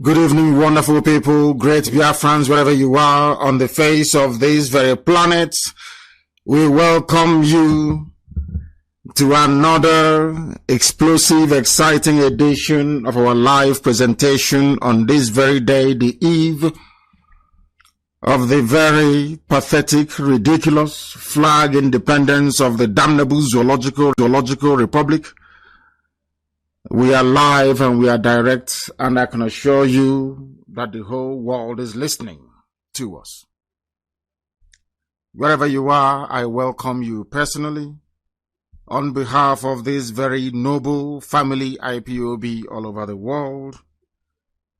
Good evening, wonderful people, great Biafrans, wherever you are on the face of this very planet. We welcome you to another explosive, exciting edition of our live presentation on this very day, the eve of the very pathetic, ridiculous flag independence of the damnable zoological republic. We are live and we are direct, and I can assure you that the whole world is listening to us. Wherever you are, I welcome you personally on behalf of this very noble family IPOB all over the world.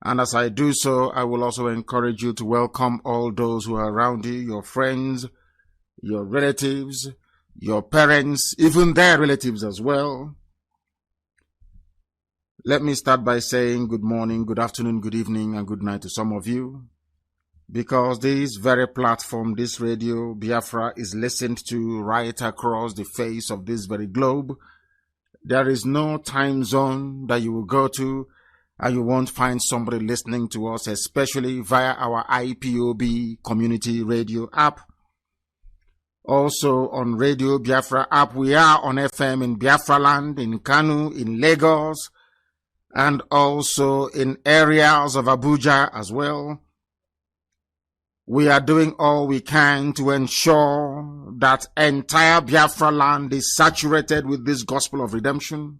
And as I do so, I will also encourage you to welcome all those who are around you, your friends, your relatives, your parents, even their relatives as well. Let me start by saying good morning, good afternoon, good evening, and good night to some of you, because this very platform, this Radio Biafra, is listened to right across the face of this very globe. There is no time zone that you will go to and you won't find somebody listening to us, especially via our IPOB community radio app. Also on Radio Biafra app, we are on FM in Biafra land, in Kanu, in Lagos, and also in areas of Abuja as well. We are doing all we can to ensure that entire Biafra land is saturated with this gospel of redemption.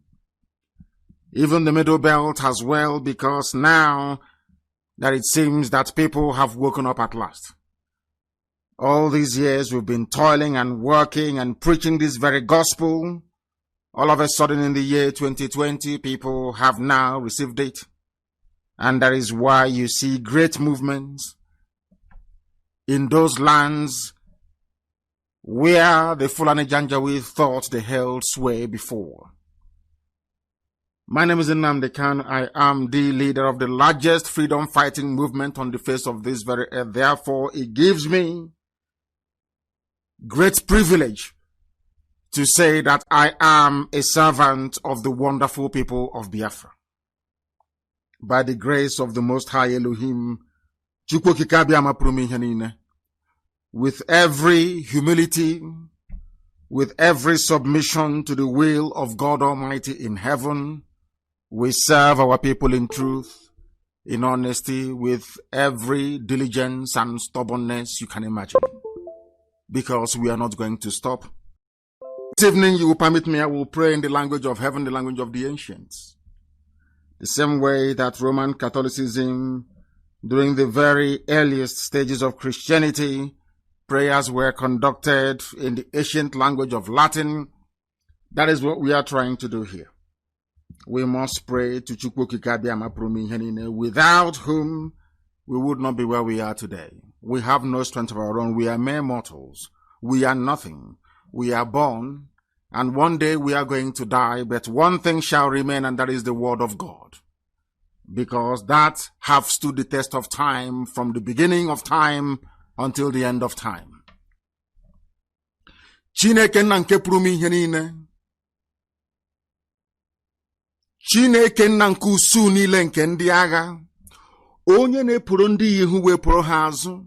Even the Middle Belt as well, because now that it seems that people have woken up at last. All these years we've been toiling and working and preaching this very gospel. All of a sudden in the year 2020, people have now received it. And that is why you see great movements in those lands where the Fulani Janjaweed thought they held sway before. My name is Nnamdi Kanu. I am the leader of the largest freedom fighting movement on the face of this very earth. Therefore, it gives me great privilege to say that I am a servant of the wonderful people of Biafra. By the grace of the Most High Elohim, with every humility, with every submission to the will of God Almighty in heaven, we serve our people in truth, in honesty, with every diligence and stubbornness you can imagine. Because we are not going to stop. This evening, you will permit me, I will pray in the language of heaven, the language of the ancients. The same way that Roman Catholicism, during the very earliest stages of Christianity, prayers were conducted in the ancient language of Latin. That is what we are trying to do here. We must pray to Chukwu Kikabiama Prumihenine, without whom we would not be where we are today. We have no strength of our own. We are mere mortals. We are nothing. We are born, and one day we are going to die, but one thing shall remain, and that is the word of God. Because that have stood the test of time from the beginning of time until the end of time. Chineke nna nke pụrụ ihe niile. Chineke nna nke usu niile nke ndị agha. Onye na-epụrụ ndị ihu wepụrụ ha azụ.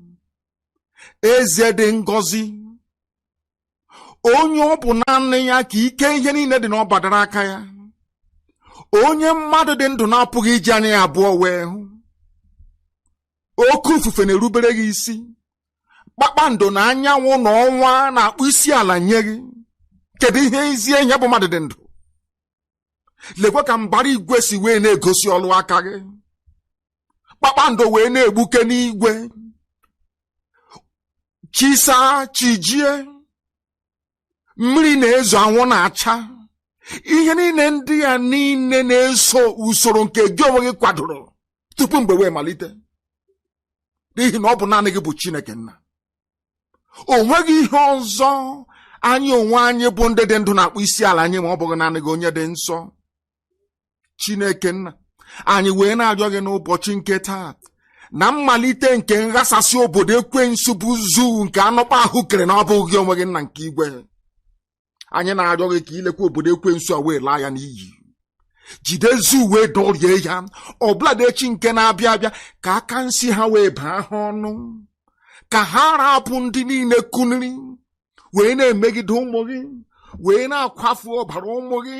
Eze dị ngọzi. Onye ọ bụ naanị ya ka ike ihe niile dị n'ọbadara aka ya. Onye mmadụ dị ndụ na-apụghị iji anya ya abụọ wee hụ. Oke ufufe na-erubere gị isi. Kpakpando na anyanwụ na ọnwa na-akpụ isi ala nye gị. Kedu ihe izi ihe bụ mmadụ dị ndụ? Lekwa ka mbara igwe si wee na-egosi ọlụ aka gị. Kpakpando wee na-egbuke n'igwe. Chisa chijie. Mmiri na-ezo, anwụ na-acha. Ihe niile ndị a niile na-eso usoro nke gị onwe gị kwadoro tupu mgbe wee malite. N'ihi na ọ bụ naanị gị bụ Chineke nna. O nweghị ihe ọzọ anyị onwe anyị bụ ndị dị ndụ na-akpụ isi ala anyị ma ọ bụghị naanị gị onye dị nsọ. Chineke nna, anyị wee na-arịọ gị n'ụbọchị nke taa na mmalite nke nghasasị obodo ekwensu bụ zu nke anọkpa ahụ kere na ọ bụghị gị onwe gị nna nke igwe. Anyị na-arịọ gị ka ilekwa obodo ekwensu a wee laa ya n'iyi. jidezu wee dorie ya ọbụladechi nke na-abịa abịa ka aka nsi ha wee baa ha ọnụ ka ha rapụ ndị niile kuniri wee na-emegide ụmụ gị wee na-akwafu ọbara ụmụ gị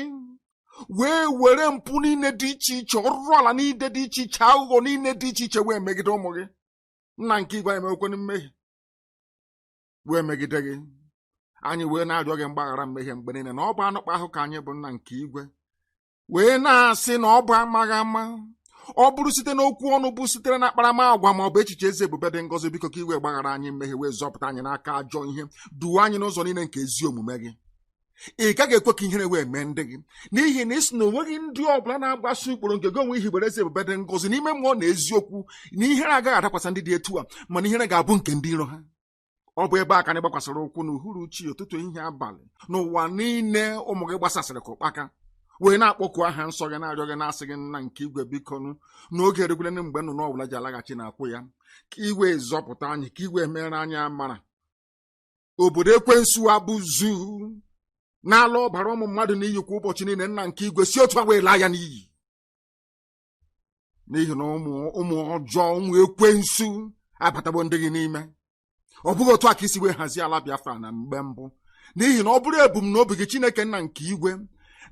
wee were mpụ niile dị iche iche ọrụrụ ala niile dị iche iche aghụghọ niile dị iche iche wee megide ụmụ gị. Nna nke igwe emekweni mmehie wee megide gị, anyị wee na-arịọ gị mgbaghara mmehie mgbe niile na ọ bụ anụkpa ahụ ka anyị bụ nna nke igwe wee na-asị na ọ bụ amaghị ama, ọ bụrụ site n'okwu ọnụ bụ sitere na akparamagwa ma ọ bụ echiche eze ebube dị ngọzi, biko ka iwe gbaghara anyị mmehie wee zọpụta anyị n'aka ajọ ihe, duo anyị n'ụzọ niile nke ezi omume gị. Ị gaghị ekwe ka ihere wee mee ndị gị, n'ihi na isi na onweghị ndị ọbụla na-agbaso ụkpụrụ nke gị onwe ihibere eze ebube dị ngọzi n'ime mmụọ na eziokwu, na ihere agaghị adakwasa ndị dị etu a, mana ihere ga-abụ nke ndị iro ha. Ọ bụ ebe a ka anyị gbakwasịrị ụkwụ n'uhuruchi, ụtụtụ, ehihie, abalị, n'ụwa niile ụmụ gị gbasasịrị ka ụkpaka, wee na-akpọku aha nsọ gị, na-arịọ gị, na-asị gị nna nke igwe biko n'oge erugbere mgbe nnụnụ ọbụla ji alaghachi na-akwụ ya, ka iwe zọpụta anyị, ka iwe mere anyị amara. Obodo ekwensu abụzu na-ala ọbara ụmụ mmadụ n'iyi kwa ụbọchị niile, nna nke igwe si otu a wee laa ya n'iyi, n'ihi na ụmụ ọjọọ, ụmụ ekwensu abatagbo ndị gị n'ime. Ọ bụghị otu a ka isi wee hazie ala Biafra na mgbe mbụ, n'ihi na ọ bụrụ ebumnobi gị Chineke nna nke igwe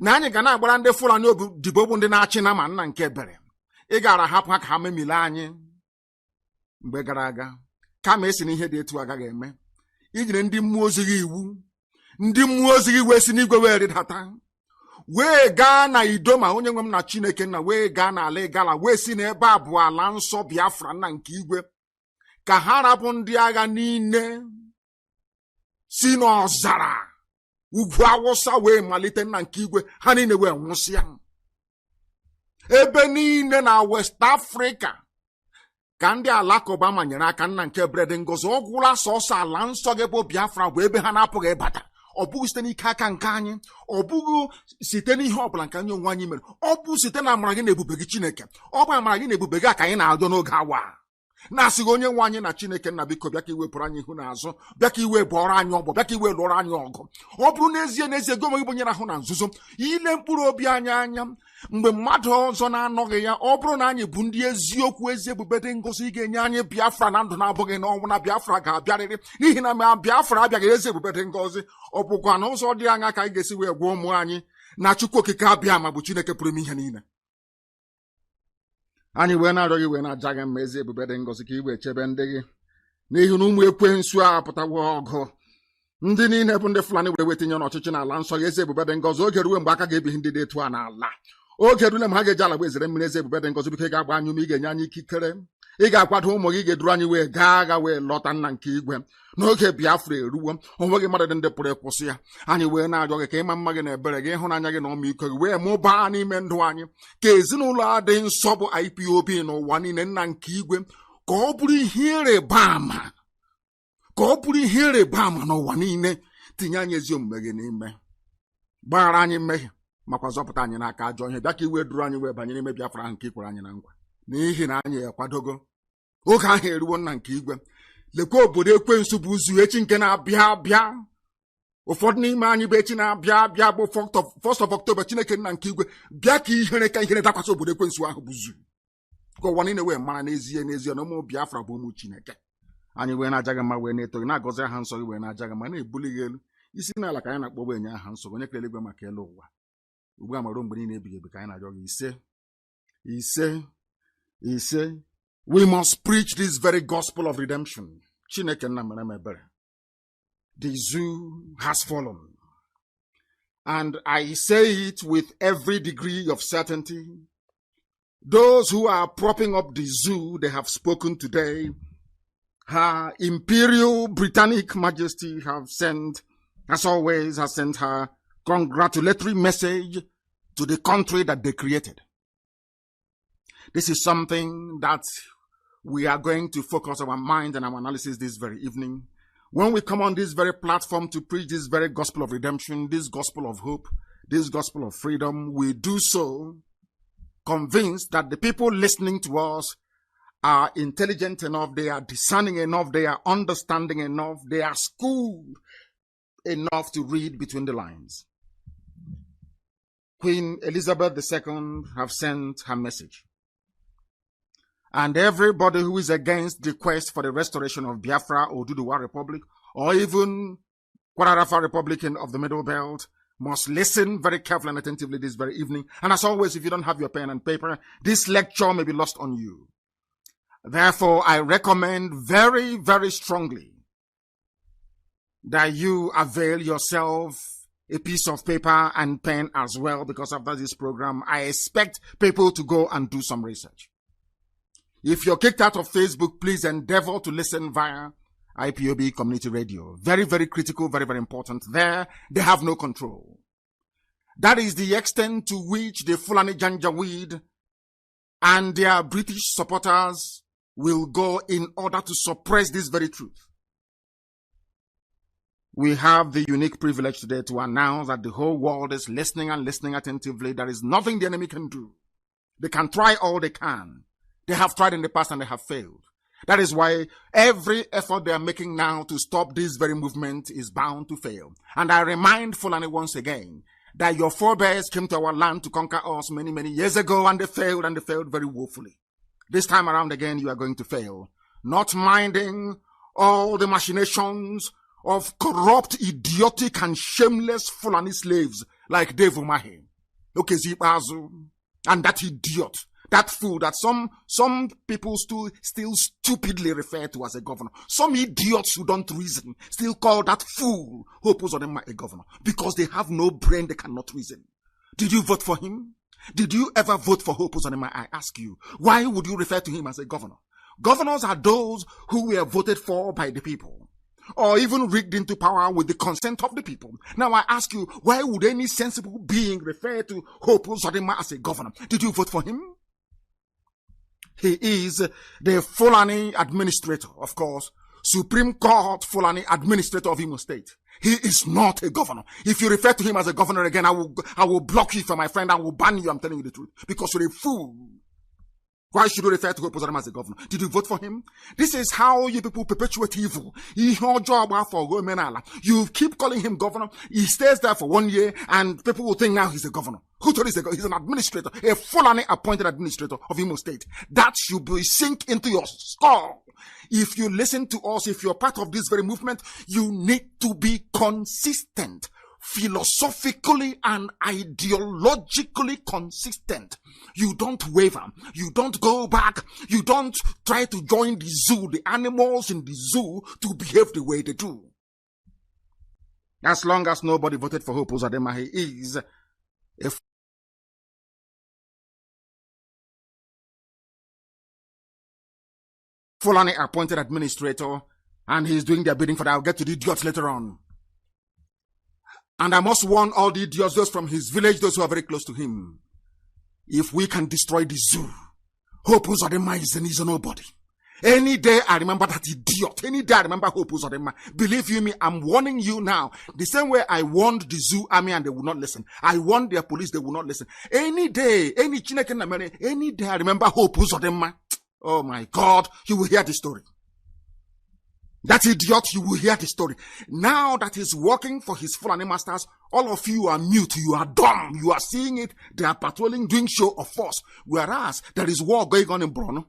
na anyị ga na-agbara ndị Fulani odibo bụ ndị na-achị na ma nna nke ebere, ị gara hapụ ha ka ha memile anyị mgbe gara aga, kama esi na ihe dị etu agaghị eme. Ijiri ndị mmụọ ozi gị iwu, ndị mmụọ ozi gị wee si n'igwe wee rịdata wee gaa na Idoma, onye nwe m na Chineke nna, wee gaa n'ala Igala, wee si n'ebe a bụ ala nsọ Biafra nna nke igwe, ka ha rapụ ndị agha niile si n'ọzara ugwu Awụsa wee malite nna nke igwe, ha niile wee nwụsịa. Ebe niile na West Africa ka ndị alakụba manyere aka nna nke ebere dị ngọzi, ọ gwụla sọsọ ala nsọ gị bụ Biafra bụ ebe ha na-apụghị ịbata. Ọ bụghị site n'ike aka nke anyị, ọ bụghị site n'ihe ọbụla nke anyị onwe anyị mere, ọ bụ site na amara gị na ebube gị Chineke. Ọ bụ amara gị na ebube gị a ka anyị na-arịọ n'oge awa, na-asịghị onye nwe anyị na Chineke nna biko bịa ka iwepụrụ anyị ihu n'azụ, bịa ka iwe bụọrọ anyị ọgbọ, bịa ka iwe lụọrọ anyị ọgụ. Ọ bụrụ n'ezie n'ezie gị onwe gị bụ onye na-ahụ na nzuzo, ile mkpụrụ obi anyị anya mgbe mmadụ ọzọ na-anọghị ya. Ọ bụrụ na anyị bụ ndị eziokwu, ezi ebube dị ngọzi, ị ga-enye anyị Biafra na ndụ na-abụghị n'ọnwụ, na Biafra ga-abịarịrị, n'ihi na ma Biafra abịaghị ezi ebube dị ngọzi. Ọ bụkwa na ụzọ dị anya ka anyị ga-esi wee gwa ụmụ anyị na Chukwu okike abịa ma bụ Chineke pụrụ ime ihe niile. Anyị wee na-arịọ gị, wee na-aja gị mma ezi ebube dị ngọzi, ka i wee chebe ndị gị, n'ihi na ụmụ ekwensu a apụtawo ọgụ. Ndị niile bụ ndị Fulani were wetinye n'ọchịchị n'ala nsọ gị ezi ebube dị ngọzi. Oge ruo mgbe aka ga-ebighị ndị dị etu a n'ala, oge rule ma ha ga-eji ala wee zere mmiri ezi ebube dị ngọzi, biko ị ga-agba anyị ume, ị ga-enye anyị ikikere, ị ga-akwado ụmụ gị, ga-eduru anyị wee gaa agha wee lọta nna nke igwe. N'oge Biafra eruwo, onweghị mmadụ dị ndị pụrụ ịkwụsị ya. Anyị wee na-arịọ gị ka ịma mma gị na ebere gị, ịhụnanya gị na ọmịiko gị wee mụbaa n'ime ndụ anyị, ka ezinụlọ a dị nsọ bụ IPOB n'ụwa niile nna nke igwe, ka ọ bụrụ ihe ịrịba ama, ka ọ bụrụ ihe ịrịba ama n'ụwa niile. Tinye anyị ezi omume gị n'ime, gbaghara anyị mmehie, makwa zọpụta anyị n'aka ajọ ihe. Bịa ka iwe duru anyị wee banye n'ime Biafra ahụ nke ikwere anyị na nkwa, n'ihi na anyị ekwadogo. Oge ahụ eruwo nna nke igwe. Lekwa obodo ekwensu bụ ụzụ echi nke na-abịa abịa. Ụfọdụ n'ime anyị bụ echi na-abịa abịa bụ 1st of October. Chineke nna nke igwe, bịa ka ihere dakwasị obodo ekwensu ahụ bụ ụzụ, ka ụwa niile wee mara n'ezie n'ezie na ụmụ Biafra bụ ụmụ Chineke. Anyị wee na-aja gị mma, wee na-eto gị, na-agọzi aha nsọ gị, wee na-aja gị mma, na-ebuli gị elu. Isi n'ala ka anyị na-akpọgbu enye aha nsọ gị, onye kere eluigwe maka elu ụwa, ugbu a ma ruo mgbe niile ebighị ebi, ka anyị na-arịọ gị ise ise ise. We must preach this very gospel of redemption. Chineke nna mere m ebere. The zoo has fallen, and I say it with every degree of certainty. Those who are propping up the zoo, they have spoken today. Her Imperial Britannic Majesty have sent, as always, has sent her congratulatory message to the country that they created. This is something that we are going to focus our mind and our analysis this very evening. When we come on this very platform to preach this very gospel of redemption, this gospel of hope, this gospel of freedom, we do so convinced that the people listening to us are intelligent enough, they are discerning enough, they are understanding enough, they are schooled enough to read between the lines. Queen Elizabeth II have sent her message. And everybody who is against the quest for the restoration of Biafra or Oduduwa Republic, or even Kwadarafa Republic of the Middle Belt, must listen very carefully and attentively this very evening. And as always, if you don't have your pen and paper, this lecture may be lost on you. Therefore, I recommend very, very strongly that you avail yourself a piece of paper and pen as well, because after this program, I expect people to go and do some research. If you're kicked out of Facebook, please endeavor to listen via IPOB Community Radio. Very, very critical, very, very important. There, they have no control. That is the extent to which the Fulani Janjaweed and their British supporters will go in order to suppress this very truth. We have the unique privilege today to announce that the whole world is listening and listening attentively. There is nothing the enemy can do. They can try all they can. They have tried in the past and they have failed. That is why every effort they are making now to stop this very movement is bound to fail. And I remind Fulani once again that your forebears came to our land to conquer us many, many years ago, and they failed very woefully. This time around again, you are going to fail. Not minding all the machinations of corrupt, idiotic, and shameless Fulani slaves like Dave Umahi, Okezibazu, and that idiot. That fool that some people still stupidly refer to as a governor. Some idiots who don't reason still call that fool Hope Uzodinma a governor because they have no brain, they cannot reason. Did you vote for him? Did you ever vote for Hope Uzodinma? I ask you. Why would you refer to him as a governor? Governors are those who were voted for by the people, or even rigged into power with the consent of the people. Now I ask you, why would any sensible being refer to Hope Uzodinma as a governor? Did you vote for him? He is the Fulani administrator, of course, Supreme Court Fulani administrator of Imo State. He is not a governor. If you refer to him as a governor again, I will block you for my friend. I will ban you. I'm telling you the truth, because you're a fool. Why should you refer to Hope Uzodinma as a governor? Did you vote for him? This is how you people perpetuate evil. You keep calling him governor. He stays there for 1 year and people will think now he's a governor. Who told you he's an administrator? A Fulani appointed administrator of Imo State. That should be sink into your skull. If you listen to us, if you're part of this very movement, you need to be consistent. Philosophically and ideologically consistent. You don't waver. You don't go back. You don't try to join the zoo, the animals in the zoo, to behave the way they do. As long as nobody voted for Hope Uzodinma, he is a Fulani appointed administrator, and he's doing their bidding for that. I'll get to the idiots later on. And I must warn all the idiots, those from his village, those who are very close to him. If we can destroy the zoo, Hope Uzodinma is a nobody. Any day I remember that idiot. Any day I remember Hope Uzodinma. Believe you me, I'm warning you now. The same way I warned the zoo army and they will not listen. I warned their police, they will not listen. Any day, any day I remember Hope Uzodinma. Oh my God, you will hear the story. That idiot, you will hear the story. Now that he's working for his Fulani masters, all of you are mute, you are dumb, you are seeing it. They are patrolling, doing show of force. Whereas there is war going on in Borno.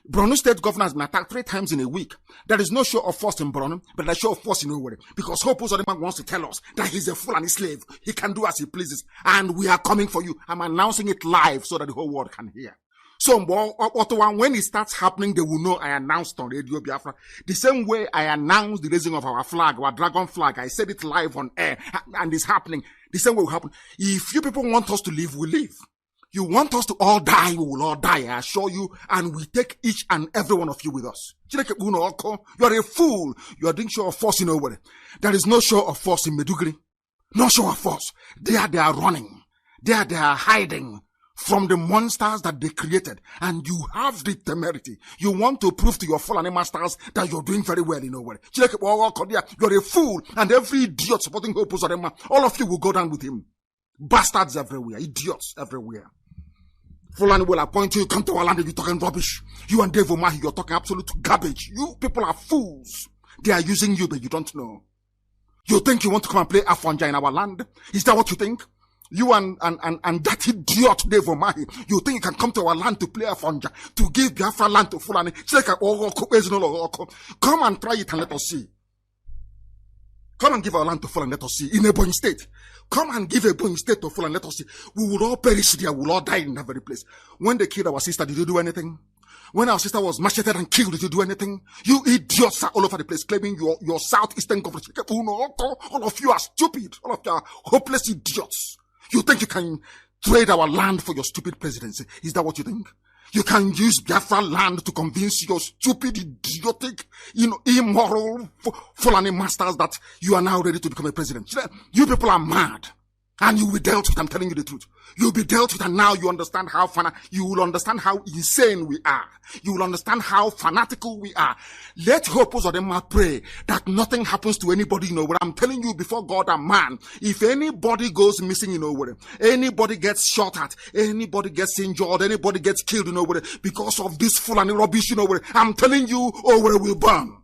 Borno State governor has been attacked 3 times in a week. There is no show of force in Borno, but there's show of force in Owerri. Because Hope Uzodinma wants to tell us that he's a Fulani slave. He can do as he pleases. And we are coming for you. I'm announcing it live so that the whole world can hear. So when it starts happening, they will know I announced on Radio Biafra. The same way I announced the raising of our flag, our dragon flag. I said it live on air, and it's happening. The same way will happen. If you people want us to live, we live. You want us to all die, we will all die, I assure you, and we take each and every one of you with us. You are a fool. You are doing show of force in Owerri. There is no show of force in Meduguri. No show of force. They are running. They are hiding from the monsters that they created, and you have the temerity. You want to prove to your Fulani masters that you're doing very well in Owerri. You're a fool, and every idiot supporting Hope Uzodinma, all of you will go down with him. Bastards everywhere, idiots everywhere. Fulani will appoint you, come to our land and you're talking rubbish. You and Dave Umahi, you're talking absolute garbage. You people are fools. They are using you, but you don't know. You think you want to come and play Afonja in our land? Is that what you think? You and that idiot Dave Omahi, you think you can come to our land to play a funja, to give Biafra land to Fulani? Come and try it and let us see. Come and give our land to Fulani, let us see. In Ebonyi State. Come and give Ebonyi State to Fulani, let us see. We will all perish there, we will all die in that very place. When they killed our sister, did you do anything? When our sister was macheted and killed, did you do anything? You idiots are all over the place claiming your southeastern government. All of you are stupid. All of you are hopeless idiots. You think you can trade our land for your stupid presidency? Is that what you think? You can use Biafra land to convince your stupid, idiotic, immoral Fulani masters that you are now ready to become a president. You people are mad. And you will be dealt with, I'm telling you the truth. You'll be dealt with, and now you understand you will understand how insane we are. You will understand how fanatical we are. Let Hopos of them pray that nothing happens to anybody in Owerri. I'm telling you before God and man, if anybody goes missing in Owerri, anybody gets shot at, anybody gets injured, anybody gets killed in Owerri because of this Fulani rubbish in Owerri, I'm telling you, Owerri will burn.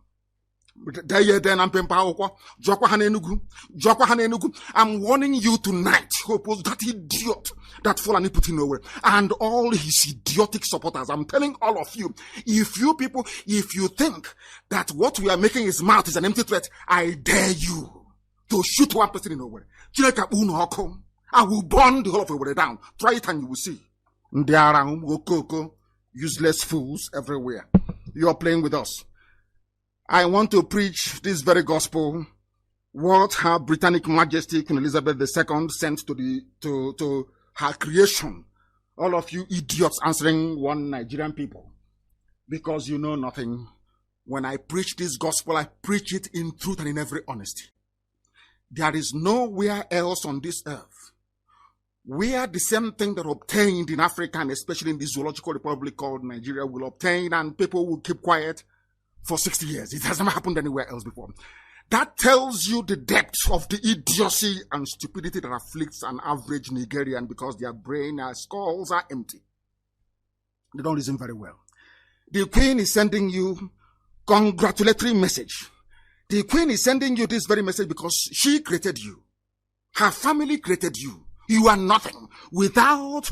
I'm warning you tonight, that idiot, that Fulani put in Owerri, and all his idiotic supporters. I'm telling all of you, if you think that what we are making his mouth is an empty threat, I dare you to shoot one person in Owerri. I will burn the whole of Owerri down. Try it and you will see. Useless fools everywhere. You are playing with us. I want to preach this very gospel, what Her Britannic Majesty Queen Elizabeth II sent to her creation. All of you idiots answering one Nigerian people, because you know nothing. When I preach this gospel, I preach it in truth and in every honesty. There is nowhere else on this earth where the same thing that obtained in Africa, and especially in this zoological republic called Nigeria, will obtain, and people will keep quiet for 60 years. It has never happened anywhere else before. That tells you the depth of the idiocy and stupidity that afflicts an average Nigerian, because their brain and skulls are empty. They don't reason very well. The Queen is sending you congratulatory message. The Queen is sending you this very message because she created you. Her family created you. You are nothing. Without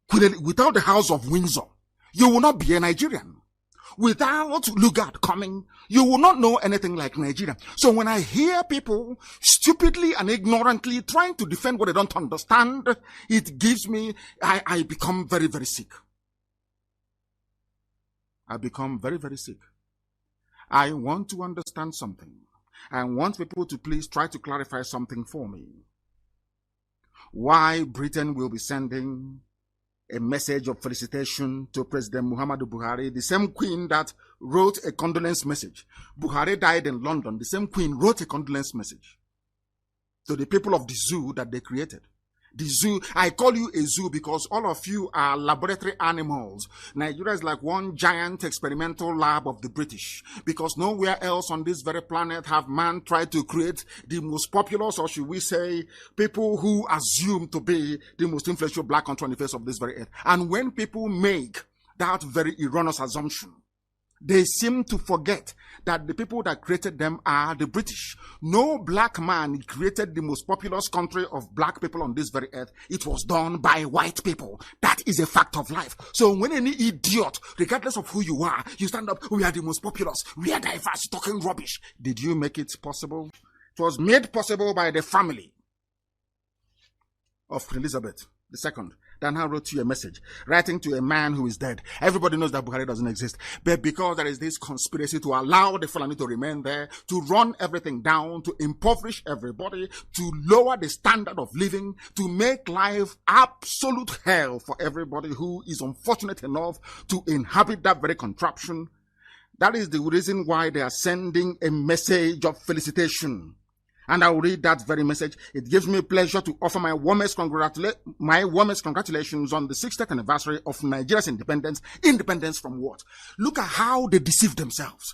the House of Windsor, you will not be a Nigerian. Without Lugard coming, you will not know anything like Nigeria. So when I hear people stupidly and ignorantly trying to defend what they don't understand, it gives me, I become very, very sick. I become very, very sick. I want to understand something. I want people to please try to clarify something for me. Why Britain will be sending a message of felicitation to President Muhammadu Buhari, the same Queen that wrote a condolence message. Buhari died in London. The same Queen wrote a condolence message to the people of the zoo that they created. The zoo, I call you a zoo because all of you are laboratory animals. Nigeria is like one giant experimental lab of the British, because nowhere else on this very planet have man tried to create the most populous, or should we say, people who assume to be the most influential black country on the face of this very earth. And when people make that very erroneous assumption, they seem to forget that the people that created them are the British. No black man created the most populous country of black people on this very earth. It was done by white people. That is a fact of life. So when any idiot, regardless of who you are, you stand up, we are the most populous, we are diverse, talking rubbish. Did you make it possible? It was made possible by the family of Elizabeth II. Danha wrote you a message, writing to a man who is dead. Everybody knows that Buhari doesn't exist. But because there is this conspiracy to allow the Fulani to remain there, to run everything down, to impoverish everybody, to lower the standard of living, to make life absolute hell for everybody who is unfortunate enough to inhabit that very contraption. That is the reason why they are sending a message of felicitation. And I will read that very message. It gives me pleasure to offer my warmest congratulations on the 60th anniversary of Nigeria's independence. Independence from what? Look at how they deceive themselves.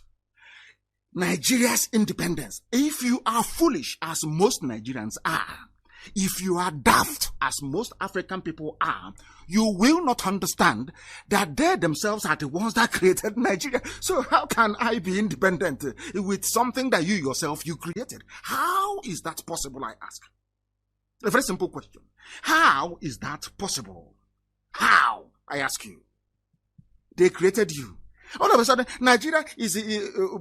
Nigeria's independence. If you are foolish, as most Nigerians are, if you are daft, as most African people are, you will not understand that they themselves are the ones that created Nigeria. So how can I be independent with something that you yourself, you created? How is that possible, I ask? A very simple question. How is that possible? How? I ask you. They created you. All of a sudden, Nigeria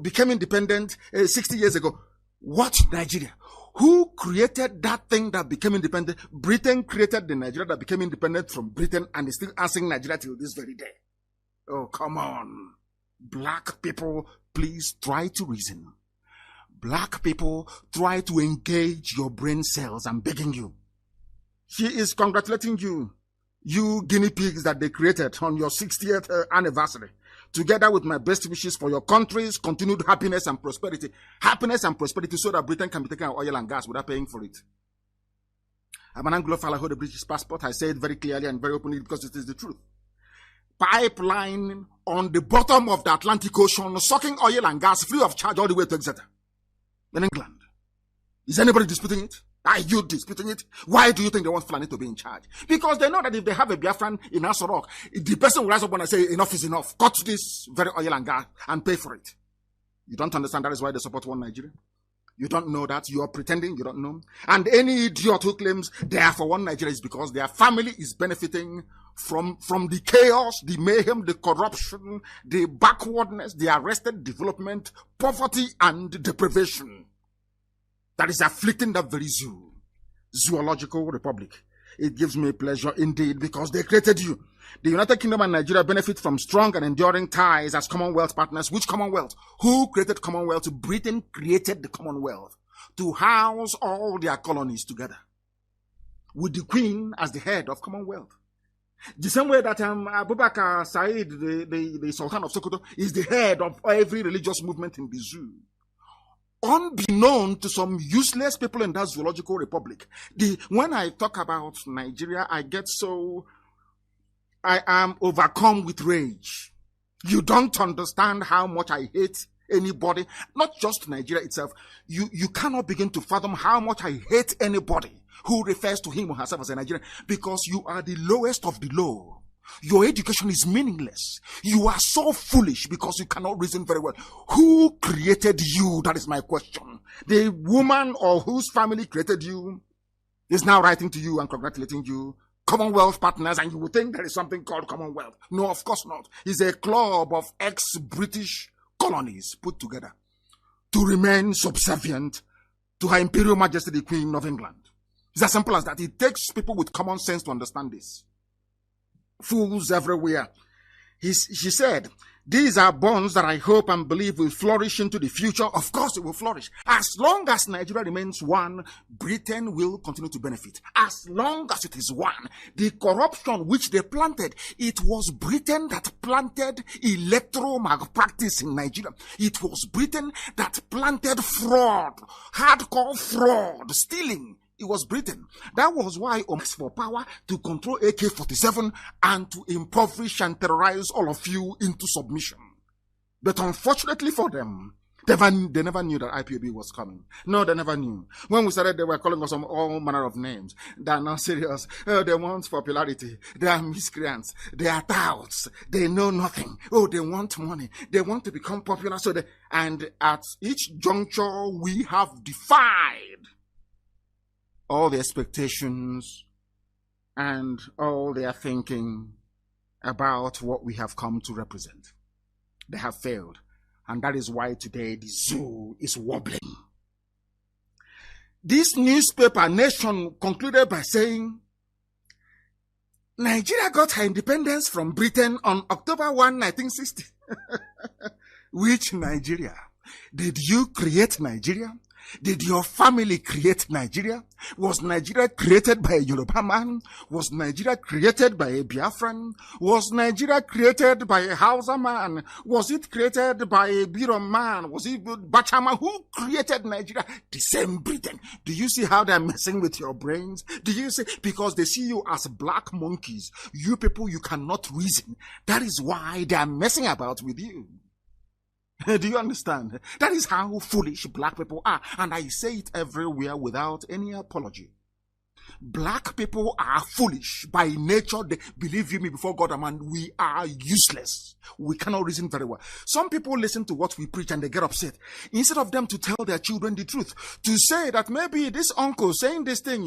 became independent 60 years ago. What Nigeria? Who created that thing that became independent? Britain created the Nigeria that became independent from Britain and is still answering Nigeria till this very day. Oh, come on. Black people, please try to reason. Black people, try to engage your brain cells. I'm begging you. She is congratulating you. You guinea pigs that they created on your 60th anniversary. Together with my best wishes for your country's continued happiness and prosperity. Happiness and prosperity so that Britain can be taking our oil and gas without paying for it. I'm an Anglophile, I hold a British passport. I say it very clearly and very openly because it is the truth. Pipeline on the bottom of the Atlantic Ocean, sucking oil and gas free of charge all the way to Exeter in England. Is anybody disputing it? Are you disputing it? Why do you think they want Fulani to be in charge? Because they know that if they have a Biafran in Aso Rock, the person will rise up and say, enough is enough. Cut this very oil and gas and pay for it. You don't understand that is why they support one Nigeria? You don't know that. You are pretending you don't know. And any idiot who claims they are for one Nigeria is because their family is benefiting from the chaos, the mayhem, the corruption, the backwardness, the arrested development, poverty, and deprivation that is afflicting that very zoological republic. It gives me pleasure indeed because they created you. The United Kingdom and Nigeria benefit from strong and enduring ties as Commonwealth partners. Which Commonwealth? Who created Commonwealth? Britain created the Commonwealth to house all their colonies together with the Queen as the head of Commonwealth. The same way that Abubakar Said, the Sultan of Sokoto, is the head of every religious movement in the zoo. Unbeknown to some useless people in that zoological republic. When I talk about Nigeria, I am overcome with rage. You don't understand how much I hate anybody, not just Nigeria itself. You cannot begin to fathom how much I hate anybody who refers to him or herself as a Nigerian, because you are the lowest of the low. Your education is meaningless. You are so foolish because you cannot reason very well. Who created you? That is my question. The woman or whose family created you is now writing to you and congratulating you. Commonwealth partners, and you would think there is something called Commonwealth. No, of course not. It's a club of ex-British colonies put together to remain subservient to Her Imperial Majesty the Queen of England. It's as simple as that. It takes people with common sense to understand this. Fools everywhere. She said, these are bonds that I hope and believe will flourish into the future. Of course it will flourish. As long as Nigeria remains one, Britain will continue to benefit. As long as it is one. The corruption which they planted, it was Britain that planted electoral malpractice in Nigeria. It was Britain that planted fraud, hardcore fraud, stealing. It was Britain. That was why asked for power to control AK-47 and to impoverish and terrorize all of you into submission. But unfortunately for them, they never knew that IPOB was coming. No, they never knew. When we started, they were calling us all manner of names. They are not serious. Oh, they want popularity. They are miscreants. They are touts. They know nothing. Oh, they want money. They want to become popular. And at each juncture, we have defied all the expectations and all their thinking about what we have come to represent. They have failed. And that is why today the zoo is wobbling. This newspaper, Nation, concluded by saying, Nigeria got her independence from Britain on October 1, 1960. Which Nigeria? Did you create Nigeria? Did your family create Nigeria? Was Nigeria created by a Yoruba man? Was Nigeria created by a Biafran? Was Nigeria created by a Hausa man? Was it created by a Birom man? Was it Bachama? Who created Nigeria? The same Britain. Do you see how they're messing with your brains? Do you see? Because they see you as black monkeys. You people, you cannot reason. That is why they are messing about with you. Do you understand? That is how foolish black people are. And I say it everywhere without any apology. Black people are foolish by nature. They, believe you me, before God and man, we are useless. We cannot reason very well. Some people listen to what we preach and they get upset. Instead of them to tell their children the truth, to say that maybe this uncle saying this thing,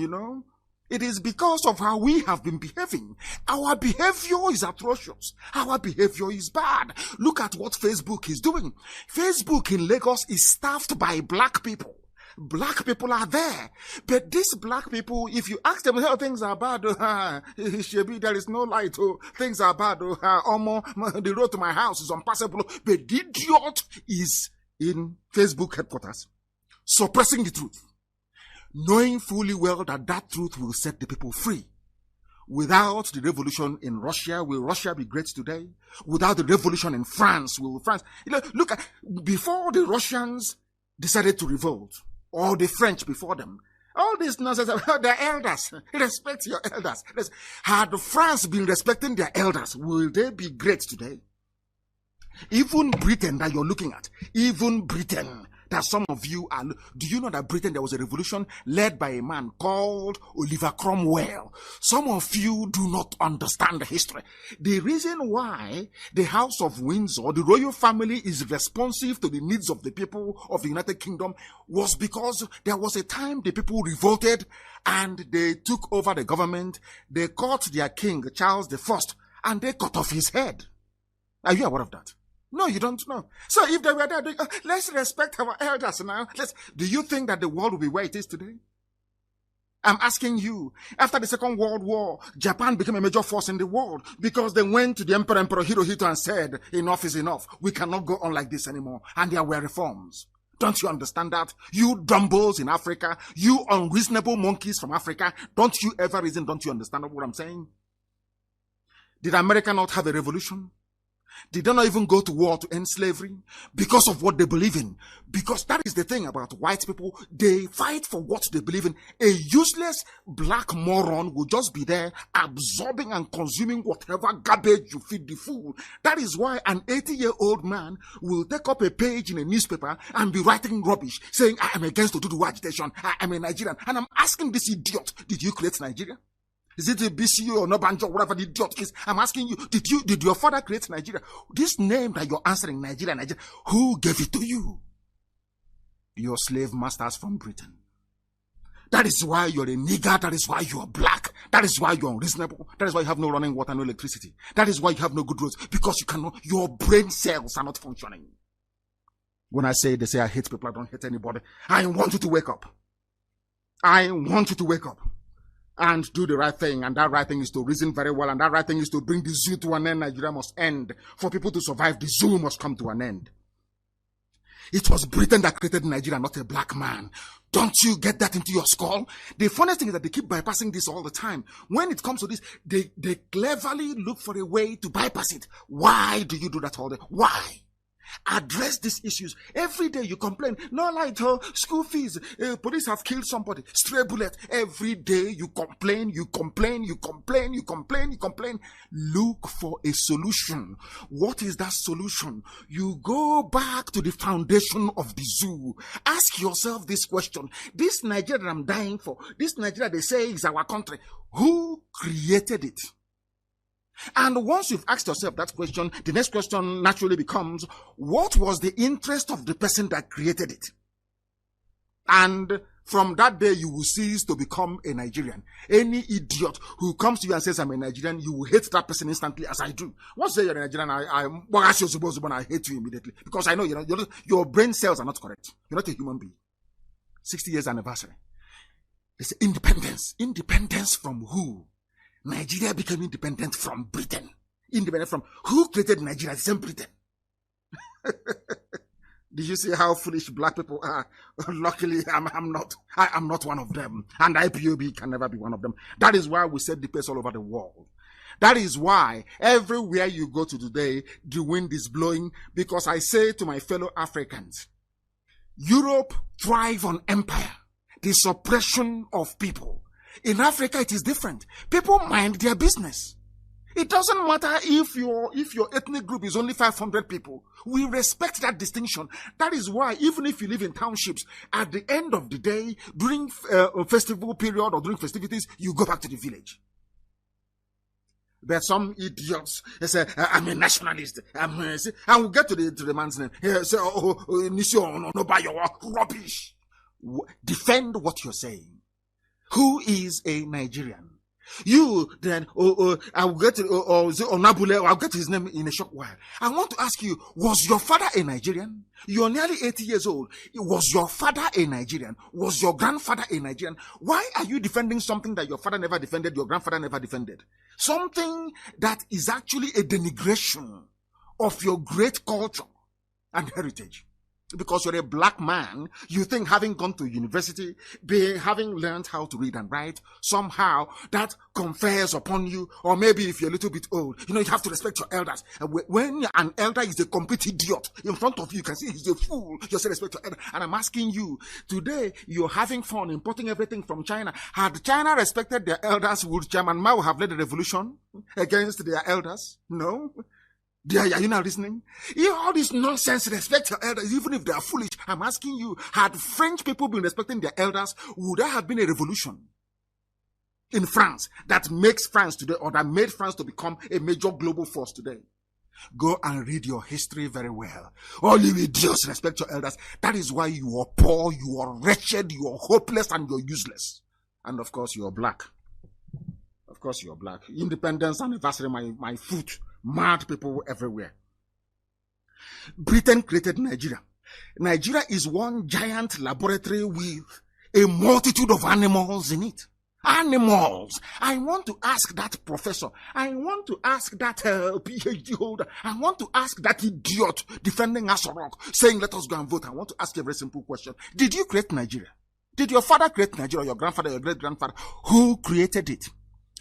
It is because of how we have been behaving. Our behavior is atrocious. Our behavior is bad. Look at what Facebook is doing. Facebook in Lagos is staffed by black people. Black people are there. But these black people, if you ask them how things are bad, there is no light, things are bad, the road to my house is unpassable. But the idiot is in Facebook headquarters, suppressing the truth, knowing fully well that that truth will set the people free. Without the revolution in Russia, will Russia be great today? Without the revolution in France, will France... look, before the Russians decided to revolt, or the French before them, all this nonsense about their elders. Respect your elders. Had France been respecting their elders, will they be great today? Even Britain that you're looking at, even Britain that some of you are, do you know that Britain, there was a revolution led by a man called Oliver Cromwell? Some of you do not understand the history. The reason why the House of Windsor, the royal family, is responsive to the needs of the people of the United Kingdom was because there was a time the people revolted and they took over the government. They caught their king, Charles I, and they cut off his head. Are you aware of that? No, you don't know. So if they were there, let's respect our elders now. Do you think that the world will be where it is today? I'm asking you, after the Second World War, Japan became a major force in the world because they went to the Emperor Hirohito and said, enough is enough. We cannot go on like this anymore. And there were reforms. Don't you understand that? You dumbbells in Africa, you unreasonable monkeys from Africa, don't you ever reason, don't you understand what I'm saying? Did America not have a revolution? Did they not even go to war to end slavery? Because of what they believe in. Because that is the thing about white people. They fight for what they believe in. A useless black moron will just be there absorbing and consuming whatever garbage you feed the fool. That is why an 80-year-old man will take up a page in a newspaper and be writing rubbish, saying, I am against Oduduwa agitation. I am a Nigerian. And I'm asking this idiot, did you create Nigeria? Is it a BCU or Nobanjo, whatever the idiot is? I'm asking you, did your father create Nigeria? This name that you're answering, Nigeria, who gave it to you? Your slave masters from Britain. That is why you're a nigger. That is why you're black. That is why you're unreasonable. That is why you have no running water, no electricity. That is why you have no good roads, because your brain cells are not functioning. When they say I hate people, I don't hate anybody. I want you to wake up. I want you to wake up and do the right thing. And that right thing is to reason very well. And that right thing is to bring the zoo to an end. Nigeria must end. For people to survive, the zoo must come to an end. It was Britain that created Nigeria, not a black man. Don't you get that into your skull? The funniest thing is that they keep bypassing this all the time. When it comes to this, they cleverly look for a way to bypass it. Why do you do that all the time? Why? Address these issues. Every day you complain, no light, school fees, police have killed somebody, stray bullet. Every day you complain. Look for a solution. What is that solution? You go back to the foundation of the zoo. Ask yourself this question. This Nigeria that I'm dying for, this Nigeria they say is our country, who created it? And once you've asked yourself that question, the next question naturally becomes, what was the interest of the person that created it? And from that day, you will cease to become a Nigerian. Any idiot who comes to you and says, I'm a Nigerian, you will hate that person instantly, as I do. Once you say you're a Nigerian, I hate you immediately. Because I know your brain cells are not correct. You're not a human being. 60 years anniversary. It's independence. Independence from who? Nigeria became independent from Britain. Independent from who created Nigeria? The same Britain. Do you see how foolish black people are? Luckily, I'm not one of them. And IPOB can never be one of them. That is why we set the pace all over the world. That is why everywhere you go to today, the wind is blowing. Because I say to my fellow Africans, Europe thrive on empire, the suppression of people. In Africa, it is different. People mind their business. It doesn't matter if your ethnic group is only 500 people. We respect that distinction. That is why, even if you live in townships, at the end of the day, during a festival period or during festivities, you go back to the village. There are some idiots. They say, I'm a nationalist. And we'll get to the man's name. He say, rubbish. Defend what you're saying. Who is a Nigerian? You then, I'll get Nabule, I'll get his name in a short while. I want to ask you, was your father a Nigerian? You're nearly 80 years old. Was your father a Nigerian? Was your grandfather a Nigerian? Why are you defending something that your father never defended, your grandfather never defended? Something that is actually a denigration of your great culture and heritage. Because you're a black man, you think having gone to university, having learned how to read and write, somehow that confers upon you, or maybe if you're a little bit old, you have to respect your elders. And when an elder is a complete idiot in front of you, you can see he's a fool, you say respect your elder. And I'm asking you, today you're having fun importing everything from China. Had China respected their elders, would Chairman Mao have led a revolution against their elders? No. Are you now listening? All this nonsense, respect your elders, even if they are foolish. I'm asking you, had French people been respecting their elders, would there have been a revolution in France that makes France today, or that made France to become a major global force today? Go and read your history very well. All you idiots, respect your elders. That is why you are poor, you are wretched, you are hopeless, and you're useless. And of course, you're black. Of course, you're black. Independence anniversary, my foot. Mad people everywhere. Britain created Nigeria. Nigeria is one giant laboratory with a multitude of animals in it. Animals. I want to ask that professor. I want to ask that PhD holder. I want to ask that idiot defending Asorok, saying let us go and vote. I want to ask you a very simple question. Did you create Nigeria? Did your father create Nigeria, your grandfather, your great-grandfather? Who created it?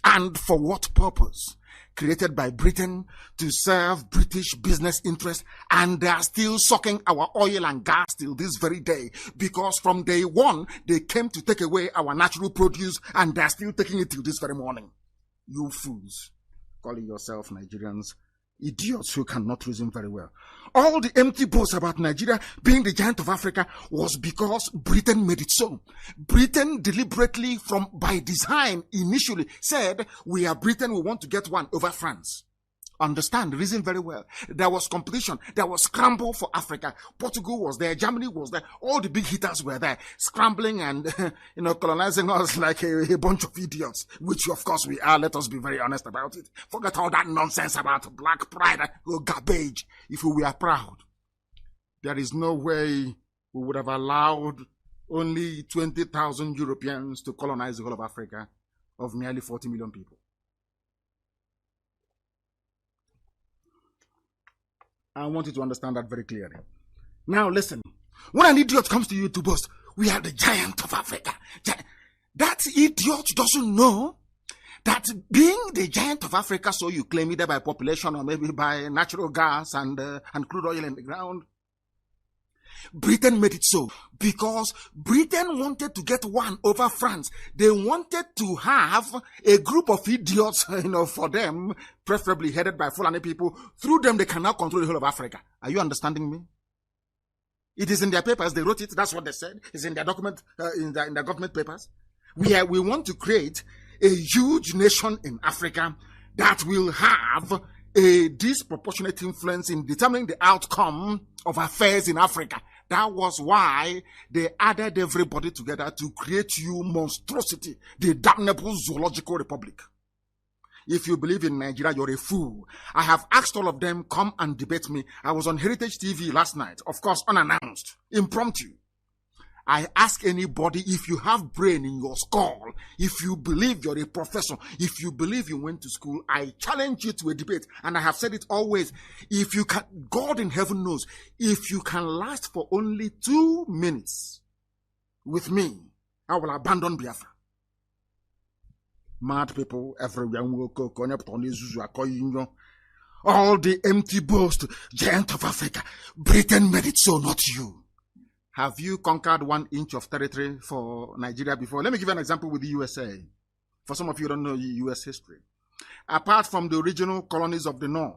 And for what purpose? Created by Britain to serve British business interests, and they are still sucking our oil and gas till this very day, because from day one they came to take away our natural produce, and they are still taking it till this very morning. You fools, calling yourself Nigerians, idiots who cannot reason very well. All the empty boasts about Nigeria being the giant of Africa was because Britain made it so. Britain deliberately, by design, initially said, we are Britain, we want to get one over France. Understand, reason very well. There was competition. There was scramble for Africa. Portugal was there. Germany was there. All the big hitters were there, scrambling and, colonizing us like a bunch of idiots, which of course we are. Let us be very honest about it. Forget all that nonsense about black pride or garbage. If we were proud, there is no way we would have allowed only 20,000 Europeans to colonize the whole of Africa of nearly 40 million people. I want you to understand that very clearly. Now listen, when an idiot comes to you to boast, we are the giant of Africa. That idiot doesn't know that being the giant of Africa, so you claim either by population or maybe by natural gas and crude oil in the ground, Britain made it so because Britain wanted to get one over France. They wanted to have a group of idiots, for them, preferably headed by Fulani people. Through them, they can now control the whole of Africa. Are you understanding me? It is in their papers. They wrote it. That's what they said. It's in their document, in their government papers. We want to create a huge nation in Africa that will have a disproportionate influence in determining the outcome of affairs in Africa. That was why they added everybody together to create you monstrosity, the damnable zoological republic. If you believe in Nigeria, you're a fool. I have asked all of them, come and debate me. I was on Heritage TV last night, of course, unannounced, impromptu. I ask anybody, if you have brain in your skull, if you believe you're a professor, if you believe you went to school, I challenge you to a debate. And I have said it always. If you can, God in heaven knows, if you can last for only 2 minutes with me, I will abandon Biafra. Mad people everywhere. All the empty boast, giant of Africa. Britain made it so, not you. Have you conquered 1 inch of territory for Nigeria before? Let me give you an example with the USA. For some of you who don't know US history. Apart from the original colonies of the North,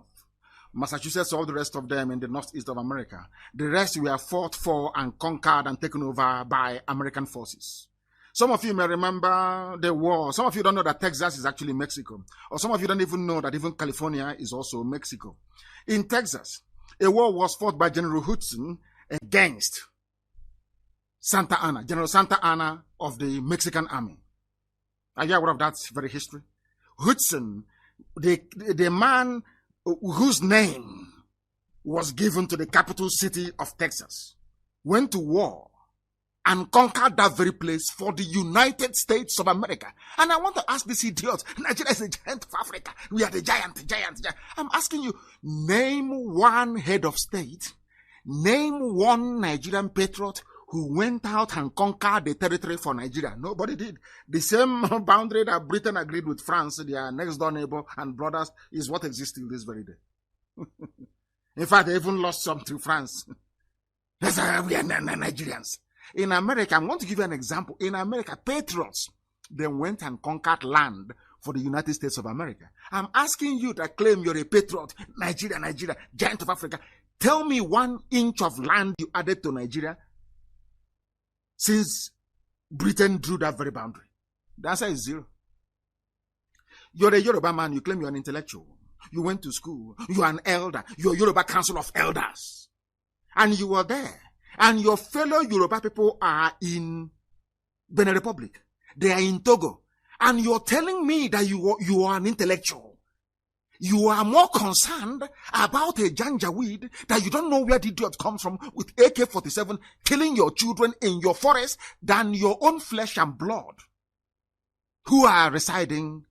Massachusetts, all the rest of them in the northeast of America, the rest were fought for and conquered and taken over by American forces. Some of you may remember the war. Some of you don't know that Texas is actually Mexico. Or some of you don't even know that even California is also Mexico. In Texas, a war was fought by General Hudson against Santa Anna, General Santa Anna of the Mexican army. Are you aware of that very history? Hudson, the man whose name was given to the capital city of Texas, went to war and conquered that very place for the United States of America. And I want to ask this idiot, Nigeria is the giant of Africa. We are the giant. I'm asking you, name one head of state, name one Nigerian patriot who went out and conquered the territory for Nigeria. Nobody did. The same boundary that Britain agreed with France, their next door neighbor and brothers, is what exists till this very day. In fact, they even lost some to France. We are Nigerians. In America, I'm going to give you an example. In America, patriots, they went and conquered land for the United States of America. I'm asking you that claim you're a patriot, Nigeria, giant of Africa. Tell me 1 inch of land you added to Nigeria since Britain drew that very boundary. The answer is 0. You're a Yoruba man, you claim you're an intellectual. You went to school, you're an elder, you're Yoruba Council of Elders. And you were there. And your fellow Yoruba people are in Benin Republic. They are in Togo. And you're telling me that you are an intellectual. You are more concerned about a janjaweed that you don't know where the idiot comes from with AK-47 killing your children in your forest than your own flesh and blood who are residing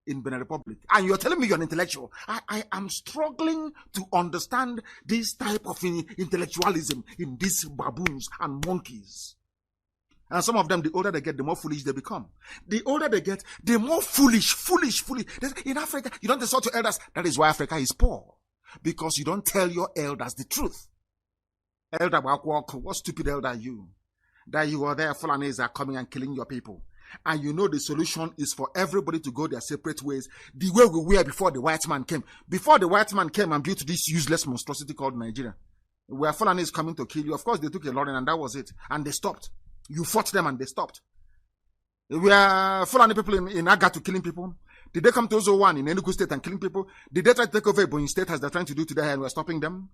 in Benin Republic. And you're telling me you're an intellectual. I am struggling to understand this type of intellectualism in these baboons and monkeys. And some of them, the older they get, the more foolish they become. The older they get, the more foolish. In Africa, you don't insult your elders. That is why Africa is poor. Because you don't tell your elders the truth. Elder Wakwok, what stupid elder are you? That you are there, Fulanis are coming and killing your people. And you know the solution is for everybody to go their separate ways, the way we were before the white man came. Before the white man came and built this useless monstrosity called Nigeria, where Fulanis coming to kill you. Of course, they took a lorry and that was it. And they stopped. You fought them and they stopped. We are Fulani people in Aga to killing people. Did they come to Ozo1 in Enugu State and killing people? Did they try to take over Ebonyi State as they're trying to do today and we're stopping them?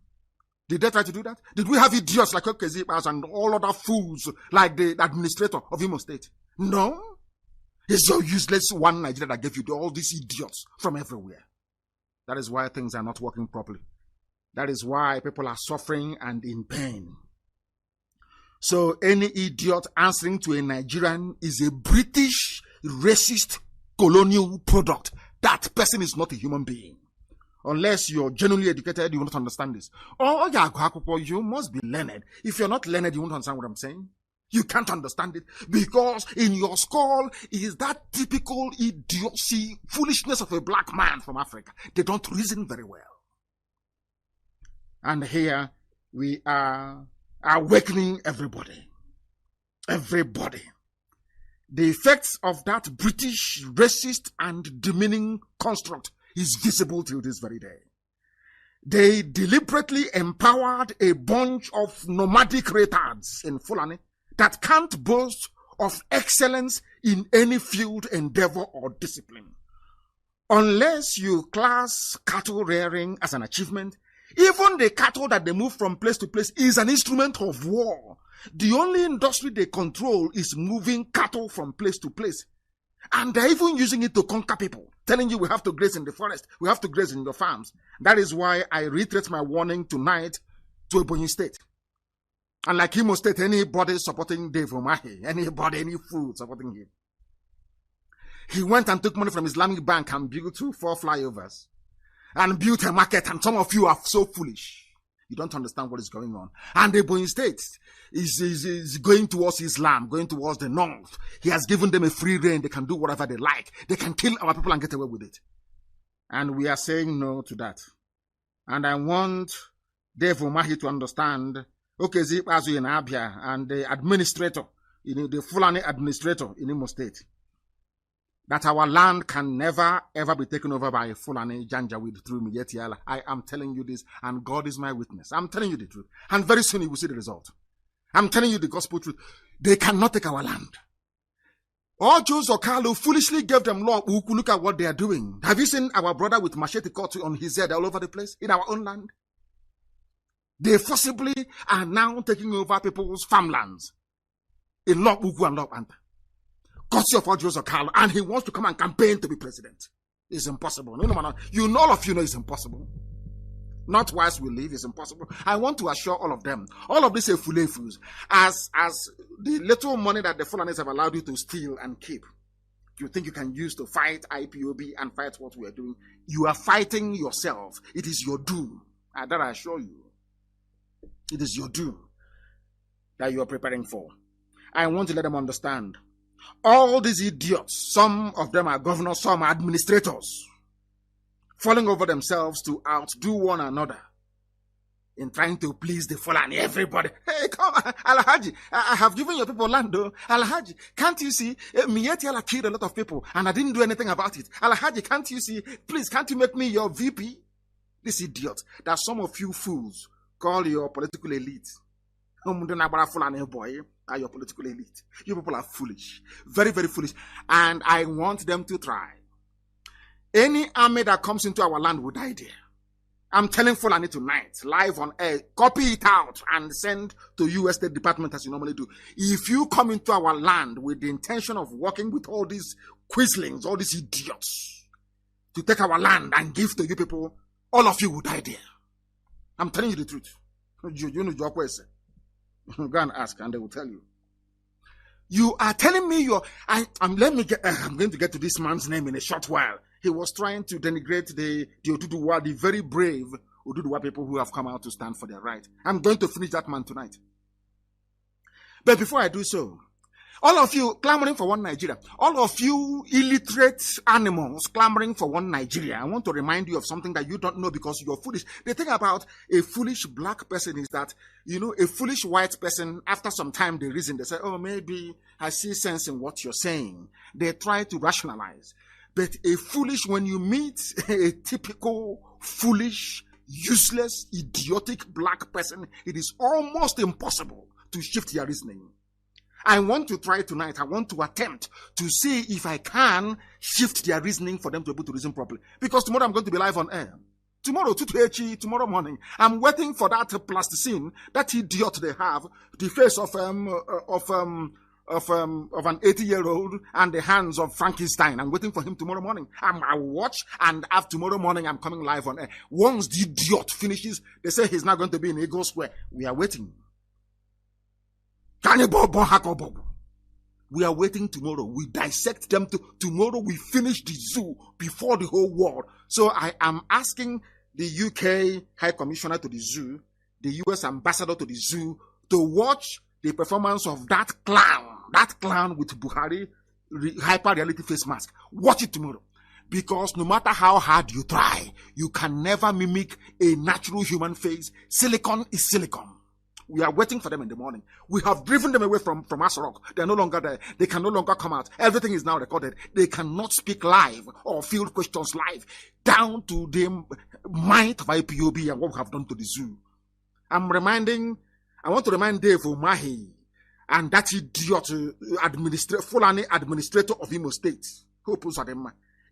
Did they try to do that? Did we have idiots like Okezipas and all other fools like the administrator of Imo State? No. It's so useless one Nigeria that gave you all these idiots from everywhere. That is why things are not working properly. That is why people are suffering and in pain. So any idiot answering to a Nigerian is a British racist colonial product. That person is not a human being. Unless you're genuinely educated, you will not understand this. Oh, you must be learned. If you're not learned, you won't understand what I'm saying. You can't understand it because in your skull is that typical idiocy, foolishness of a black man from Africa. They don't reason very well. And here we are awakening everybody. Everybody. The effects of that British racist and demeaning construct is visible till this very day. They deliberately empowered a bunch of nomadic retards in Fulani that can't boast of excellence in any field, endeavor, or discipline. Unless you class cattle rearing as an achievement, even the cattle that they move from place to place is an instrument of war. The only industry they control is moving cattle from place to place. And they're even using it to conquer people, telling you we have to graze in the forest, we have to graze in your farms. That is why I reiterate my warning tonight to Ebonyi State. And like Imo State, anybody supporting Dave Umahi, anybody, any fool supporting him. He went and took money from Islamic Bank and built 4 flyovers. And built a market, and some of you are so foolish. You don't understand what is going on. And the Ebonyi State is going towards Islam, going towards the north. He has given them a free reign. They can do whatever they like. They can kill our people and get away with it. And we are saying no to that. And I want Dave Umahi to understand, okay, Zip Azu in Abia and the administrator, the Fulani administrator in Imo State, that our land can never, ever be taken over by Fulani Janjaweed through Mietiala. I am telling you this, and God is my witness. I'm telling you the truth. And very soon you will see the result. I'm telling you the gospel truth. They cannot take our land. All Jews or Carlo foolishly gave them law. Look at what they are doing. Have you seen our brother with machete cut on his head all over the place in our own land? They forcibly are now taking over people's farmlands in Lok Uku and Lok Anta. courtesy of Joseph Carlo, and he wants to come and campaign to be president. It's impossible. No, all of you know it's impossible. Not whilst we live, it's impossible. I want to assure all of them, all of these fools, as the little money that the Fulanis have allowed you to steal and keep, you think you can use to fight IPOB and fight what we are doing, you are fighting yourself. It is your doom. That I assure you. It is your doom that you are preparing for. I want to let them understand. All these idiots, some of them are governors, some are administrators, falling over themselves to outdo one another in trying to please the Fulani, everybody. Hey, come on, Alhaji, I have given your people land, though. Alhaji, can't you see? Mietiala killed a lot of people, and I didn't do anything about it. Alhaji, can't you see? Please, can't you make me your VP? This idiot that some of you fools call your political elite. Boy, are your political elite. You people are foolish. Very, very foolish. And I want them to try. Any army that comes into our land will die there. I'm telling Fulani tonight, live on air, copy it out and send to US State Department as you normally do. If you come into our land with the intention of working with all these quislings, all these idiots, to take our land and give to you people, all of you will die there. I'm telling you the truth. You know your question. Go and ask and they will tell you. You are telling me I'm going to get to this man's name in a short while. He was trying to denigrate the Oduduwa, the very brave Oduduwa people who have come out to stand for their right. I'm going to finish that man tonight. But before I do so, all of you clamoring for one Nigeria, all of you illiterate animals clamoring for one Nigeria, I want to remind you of something that you don't know because you're foolish. The thing about a foolish black person is that, a foolish white person, after some time they reason, they say, oh, maybe I see sense in what you're saying. They try to rationalize. But a foolish, when you meet a typical foolish, useless, idiotic black person, it is almost impossible to shift your reasoning. I want to try tonight. I want to attempt to see if I can shift their reasoning for them to be able to reason properly. Because tomorrow I'm going to be live on air. Tomorrow, tomorrow morning, I'm waiting for that plasticine, that idiot they have, the face of an 80-year-old and the hands of Frankenstein. I'm waiting for him tomorrow morning. I will watch, and after tomorrow morning, I'm coming live on air. Once the idiot finishes, they say he's not going to be in Eagle Square. We are waiting. We are waiting tomorrow. We dissect them. Tomorrow we finish the zoo before the whole world. So I am asking the UK High Commissioner to the zoo, the US Ambassador to the zoo, to watch the performance of that clown with Buhari hyper reality face mask. Watch it tomorrow. Because no matter how hard you try, you can never mimic a natural human face. Silicon is silicon. We are waiting for them in the morning. We have driven them away from Asarok. They are no longer there. They can no longer come out. Everything is now recorded. They cannot speak live or field questions live. Down to the might of IPOB and what we have done to the zoo. I want to remind Dave Umahi and that idiot Fulani administrator of Imo State.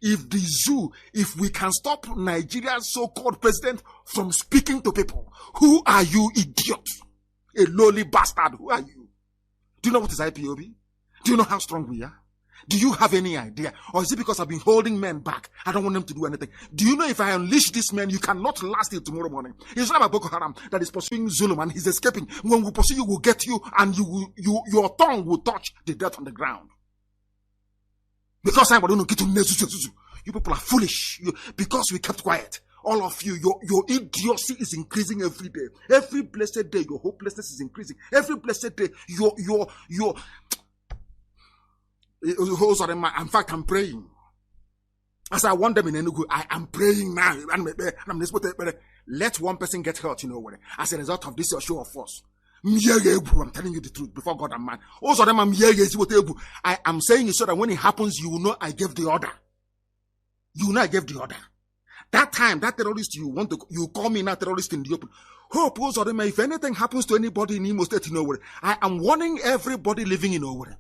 If we can stop Nigeria's so-called president from speaking to people, who are you, idiot? A lowly bastard, who are you? Do you know what is IPOB? Do you know how strong we are? Do you have any idea? Or is it because I've been holding men back? I don't want them to do anything. Do you know if I unleash this man, you cannot last till tomorrow morning? It's not about Boko Haram that is pursuing Zulum and he's escaping. When we pursue you, we'll get you and your tongue will touch the dirt on the ground. Because you people are foolish. Because we kept quiet. All of you, your idiocy is increasing every day. Every blessed day, your hopelessness is increasing. Every blessed day, in fact, I'm praying. As I want them in Enugu, I am praying now. Let one person get hurt, as a result of this show of force. I'm telling you the truth before God and man. Also, I am saying it so that when it happens, you will know I gave the order. You will know I gave the order. That time, that terrorist you call me now terrorist in the open. Hope, if anything happens to anybody in Imo State, I am warning everybody living in Owerri.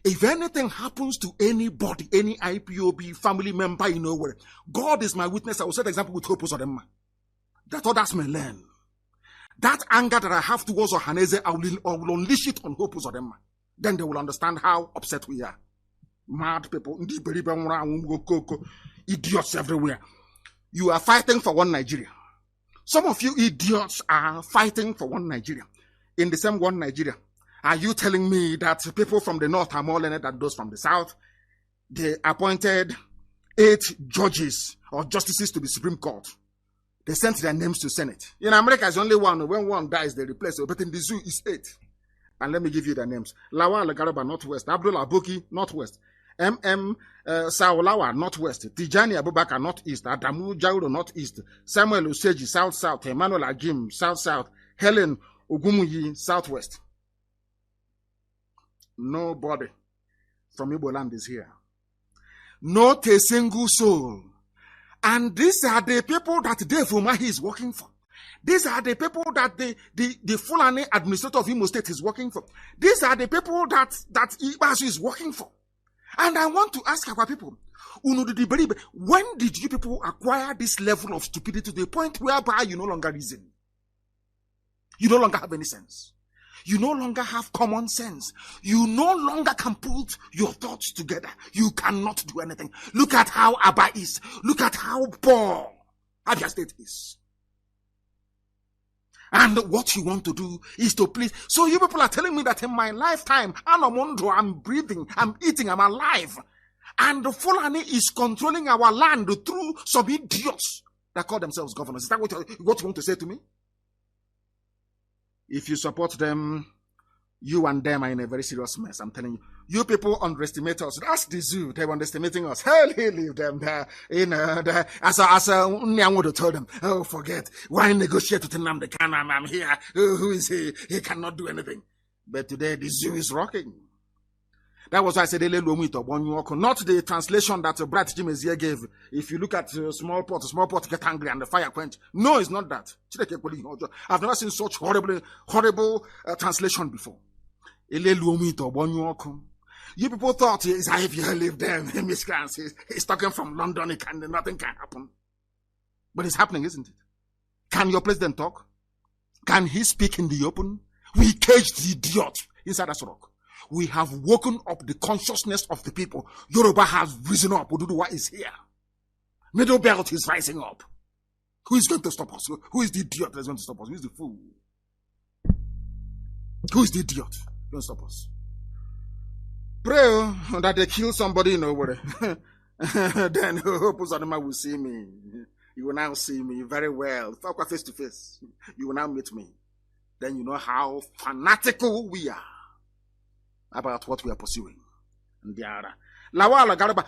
If anything happens to anybody, any IPOB family member in Owerri, God is my witness. I will set an example with Hope Uzodinma. That others may learn. That anger that I have towards Ohaneze, I will unleash it on Hope Uzodinma. Then they will understand how upset we are. Mad people, idiots everywhere. You are fighting for one Nigeria. Some of you idiots are fighting for one Nigeria. In the same one Nigeria, are you telling me that people from the north are more learned than those from the south? They appointed 8 judges or justices to the Supreme Court. They sent their names to Senate. In America, it's only one. When one dies, they replace it. But in the zoo, it's 8. And let me give you the names. Lawal Garba, Northwest. Abdullah Aboki, Northwest. Saulawa, Northwest. Tijani Abubakar, Northeast. Adamu Jauro, Northeast. Samuel Useji, South-South. Emmanuel Agim, South-South. Helen Ogumuyi, Southwest. Nobody from Igbo land is here. Not a single soul. And these are the people that Dave Umahi is working for. These are the people that the Fulani administrator of Imo State is working for. These are the people that Ibasu is working for. And I want to ask our people, when did you people acquire this level of stupidity to the point whereby you no longer reason? You no longer have any sense. You no longer have common sense. You no longer can put your thoughts together. You cannot do anything. Look at how Aba is. Look at how poor Abia State is. And what you want to do is to please. So you people are telling me that in my lifetime, I'm breathing, I'm eating, I'm alive. And the Fulani is controlling our land through some idiots that call themselves governors. Is that what you want to say to me? If you support them, you and them are in a very serious mess. I'm telling you. You people underestimate us. That's the zoo. They're underestimating us. Hell, he leave them there. As Nyango to tell them, oh, forget. Why negotiate with Nnamdi Kanu? I'm here. Who is he? He cannot do anything. But today, the zoo is rocking. That was why I said, not the translation that Bright Jim here gave. If you look at small pot get angry and the fire quench. No, it's not that. I've never seen such horrible translation before. You people thought it's as if you live there, miscreants. He's talking from London, nothing can happen. But it's happening, isn't it? Can your president talk? Can he speak in the open? We caged the idiot inside that rock. We have woken up the consciousness of the people. Yoruba has risen up. Oduduwa is here. Middle belt is rising up. Who is going to stop us? Who is the idiot that's going to stop us? Who is the fool? Who is the idiot going to stop us? Pray that they kill somebody in Owerri. Then hope Uzodinma will see me. You will now see me very well. Face to face. You will now meet me. Then you know how fanatical we are about what we are pursuing. And the other. Lawal Garba,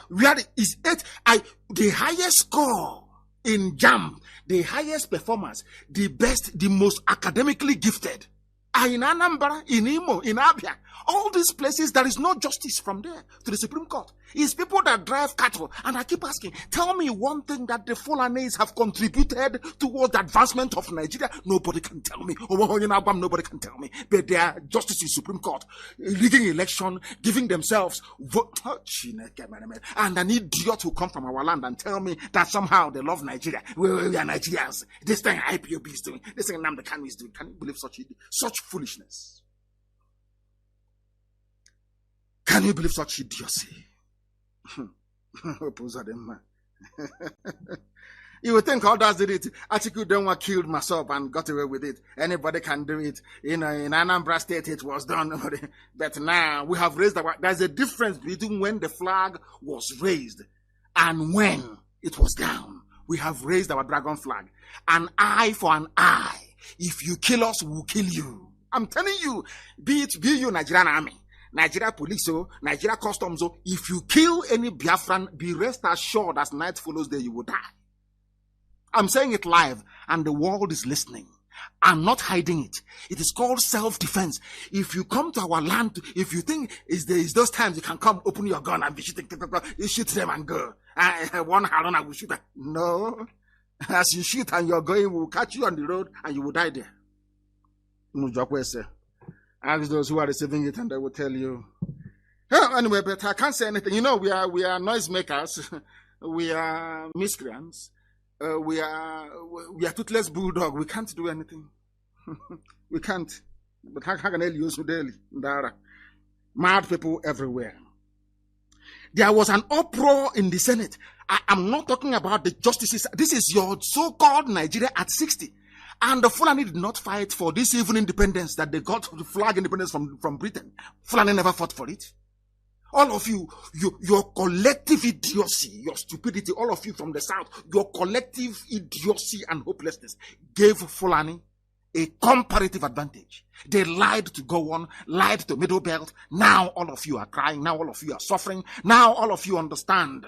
the highest score in JAM, the highest performers, the best, the most academically gifted are in Anambra, in Imo, in Abia. All these places, there is no justice from there to the Supreme Court. It's people that drive cattle. And I keep asking, tell me one thing that the Fulanis have contributed towards the advancement of Nigeria. Nobody can tell me. Nobody can tell me. But they are justice in Supreme Court, rigging election, giving themselves vote. And an idiot will come from our land and tell me that somehow they love Nigeria. We are Nigerians. This thing IPOB is doing. This thing Nnamdi Kanu is doing. Can you believe such foolishness? Can you believe such idiocy? You would think others did it. Atiku Denwa killed myself and got away with it. Anybody can do it. In Anambra State, it was done. But now we have raised there's a difference between when the flag was raised and when it was down. We have raised our dragon flag. An eye for an eye. If you kill us, we'll kill you. I'm telling you, be you Nigerian army, Nigeria police, Nigeria customs, if you kill any Biafran, be rest assured as night follows day, you will die. I'm saying it live, and the world is listening. I'm not hiding it. It is called self-defense. If you come to our land, if you think is those times you can come, open your gun and be shooting, you shoot them and go. One Haruna will shoot them. No. As you shoot and you're going, we'll catch you on the road and you will die there. Ask those who are receiving it and they will tell you. Anyway, but I can't say anything. You know, we are noisemakers. We are miscreants. We are toothless bulldog. We can't do anything. We can't. But how can I use daily? Mad people everywhere. There was an uproar in the Senate. I am not talking about the justices. This is your so-called Nigeria at 60. And the Fulani did not fight for this even independence that they got the flag independence from Britain. Fulani never fought for it. All of you, your collective idiocy, your stupidity, all of you from the South, your collective idiocy and hopelessness gave Fulani a comparative advantage. They lied to go on, lied to Middle Belt. Now all of you are crying. Now all of you are suffering. Now all of you understand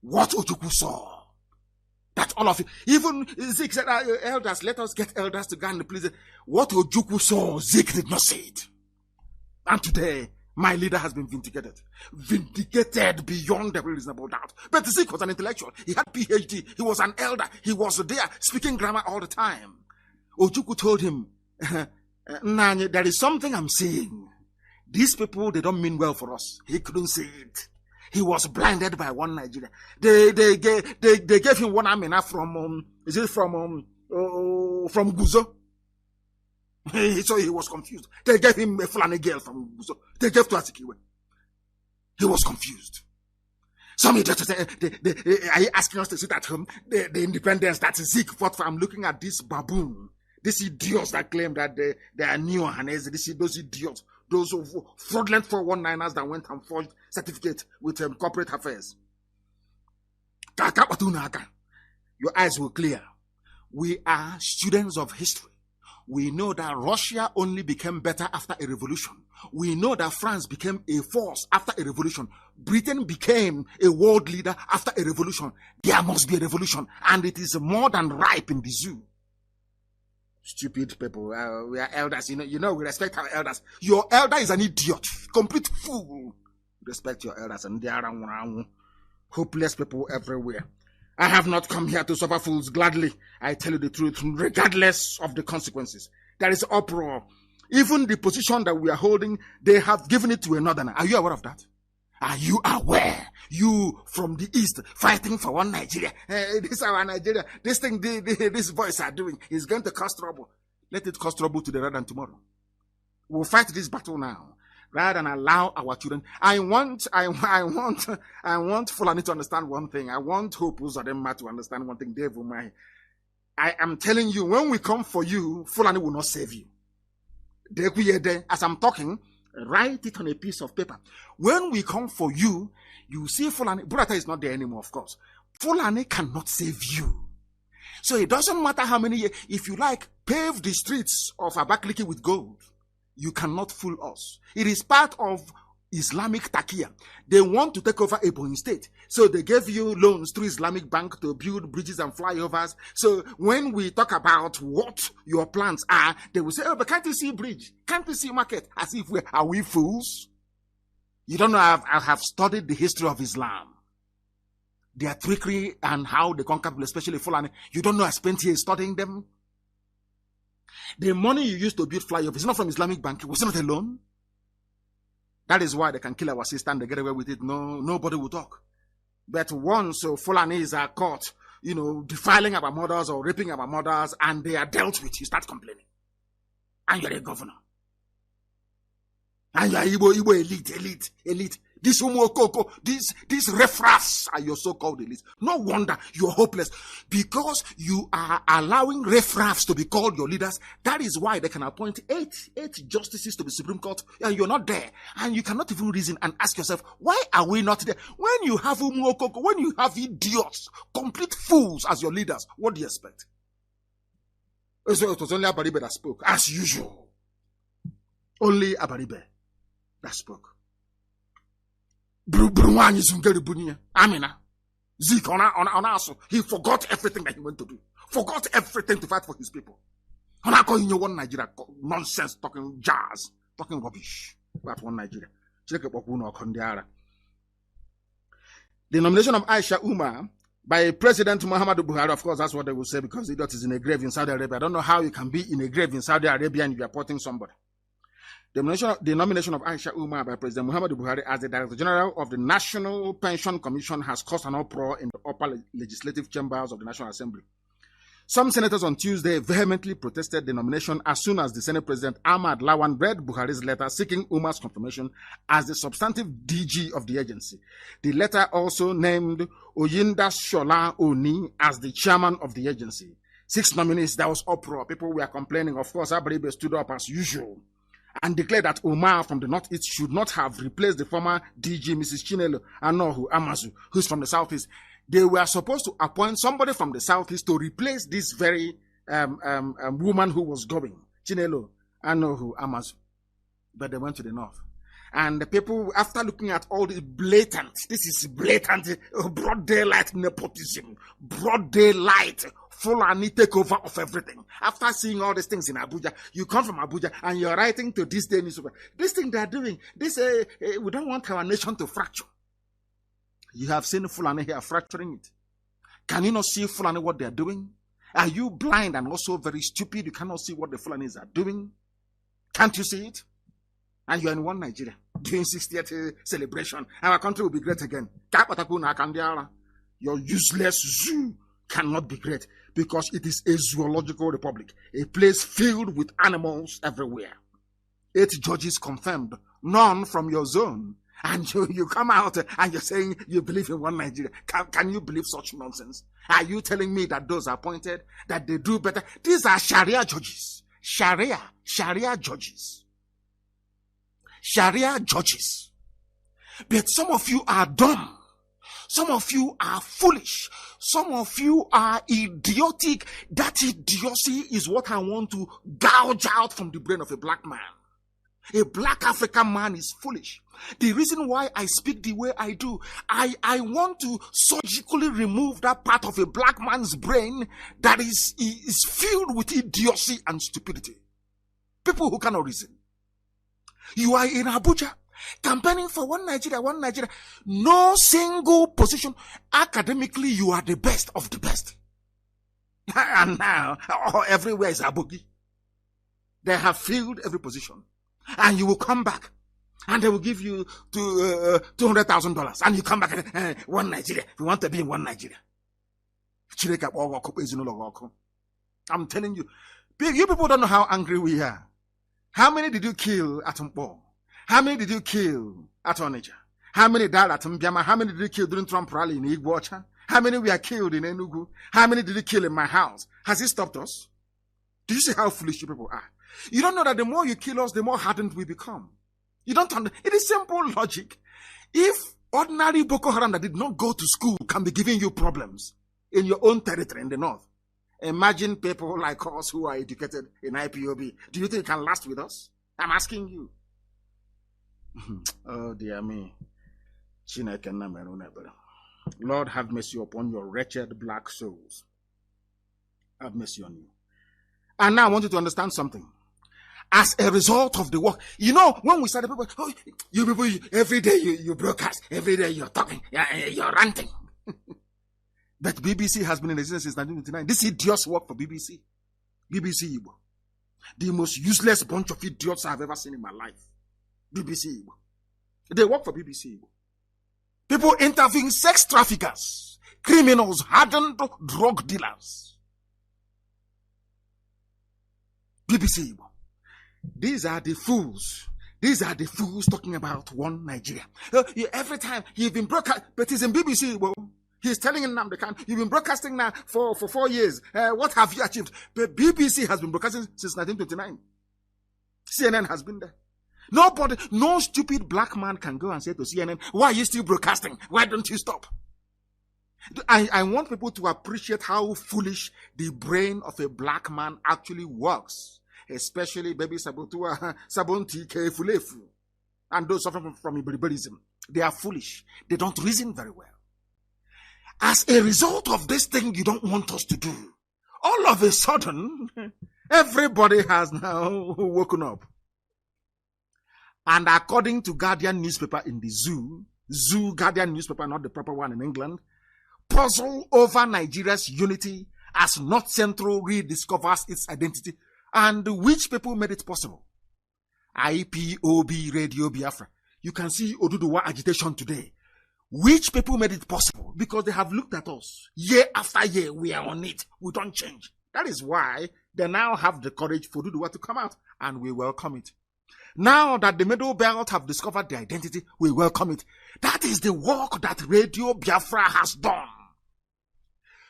what Ojukwu saw. That all of you, even Zik said, elders, let us get elders to go and please. What Ojukwu saw, Zik did not say it. And today, my leader has been vindicated. Vindicated beyond every reasonable doubt. But Zik was an intellectual. He had PhD. He was an elder. He was there speaking grammar all the time. Ojukwu told him, Nanye, there is something I'm saying. These people, they don't mean well for us. He couldn't say it. He was blinded by one Nigeria. They gave him one amina from Guzo. So he was confused. They gave him a Fulani girl from Guzo. They gave to Azikiwe. He was confused. Some idiots say, are you asking us to sit at home? The independence that Zik fought for. I'm looking at this baboon. These idiots that claim that they are neo-Hanese. Those idiots. Those fraudulent 419ers that went and forged certificate with corporate affairs. Your eyes will clear. We are students of history. We know that Russia only became better after a revolution. We know that France became a force after a revolution. Britain became a world leader after a revolution. There must be a revolution, and it is more than ripe in the zoo. Stupid people. We are elders. You know, we respect our elders. Your elder is an idiot. Complete fool. Respect your elders, and they are hopeless people everywhere. I have not come here to suffer fools gladly. I tell you the truth, regardless of the consequences. There is uproar. Even the position that we are holding, they have given it to a northerner. Are you aware of that? Are you aware? You from the east fighting for one Nigeria. This is our Nigeria. This thing, this voice are doing is going to cause trouble. Let it cause trouble today rather than tomorrow. We'll fight this battle now, rather than allow our children. I want Fulani to understand one thing. I want Hope Uzodinma to understand one thing. Dave Umahi. I am telling you, when we come for you, Fulani will not save you. As I'm talking, write it on a piece of paper. When we come for you, you see Fulani. Burata is not there anymore, of course. Fulani cannot save you. So it doesn't matter how many years. If you like, pave the streets of Abakaliki with gold. You cannot fool us. It is part of Islamic Takia. They want to take over Ebonyi State. So they gave you loans through Islamic Bank to build bridges and flyovers. So when we talk about what your plans are, they will say, oh, but can't you see bridge? Can't you see market? As if are we fools? You don't know, I have studied the history of Islam. Their trickery and how they conquer people, especially Fulani. You don't know I spent years studying them. The money you used to build flyovers is not from Islamic Bank. Was it not a loan? That is why they can kill our sister and they get away with it. No, nobody will talk. But once Fulanis are caught, defiling our mothers or raping our mothers, and they are dealt with, you start complaining. And you're a governor. And you're Igbo elite. This Umokoko, these riffraffs are your so-called elites. No wonder you're hopeless. Because you are allowing riffraffs to be called your leaders. That is why they can appoint eight justices to the Supreme Court, and you're not there. And you cannot even reason and ask yourself, why are we not there? When you have Umokoko, when you have idiots, complete fools as your leaders, what do you expect? So it was only Abaribe that spoke, as usual. Only Abaribe that spoke. Amina. Zeke on us. He forgot everything that he went to do. Forgot everything to fight for his people. On our calling you one Nigeria nonsense, talking jazz, talking rubbish about one Nigeria. The nomination of Aisha Umar by President Muhammadu Buhari, of course, that's what they will say, because idiot is in a grave in Saudi Arabia. I don't know how you can be in a grave in Saudi Arabia and you are supporting somebody. The nomination of Aisha Umar by President Muhammadu Buhari as the Director General of the National Pension Commission has caused an uproar in the upper legislative chambers of the National Assembly. Some senators on Tuesday vehemently protested the nomination as soon as the Senate President Ahmad Lawan read Buhari's letter seeking Umar's confirmation as the substantive DG of the agency. The letter also named Oyinda Shola Oni as the chairman of the agency. 6 nominees, there was uproar. People were complaining. Of course, Abaribe stood up as usual and declared that Umar from the Northeast should not have replaced the former DG, Mrs. Chinelo Anohu Amazu, who's from the Southeast. They were supposed to appoint somebody from the Southeast to replace this very woman who was going, Chinelo Anohu Amazu. But they went to the North. And the people, after looking at all this this is blatant, broad daylight nepotism, broad daylight, Fulani takeover of everything. After seeing all these things in Abuja, you come from Abuja and you're writing to this day newspaper. This thing they're doing, we don't want our nation to fracture. You have seen Fulani here fracturing it. Can you not see Fulani what they're doing? Are you blind and also very stupid? You cannot see what the Fulanis are doing? Can't you see it? And you're in one Nigeria doing 60th celebration. Our country will be great again. Your useless zoo cannot be great because it is a zoological republic, a place filled with animals everywhere. 8 judges confirmed, none from your zone. And you come out and you're saying you believe in one Nigeria. Can you believe such nonsense? Are you telling me that those appointed, that they do better? These are Sharia judges. Sharia judges. Sharia judges. But some of you are dumb. Some of you are foolish. Some of you are idiotic. That idiocy is what I want to gouge out from the brain of a black man. A black African man is foolish. The reason why I speak the way I do, I want to surgically remove that part of a black man's brain that is filled with idiocy and stupidity. People who cannot reason. You are in Abuja, campaigning for one Nigeria. No single position. Academically, you are the best of the best. And now, everywhere is Abogi. They have filled every position. And you will come back. And they will give you $200,000. And you come back and one Nigeria. You want to be in one Nigeria. I'm telling you. You people don't know how angry we are. How many did you kill at Mpo? How many did you kill at Onitsha? How many died at Mbiama? How many did you kill during Trump rally in Igbocha? How many were killed in Enugu? How many did you kill in my house? Has it stopped us? Do you see how foolish you people are? You don't know that the more you kill us, the more hardened we become. You don't understand. It is simple logic. If ordinary Boko Haram that did not go to school can be giving you problems in your own territory in the north, imagine people like us who are educated in IPOB. Do you think it can last with us? I'm asking you. Oh dear me. Lord, have mercy upon your wretched black souls. Have mercy on you. And now I want you to understand something. As a result of the work, you know, when we started, people, you people, every day you broadcast, every day you're talking, you're ranting. But BBC has been in existence since 1999. This idiots work for BBC. BBC Igbo. The most useless bunch of idiots I've ever seen in my life. BBC Igbo. They work for BBC Igbo. People interviewing sex traffickers, criminals, hardened drug dealers. BBC Igbo. These are the fools. These are the fools talking about one Nigeria. Every time you've been broadcast, but it's in BBC Igbo. He's telling Nnamdi Kanu, you've been broadcasting now for 4 years. What have you achieved? But BBC has been broadcasting since 1929. CNN has been there. Nobody, no stupid black man can go and say to CNN, why are you still broadcasting? Why don't you stop? I want people to appreciate how foolish the brain of a black man actually works. Especially baby Sabotua, Sabonti, Kefulefu, and those suffering from Iberiberism. They are foolish. They don't reason very well. As a result of this thing you don't want us to do, all of a sudden, everybody has now woken up. And according to Guardian newspaper in the Zoo Guardian newspaper, not the proper one in England, puzzle over Nigeria's unity as North Central rediscovers its identity. And which people made it possible? IPOB Radio Biafra. You can see Oduduwa agitation today. Which people made it possible? Because they have looked at us. Year after year, we are on it. We don't change. That is why they now have the courage for Duduwa to come out, and we welcome it. Now that the Middle Belt have discovered their identity, we welcome it. That is the work that Radio Biafra has done.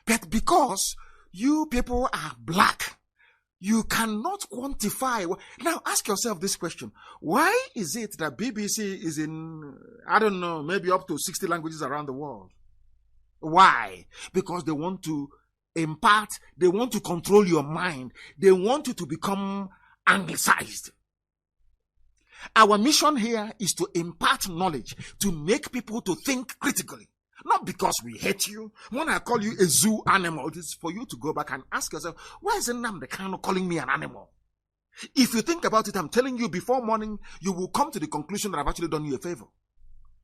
But because you people are black, you cannot quantify. Now ask yourself this question. Why is it that BBC is in, I don't know, maybe up to 60 languages around the world? Why? Because they want to impart, they want to control your mind. They want you to become anglicized. Our mission here is to impart knowledge, to make people to think critically. Not because we hate you. When I call you a zoo animal, it is for you to go back and ask yourself, why is Nnamdi Kanu calling me an animal? If you think about it, I'm telling you, before morning, you will come to the conclusion that I've actually done you a favor.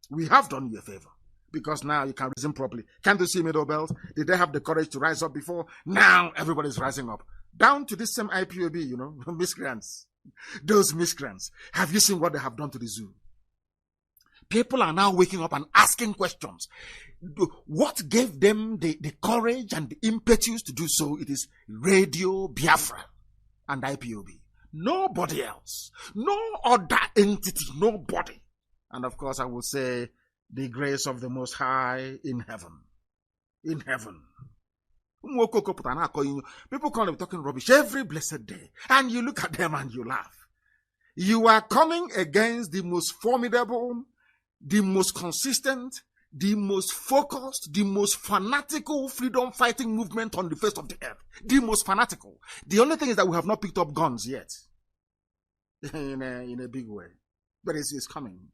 We have done you a favor. Because now you can reason properly. Can't you see Middle Belt? Did they have the courage to rise up before? Now everybody's rising up. Down to this same IPOB, miscreants. Those miscreants. Have you seen what they have done to the zoo? People are now waking up and asking questions. What gave them the courage and the impetus to do so? It is Radio Biafra and IPOB. Nobody else. No other entity. Nobody. And of course, I will say the grace of the Most High in heaven. In heaven. People call them talking rubbish every blessed day. And you look at them and you laugh. You are coming against the most formidable, the most consistent, the most focused, the most fanatical freedom fighting movement on the face of the earth. The most fanatical. The only thing is that we have not picked up guns yet. In a big way. But it's coming.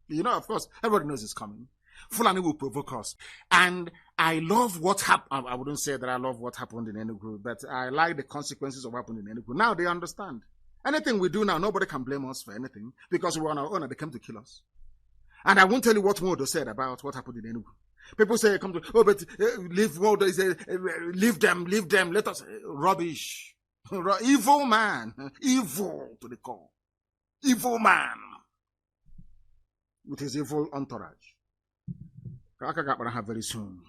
Of course, everybody knows it's coming. Fulani will provoke us. And I love what happened. I wouldn't say that I love what happened in Enugu, but I like the consequences of what happened in Enugu. Now they understand. Anything we do now, nobody can blame us for anything because we're on our own and they came to kill us. And I won't tell you what Modo said about what happened in Enugu. People say, leave Modo, leave them, let us, rubbish. Evil man, evil to the core. Evil man with his evil entourage. Very soon.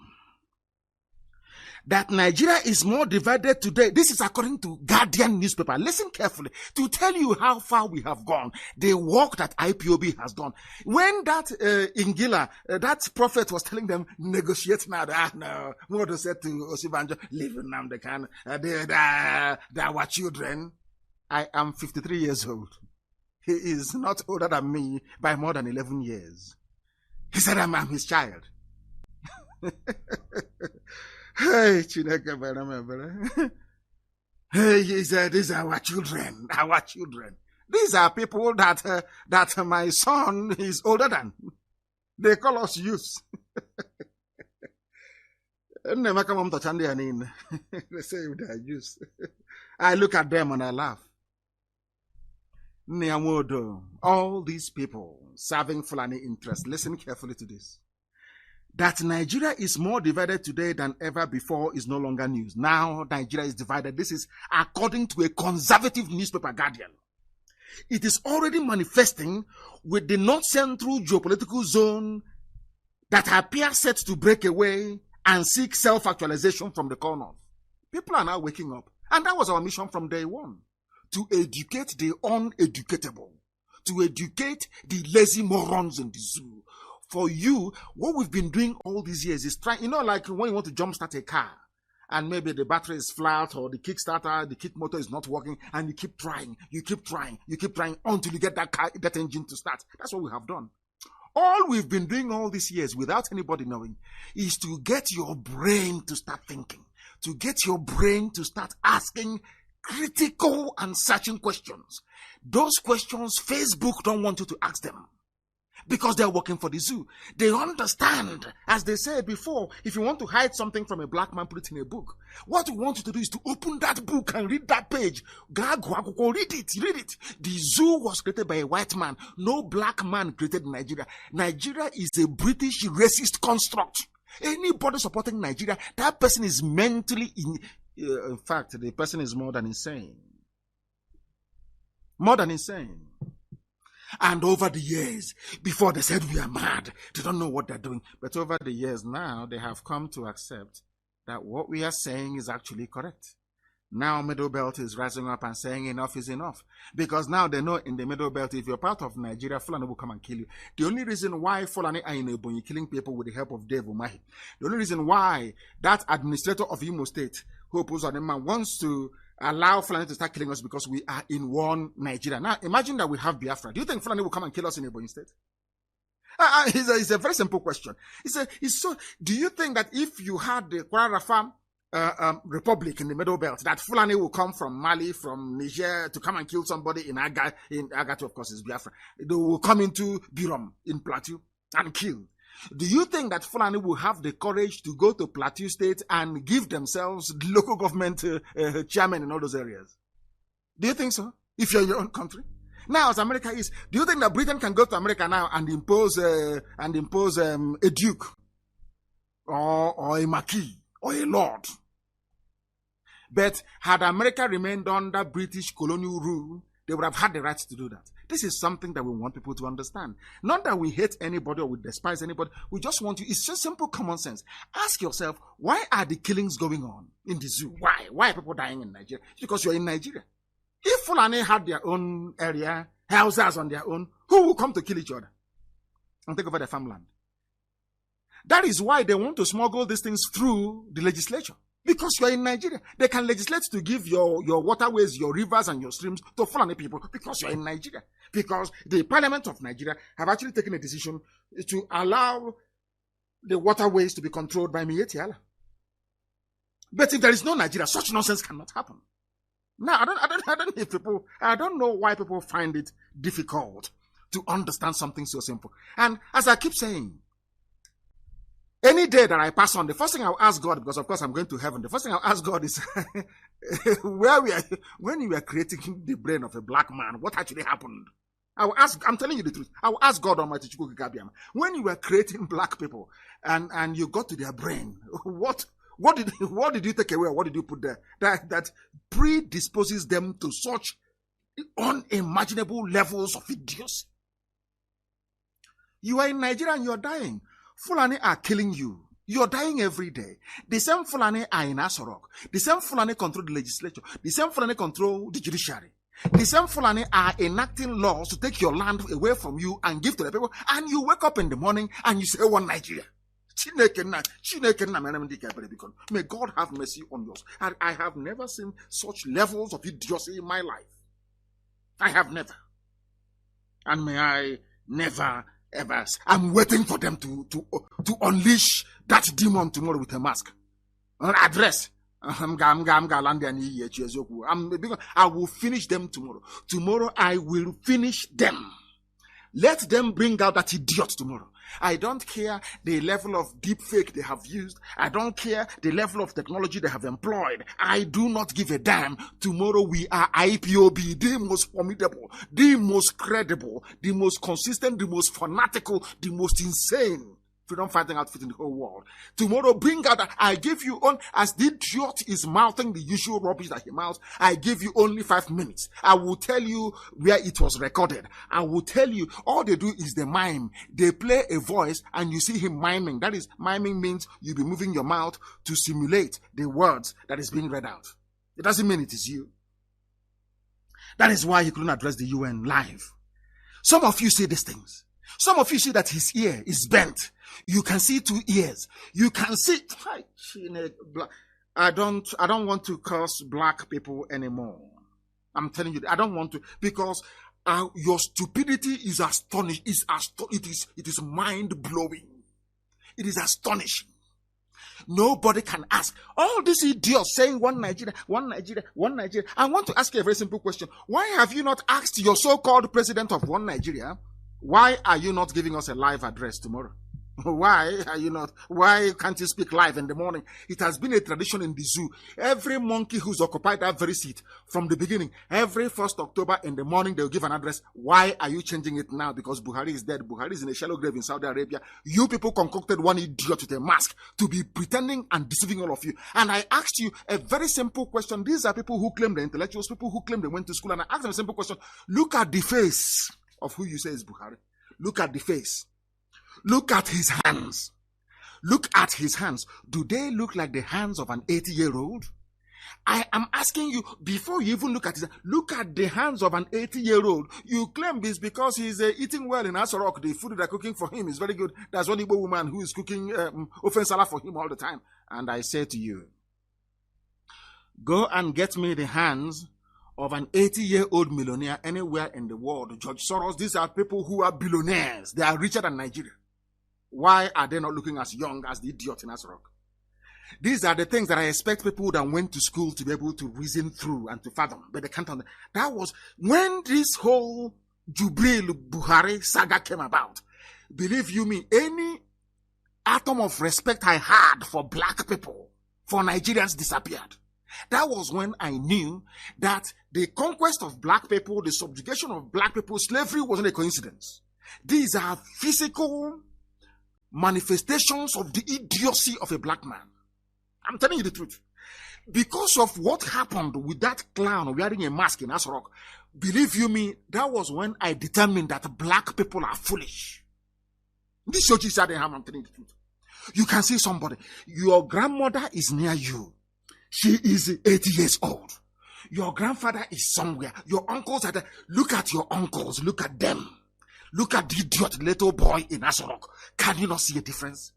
That Nigeria is more divided today. This is according to Guardian newspaper. Listen carefully to tell you how far we have gone. The work that IPOB has done. When that Ingila, that prophet was telling them, negotiate now. No. What said to Osibanjo, leave Nnamdi Kanu. They are our children. I am 53 years old. He is not older than me by more than 11 years. He said, I'm his child. Hey, Chineke, hey, he said, these are our children, our children. These are people that my son is older than. They call us youths. They say they are youths. I look at them and I laugh. All these people serving Fulani interests, listen carefully to this. That Nigeria is more divided today than ever before is no longer news. Now Nigeria is divided. This is according to a conservative newspaper, Guardian. It is already manifesting with the North Central geopolitical zone that appears set to break away and seek self-actualization from the corner. People are now waking up. And that was our mission from day one. To educate the uneducatable. To educate the lazy morons in the zoo. For you, what we've been doing all these years is trying, like when you want to jumpstart a car and maybe the battery is flat or the kickstarter, the kick motor is not working and you keep trying until you get that engine to start. That's what we have done. All we've been doing all these years without anybody knowing is to get your brain to start thinking, to get your brain to start asking critical and searching questions. Those questions, Facebook don't want you to ask them. Because they are working for the zoo. They understand, as they said before, if you want to hide something from a black man, put it in a book. What we want you to do is to open that book and read that page. Read it. The zoo was created by a white man. No black man created Nigeria. Nigeria is a British racist construct. Anybody supporting Nigeria, that person is mentally, in fact, the person is more than insane. More than insane. And over the years, before they said we are mad, they don't know what they're doing. But over the years now, they have come to accept that what we are saying is actually correct. Now Middle Belt is rising up and saying enough is enough. Because now they know in the Middle Belt, if you're part of Nigeria, Fulani will come and kill you. The only reason why Fulani are in Ebonyi killing people with the help of Dave Umahi, the only reason why that administrator of Imo State, who opposed on the man, wants to allow Fulani to start killing us because we are in one Nigeria. Now, imagine that we have Biafra. Do you think Fulani will come and kill us in Ebonyi State? It's a very simple question. Do you think that if you had the Kwara Farm Republic in the Middle Belt, that Fulani will come from Mali, from Niger to come and kill somebody in Agatu, of course, is Biafra. They will come into Birom in Plateau and kill. Do you think that Fulani will have the courage to go to Plateau State and give themselves local government chairman in all those areas? Do you think so? If you're in your own country? Now, as America is, do you think that Britain can go to America now and impose a duke or a marquis or a lord? But had America remained under British colonial rule, they would have had the right to do that. This is something that we want people to understand. Not that we hate anybody or we despise anybody. We just want you. It's just simple common sense. Ask yourself, why are the killings going on in the zoo? Why? Why are people dying in Nigeria? It's because you're in Nigeria. If Fulani had their own area, houses on their own, who will come to kill each other and take over their farmland? That is why they want to smuggle these things through the legislature. Because you are in Nigeria. They can legislate to give your waterways, your rivers and your streams to Fulani people because you are in Nigeria. Because the Parliament of Nigeria have actually taken a decision to allow the waterways to be controlled by Miyetti Allah. But if there is no Nigeria, such nonsense cannot happen. Now, I don't know why people find it difficult to understand something so simple. And as I keep saying, any day that I pass on, the first thing I'll ask God, because of course I'm going to heaven, the first thing I'll ask God is, when you were creating the brain of a black man, what actually happened? I'm telling you the truth. I will ask God Almighty, when you were creating black people and you got to their brain, what did you take away? What did you put there that predisposes them to such unimaginable levels of idiocy? You are in Nigeria and you are dying. Fulani are killing you. You're dying every day. The same Fulani are in Asorok. The same Fulani control the legislature. The same Fulani control the judiciary. The same Fulani are enacting laws to take your land away from you and give to the people. And you wake up in the morning and you say, one Nigeria. May God have mercy on yours. I have never seen such levels of idiocy in my life. I have never. And may I never ever. I'm waiting for them to unleash that demon tomorrow with a mask. Address. I will finish them tomorrow. Tomorrow I will finish them. Let them bring out that idiot tomorrow. I don't care the level of deep fake they have used. I don't care the level of technology they have employed. I do not give a damn. Tomorrow we are IPOB, the most formidable, the most credible, the most consistent, the most fanatical, the most insane freedom fighting outfit in the whole world. Tomorrow, bring out that I give you on, as the idiot is mouthing the usual rubbish that he mouths, I give you only 5 minutes. I will tell you where it was recorded. I will tell you, all they do is they mime. They play a voice and you see him miming. That is, miming means you'll be moving your mouth to simulate the words that is being read out. It doesn't mean it is you. That is why he couldn't address the UN live. Some of you see these things. Some of you see that his ear is bent. You can see 2 ears. You can see. I don't want to curse black people anymore. I'm telling you, I don't want to, because your stupidity is astonishing. It is mind blowing. It is astonishing. Nobody can ask. All these idiots saying one Nigeria, one Nigeria, one Nigeria. I want to ask you a very simple question. Why have you not asked your so-called president of one Nigeria? Why are you not giving us a live address tomorrow? Why are you not? Why can't you speak live in the morning? It has been a tradition in the zoo. Every monkey who's occupied that very seat from the beginning, every 1st October in the morning, they'll give an address. Why are you changing it now? Because Buhari is dead. Buhari is in a shallow grave in Saudi Arabia. You people concocted one idiot with a mask to be pretending and deceiving all of you. And I asked you a very simple question. These are people who claim they're intellectuals, people who claim they went to school. And I asked them a simple question. Look at the face of who you say is Buhari. Look at the face. Look at his hands. Look at his hands. Do they look like the hands of an 80-year-old? I am asking you, before you even look at it, look at the hands of an 80-year-old. You claim this because he's eating well in Asorok. The food they're cooking for him is very good. There's one Igbo woman who is cooking ofensala for him all the time. And I say to you, go and get me the hands of an 80-year-old millionaire anywhere in the world. George Soros, these are people who are billionaires. They are richer than Nigeria. Why are they not looking as young as the idiot in Asorok? These are the things that I expect people that went to school to be able to reason through and to fathom, but they can't. That was when this whole Jubril Buhari saga came about. Believe you me, any atom of respect I had for black people, for Nigerians, disappeared. That was when I knew that the conquest of black people, the subjugation of black people, slavery wasn't a coincidence. These are physical manifestations of the idiocy of a black man. I'm telling you the truth. Because of what happened with that clown wearing a mask in Asorok, believe you me, that was when I determined that black people are foolish. This shows you Sadenham, I'm telling you the truth. You can see somebody. Your grandmother is near you. She is 80 years old. Your grandfather is somewhere. Your uncles are there. Look at your uncles. Look at them. Look at the idiot little boy in Asorok. Can you not see a difference?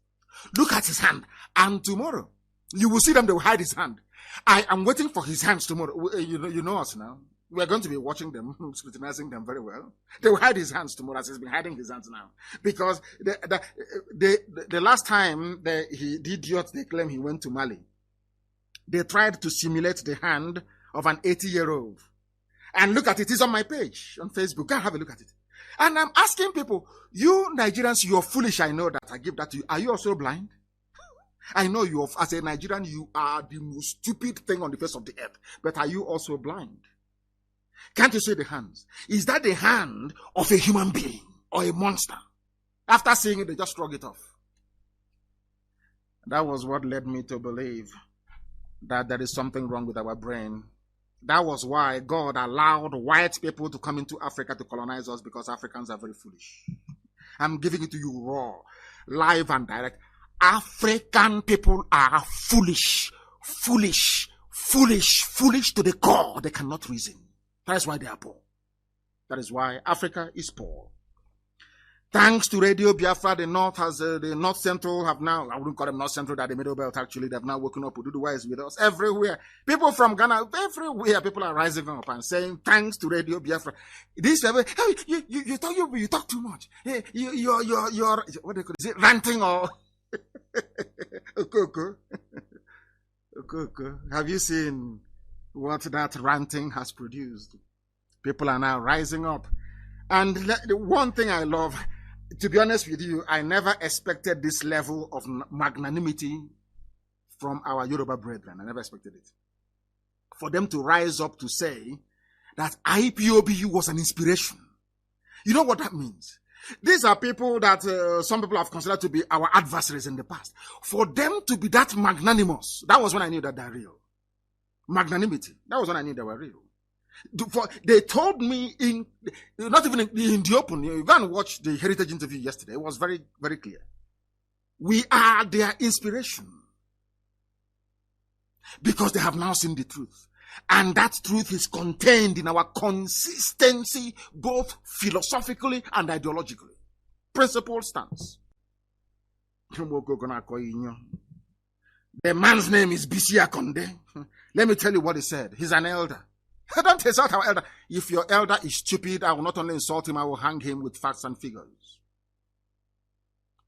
Look at his hand. And tomorrow, you will see them, they will hide his hand. I am waiting for his hands tomorrow. You know us now. We are going to be watching them, scrutinizing them very well. They will hide his hands tomorrow, as he's been hiding his hands now. Because the last time the idiot, they claim he went to Mali, they tried to simulate the hand of an 80-year-old. And look at it. It's on my page on Facebook. Go and have a look at it. And I'm asking people, you Nigerians, you're foolish. I know that. I give that to you. Are you also blind? I know you, as a Nigerian, you are the most stupid thing on the face of the earth. But are you also blind? Can't you see the hands? Is that the hand of a human being or a monster? After seeing it, they just shrug it off. That was what led me to believe that there is something wrong with our brain. That was why God allowed white people to come into Africa to colonize us, because Africans are very foolish. I'm giving it to you raw, live and direct. African people are foolish to the core. They cannot reason. That is why they are poor. That is why Africa is poor. Thanks to Radio Biafra, the North Central have now, I wouldn't call them North Central, they're the Middle Belt actually, they've now woken up. Ududuwa is with us everywhere. People from Ghana, everywhere, people are rising up and saying, thanks to Radio Biafra. This, hey, you talk too much. Hey, you're, what do you call it? Is it ranting or? Okoko. Have you seen what that ranting has produced? People are now rising up. And the one thing I love, to be honest with you, I never expected this level of magnanimity from our Yoruba brethren. I never expected it. For them to rise up to say that IPOBU was an inspiration. You know what that means? These are people that some people have considered to be our adversaries in the past. For them to be that magnanimous, that was when I knew that they're real. Magnanimity, that was when I knew they were real. They told me not even in the open, you go and watch the Heritage interview yesterday, it was very, very clear. We are their inspiration. Because they have now seen the truth. And that truth is contained in our consistency, both philosophically and ideologically. Principle stance. The man's name is Bisi Akonde. Let me tell you what he said. He's an elder. Don't insult our elder. If your elder is stupid, I will not only insult him, I will hang him with facts and figures.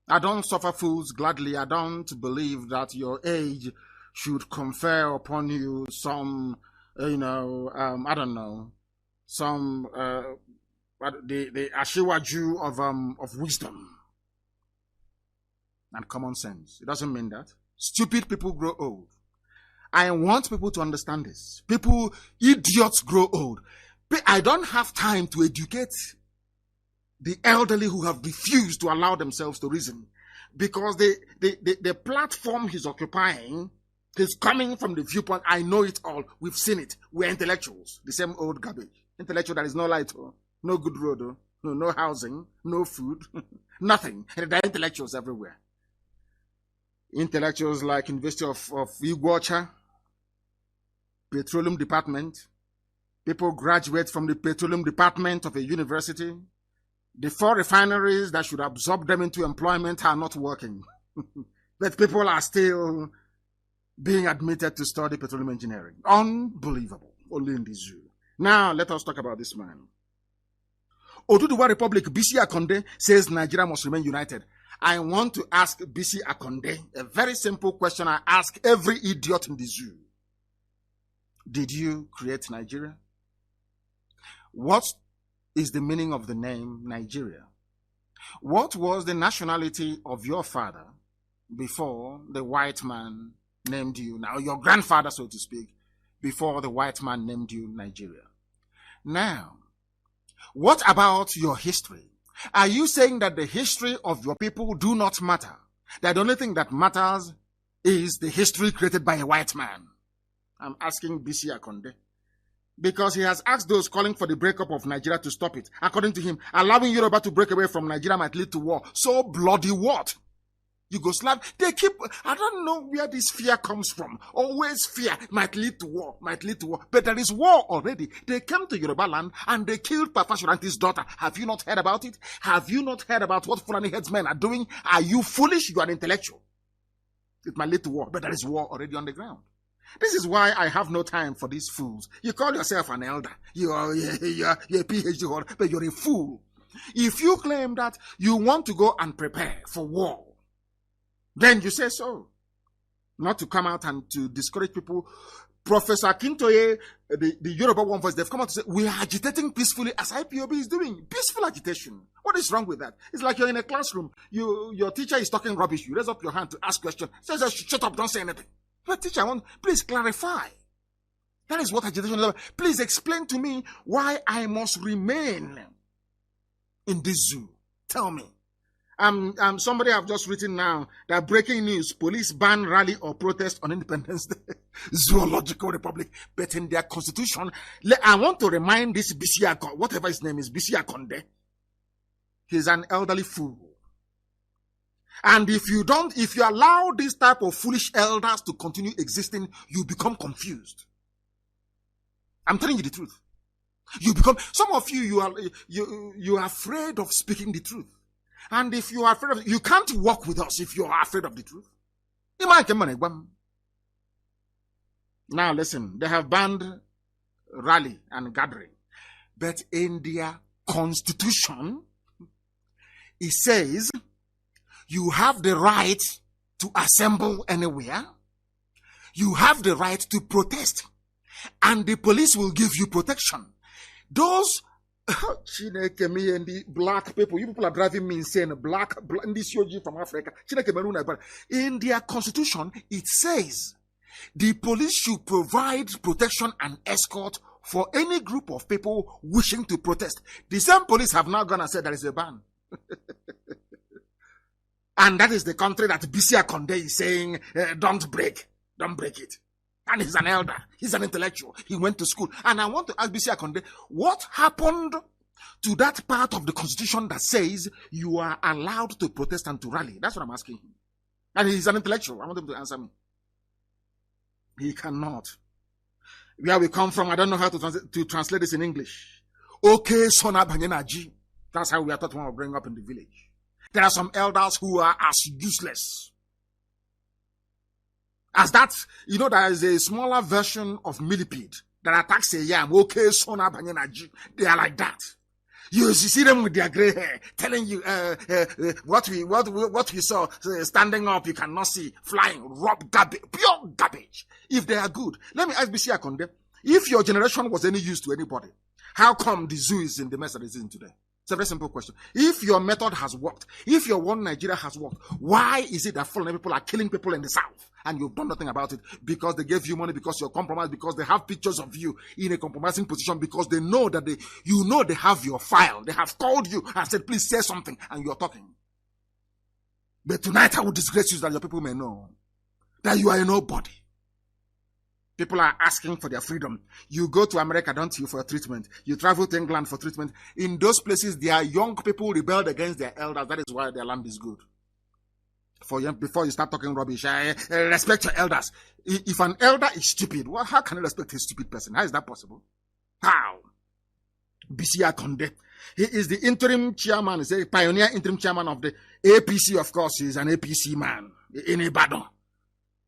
I don't suffer fools gladly. I don't believe that your age should confer upon you some, I don't know, some, the Ashiwaju of wisdom and common sense. It doesn't mean that. Stupid people grow old. I want people to understand this. Idiots grow old. I don't have time to educate the elderly who have refused to allow themselves to reason, because the platform he's occupying is coming from the viewpoint, I know it all, we've seen it, we're intellectuals, the same old garbage. Intellectual that is no light, no good road, no housing, no food, nothing. And there are intellectuals everywhere. Intellectuals like University of Iguacha, petroleum department. People graduate from the petroleum department of a university. The 4 refineries that should absorb them into employment are not working. But people are still being admitted to study petroleum engineering. Unbelievable. Only in the zoo. Now, let us talk about this man. Oduduwa Republic, BC Akonde, says Nigeria must remain united. I want to ask BC Akonde a very simple question I ask every idiot in the zoo. Did you create Nigeria? What is the meaning of the name Nigeria? What was the nationality of your father before the white man named you, now your grandfather, so to speak, before the white man named you Nigeria? Now, what about your history? Are you saying that the history of your people do not matter? That the only thing that matters is the history created by a white man? I'm asking BC Akonde. Because he has asked those calling for the breakup of Nigeria to stop it. According to him, allowing Yoruba to break away from Nigeria might lead to war. So bloody what? Yugoslav, they keep, I don't know where this fear comes from. Always fear might lead to war, might lead to war. But there is war already. They came to Yoruba land and they killed Papa Shuranti's daughter. Have you not heard about it? Have you not heard about what Fulani headsmen are doing? Are you foolish? You are intellectual. It might lead to war, but there is war already on the ground. This is why I have no time for these fools. You call yourself an elder. You're a PhD holder, but you're a fool. If you claim that you want to go and prepare for war, then you say so. Not to come out and to discourage people. Professor Kintoye, the Yoruba One Voice, they've come out to say, we are agitating peacefully as IPOB is doing. Peaceful agitation. What is wrong with that? It's like you're in a classroom. Your teacher is talking rubbish. You raise up your hand to ask questions. Says, shut up, don't say anything. But teacher, please clarify. That is what agitation is. Please explain to me why I must remain in this zoo. Tell me. Somebody have just written now that breaking news, police ban rally or protest on Independence Day, Zoological Republic, but in their constitution, I want to remind this BC Akonde, whatever his name is, BC Akonde, he's an elderly fool. And if you allow this type of foolish elders to continue existing, you become confused. I'm telling you the truth. Some of you are afraid of speaking the truth. And if you are afraid of it, you can't walk with us if you are afraid of the truth. Now listen, they have banned rally and gathering. But in their constitution, it says you have the right to assemble anywhere. You have the right to protest. And the police will give you protection. Those Chineke, me and the black people, you people are driving me insane. Black this yogi from Africa. In their constitution, it says the police should provide protection and escort for any group of people wishing to protest. The same police have now gone and said there is a ban. And that is the country that BC Akonde is saying, don't break it. And he's an elder. He's an intellectual. He went to school. And I want to ask BC Akonde, what happened to that part of the constitution that says you are allowed to protest and to rally? That's what I'm asking him. And he's an intellectual. I want him to answer me. He cannot. Where we come from, I don't know how to translate this in English. Okay, Sona Banyenaji. That's how we are taught when we bring up in the village. There are some elders who are as useless as that. There is a smaller version of millipede that attacks a yam. Okay, Sona Banyenaji. They are like that. You see them with their gray hair, telling you what we saw standing up. You cannot see flying, garbage, pure garbage. If they are good, let me ask BC Akonde: if your generation was any use to anybody, how come the zoo is in the mess that it's in today? It's a very simple question. If your method has worked, if your one Nigeria has worked, why is it that foreign people are killing people in the south and you've done nothing about it? Because they gave you money, because you're compromised, because they have pictures of you in a compromising position, because they know that they have your file. They have called you and said, please say something, and you're talking. But tonight I will disgrace you so that your people may know that you are a nobody. People are asking for their freedom. You go to America, don't you, for treatment. You travel to England for treatment. In those places, their young people rebelled against their elders. That is why their land is good. Before you start talking rubbish, respect your elders. If an elder is stupid, well, how can you respect a stupid person? How is that possible? How? Bisia Konde. He is the interim chairman, he's a pioneer interim chairman of the APC, of course. He's an APC man in Ibadan.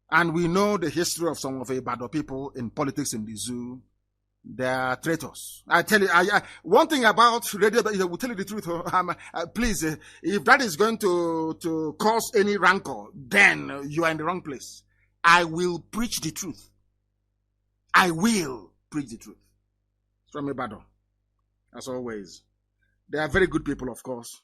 And we know the history of some of Ibadan people in politics in the zoo. They are traitors. I tell you, one thing about radio, I will tell you the truth. Please, if that is going to cause any rancor, then you are in the wrong place. I will preach the truth. I will preach the truth. From Ibadan, as always. They are very good people, of course,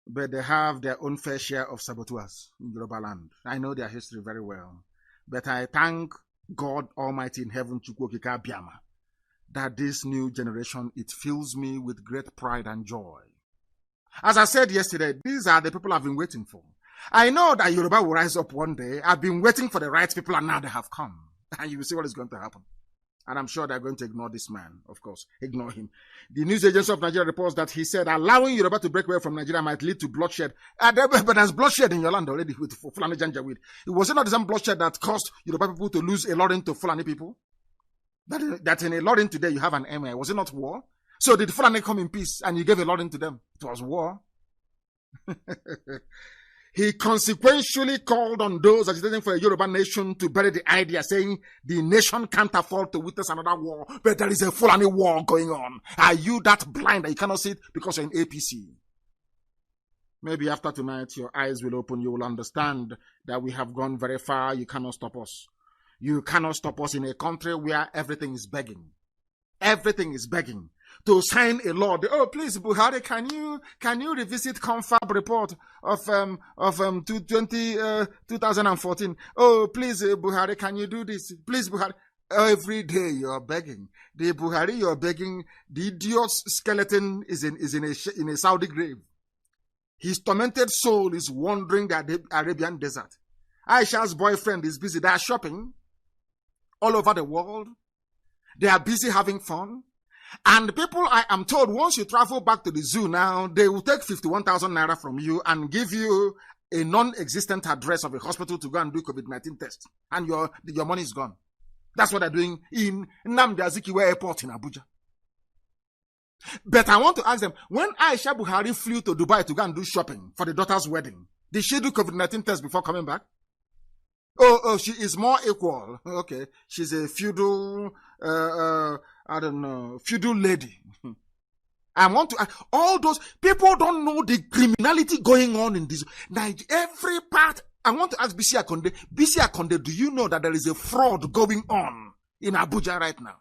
but they have their own fair share of saboteurs in Yoruba land. I know their history very well. But I thank God Almighty in heaven, Chukwokika Biama, that this new generation, it fills me with great pride and joy. As I said yesterday, these are the people I've been waiting for. I know that Yoruba will rise up one day. I've been waiting for the right people, and now they have come. And you will see what is going to happen. And I'm sure they're going to ignore this man, of course. Ignore him. The news agency of Nigeria reports that he said allowing Yoruba to break away from Nigeria might lead to bloodshed. But there's bloodshed in your land already with Fulani Janjaweed. It was not the same bloodshed that caused Yoruba people to lose a lot into Fulani people? That in a lot today you have an emir. Was it not war? So did Fulani come in peace and you gave a lot into them? It was war. He consequentially called on those agitating for a Yoruba nation to bury the idea, saying the nation can't afford to witness another war, but there is a Fulani war going on. Are you that blind that you cannot see it because you're in APC? Maybe after tonight your eyes will open, you will understand that we have gone very far. You cannot stop us. You cannot stop us in a country where everything is begging. Everything is begging to sign a law. Oh, please, Buhari, can you revisit confab report of 2014? Oh, please, Buhari, can you do this? Please, Buhari. Every day you are begging. The Buhari you are begging, the idiot's skeleton is in a Saudi grave. His tormented soul is wandering the Arabian desert. Aisha's boyfriend is busy. They are shopping all over the world. They are busy having fun. And people, I am told, once you travel back to the zoo now, they will take 51,000 naira from you and give you a non-existent address of a hospital to go and do COVID-19 test. And your money is gone. That's what they're doing in Nnamdi Azikiwe Airport in Abuja. But I want to ask them, when Aisha Buhari flew to Dubai to go and do shopping for the daughter's wedding, did she do COVID-19 test before coming back? Oh, she is more equal. Okay. She's a feudal, feudal lady. I want to, all those people don't know the criminality going on in this. Like every part, I want to ask Bisi Akonde, do you know that there is a fraud going on in Abuja right now?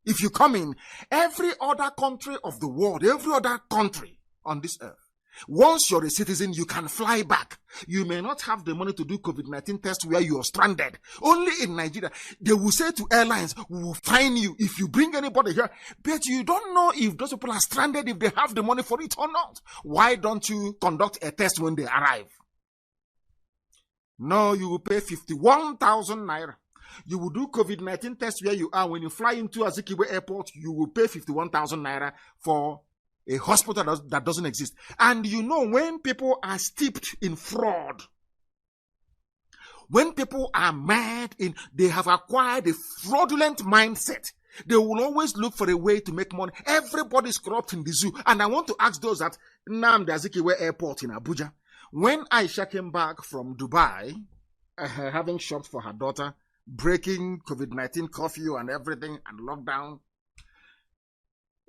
If you come in, every other country of the world, every other country on this earth, once you're a citizen, you can fly back. You may not have the money to do COVID-19 test where you are stranded. Only in Nigeria, they will say to airlines, we will fine you if you bring anybody here. But you don't know if those people are stranded, if they have the money for it or not. Why don't you conduct a test when they arrive? No, you will pay 51,000 naira. You will do COVID-19 test where you are. When you fly into Azikiwe Airport, you will pay 51,000 naira for a hospital that doesn't exist. And you know, when people are steeped in fraud, when people are mad, they have acquired a fraudulent mindset, they will always look for a way to make money. Everybody's corrupt in the zoo. And I want to ask those at Nnamdi Azikiwe Airport in Abuja, when Aisha came back from Dubai, having shopped for her daughter, breaking COVID-19 curfew and everything and lockdown,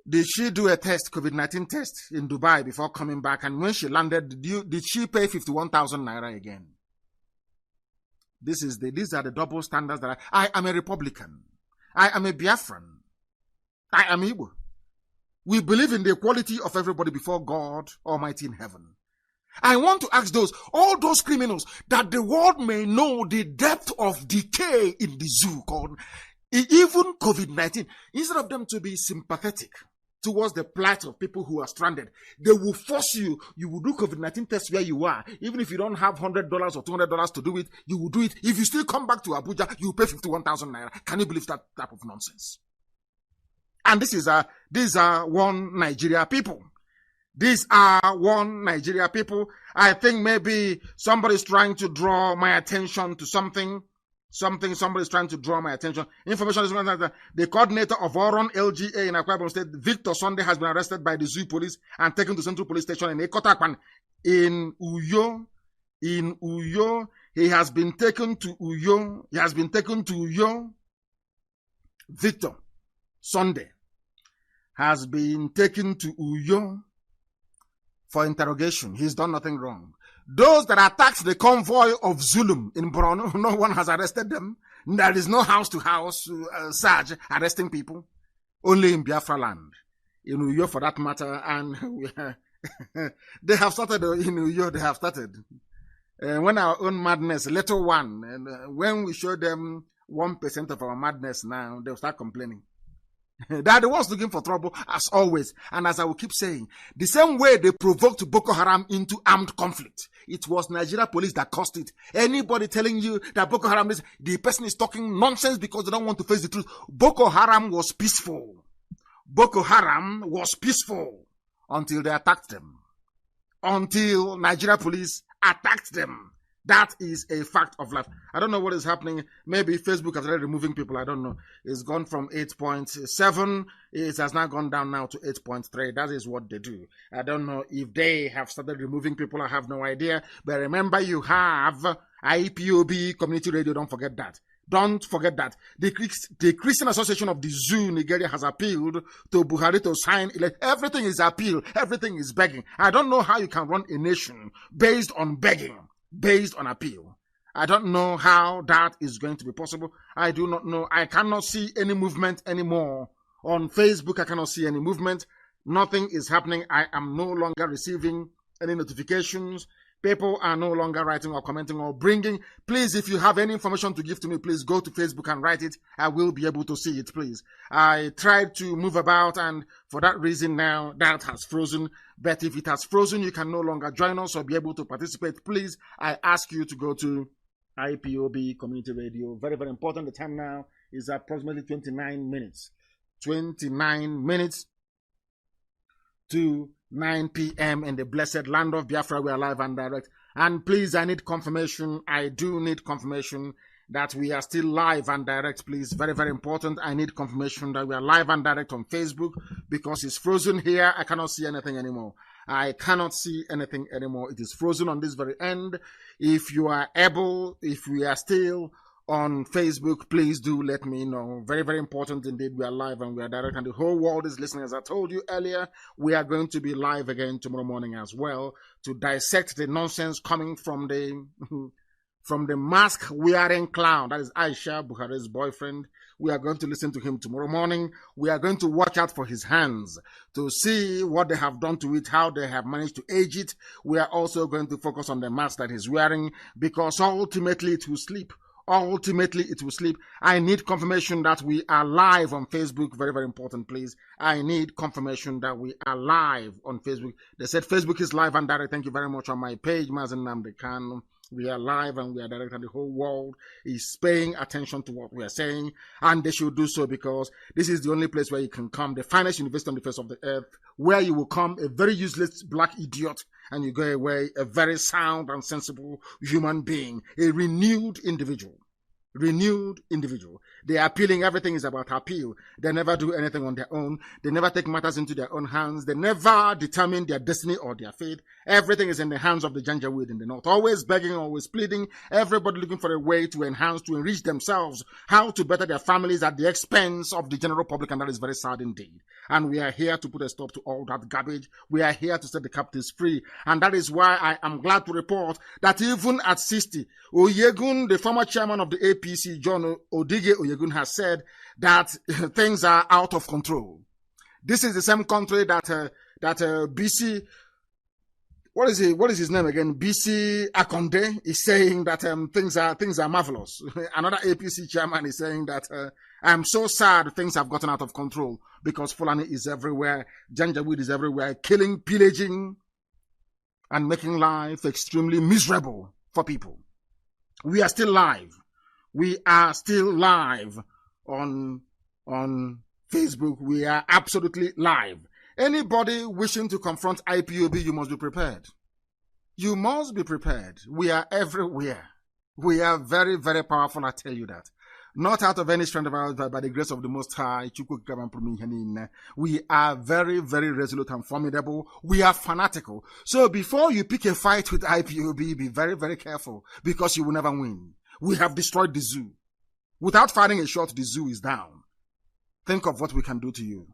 did she do a COVID-19 test in Dubai before coming back? And when she landed, did she pay 51,000 naira again? These are the double standards that I am a Republican. I am a Biafran. I am Igbo. We believe in the equality of everybody before God Almighty in heaven. I want to ask all those criminals, that the world may know the depth of decay in the zoo called even COVID-19. Instead of them to be sympathetic towards the plight of people who are stranded, they will force you will do COVID-19 tests where you are. Even if you don't have $100 or $200 to do it, you will do it. If you still come back to Abuja, you will pay 51,000 naira. Can you believe that type of nonsense? And these are one Nigeria people. These are one Nigeria people. I think maybe somebody's trying to draw my attention to something. Somebody's trying to draw my attention. Information is that the coordinator of Oron LGA in Akwa Ibom State, Victor Sunday, has been arrested by the Zoo police and taken to Central Police Station in Ekotakwan in Uyo. In Uyo, he has been taken to Uyo. Victor Sunday has been taken to Uyo for interrogation. He's done nothing wrong. Those that attacked the convoy of Zulum in Borno, no one has arrested them. There is no house-to-house search arresting people. Only in Biafra land. In Uyo, for that matter. And they have started in Uyo. They have started. When our own madness, little one, and when we show them 1% of our madness now, they'll start complaining. They are the ones looking for trouble, as always. And as I will keep saying, the same way they provoked Boko Haram into armed conflict, it was Nigeria police that caused it. Anybody telling you that Boko Haram is, the person is talking nonsense because they don't want to face the truth. Boko Haram was peaceful. Boko Haram was peaceful until they attacked them. Until Nigeria police attacked them. That is a fact of life. I don't know what is happening. Maybe Facebook has started removing people. I don't know. It's gone from 8.7. It has now gone down now to 8.3. That is what they do. I don't know if they have started removing people. I have no idea. But remember, you have IPOB community radio. Don't forget that. Don't forget that. The Christian Association of the Zoo, Nigeria, has appealed to Buhari to sign. Everything is appeal. Everything is begging. I don't know how you can run a nation based on begging. Based on appeal. I don't know how that is going to be possible. I do not know. I cannot see any movement anymore. On Facebook, I cannot see any movement. Nothing is happening. I am no longer receiving any notifications. People are no longer writing or commenting or bringing. Please, if you have any information to give to me, please go to Facebook and write it. I will be able to see it, please. I tried to move about, and for that reason now, that has frozen. But if it has frozen, you can no longer join us or be able to participate. Please, I ask you to go to IPOB Community Radio. Very, very important. The time now is approximately 29 minutes. 29 minutes to 9 p.m. in the blessed land of Biafra. We are live and direct. And please, I need confirmation. I do need confirmation that we are still live and direct, please. Very, very important. I need confirmation that we are live and direct on Facebook because it's frozen here. I cannot see anything anymore. I cannot see anything anymore. It is frozen on this very end. If you are able, if we are still on Facebook, please do let me know. Very, very important indeed. We are live and we are direct and the whole world is listening. As I told you earlier, we are going to be live again tomorrow morning as well to dissect the nonsense coming from the mask-wearing clown. That is Aisha, Buhari's boyfriend. We are going to listen to him tomorrow morning. We are going to watch out for his hands to see what they have done to it, how they have managed to age it. We are also going to focus on the mask that he's wearing because ultimately it will sleep. Ultimately, it will sleep. I need confirmation that we are live on Facebook. Very, very important, please. I need confirmation that we are live on Facebook. They said Facebook is live and direct. Thank you very much on my page, Mazi Nnamdi Kanu. We are live and we are direct, and the whole world is paying attention to what we are saying, and they should do so because this is the only place where you can come, the finest university on the face of the earth, where you will come a very useless black idiot and you go away a very sound and sensible human being, a renewed individual. Renewed individual. They are appealing. Everything is about appeal. They never do anything on their own. They never take matters into their own hands. They never determine their destiny or their fate. Everything is in the hands of the Janjaweed in the north. Always begging, always pleading. Everybody looking for a way to enhance, to enrich themselves, how to better their families at the expense of the general public, and that is very sad indeed. And we are here to put a stop to all that garbage. We are here to set the captives free. And that is why I am glad to report that even at 60, Oyegun, the former chairman of the APC, John Odige Oyegun, has said that things are out of control. This is the same country that BC, what is his name again? BC Akonde is saying that things are marvelous. Another APC chairman is saying that I'm so sad things have gotten out of control because Fulani is everywhere, Janjaweed is everywhere, killing, pillaging, and making life extremely miserable for people. We are still live. We are still live on Facebook. We are absolutely live. Anybody wishing to confront IPOB, you must be prepared. You must be prepared. We are everywhere. We are very, very powerful, I tell you that. Not out of any strength of ours, but by the grace of the Most High. We are very, very resolute and formidable. We are fanatical. So before you pick a fight with IPOB, be very, very careful, because you will never win. We have destroyed the zoo. Without firing a shot, the zoo is down. Think of what we can do to you.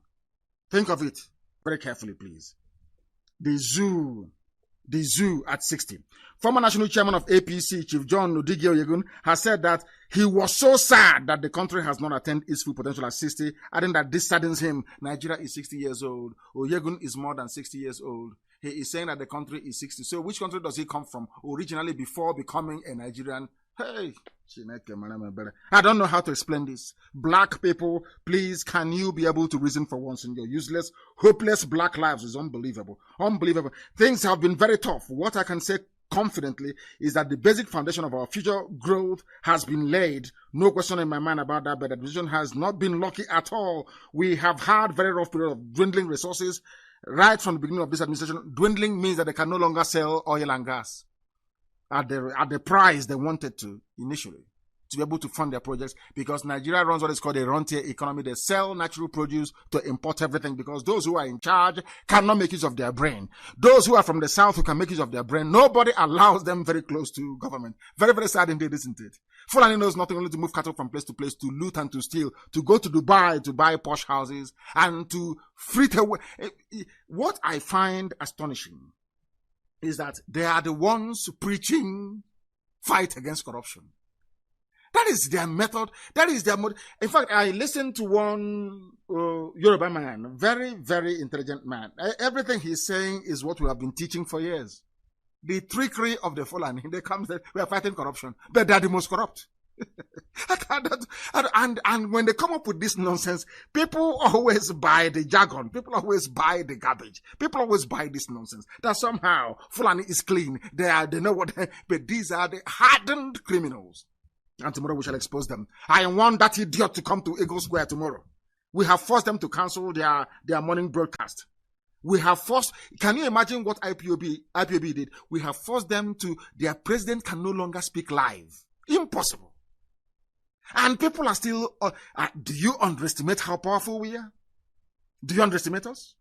Think of it very carefully, please. The zoo at 60. Former national chairman of APC, Chief John Odigi Oyegun, has said that he was so sad that the country has not attained its full potential at 60, adding that this saddens him. Nigeria is 60 years old. Oyegun is more than 60 years old. He is saying that the country is 60. So which country does he come from originally before becoming a Nigerian? Hey, I don't know how to explain this. Black people, please, can you be able to reason for once in your useless, hopeless black lives? Is unbelievable. Unbelievable. Things have been very tough. What I can say confidently is that the basic foundation of our future growth has been laid. No question in my mind about that, but the decision has not been lucky at all. We have had very rough period of dwindling resources right from the beginning of this administration. Dwindling means that they can no longer sell oil and gas at the price they wanted to initially, to be able to fund their projects, because Nigeria runs what is called a rentier economy. They sell natural produce to import everything, because those who are in charge cannot make use of their brain. Those who are from the south who can make use of their brain, nobody allows them very close to government. Very, very sad indeed, isn't it? Fulani knows nothing only to move cattle from place, to loot and to steal, to go to Dubai to buy posh houses, and to frit away. What I find astonishing is that they are the ones preaching fight against corruption. That is their method. That is their mode. In fact, I listened to one Yoruba man, very, very intelligent man. Everything he's saying is what we have been teaching for years. The trickery of the Fulani. They come and say, we are fighting corruption, but they are the most corrupt. And when they come up with this nonsense, people always buy the jargon. People always buy the garbage. People always buy this nonsense that somehow Fulani is clean. They know what, but these are the hardened criminals. And tomorrow we shall expose them. I want that idiot to come to Eagle Square tomorrow. We have forced them to cancel their morning broadcast. We have forced, can you imagine what IPOB did? We have forced them to, their president can no longer speak live. Impossible. And people are still, do you underestimate how powerful we are? Do you underestimate us?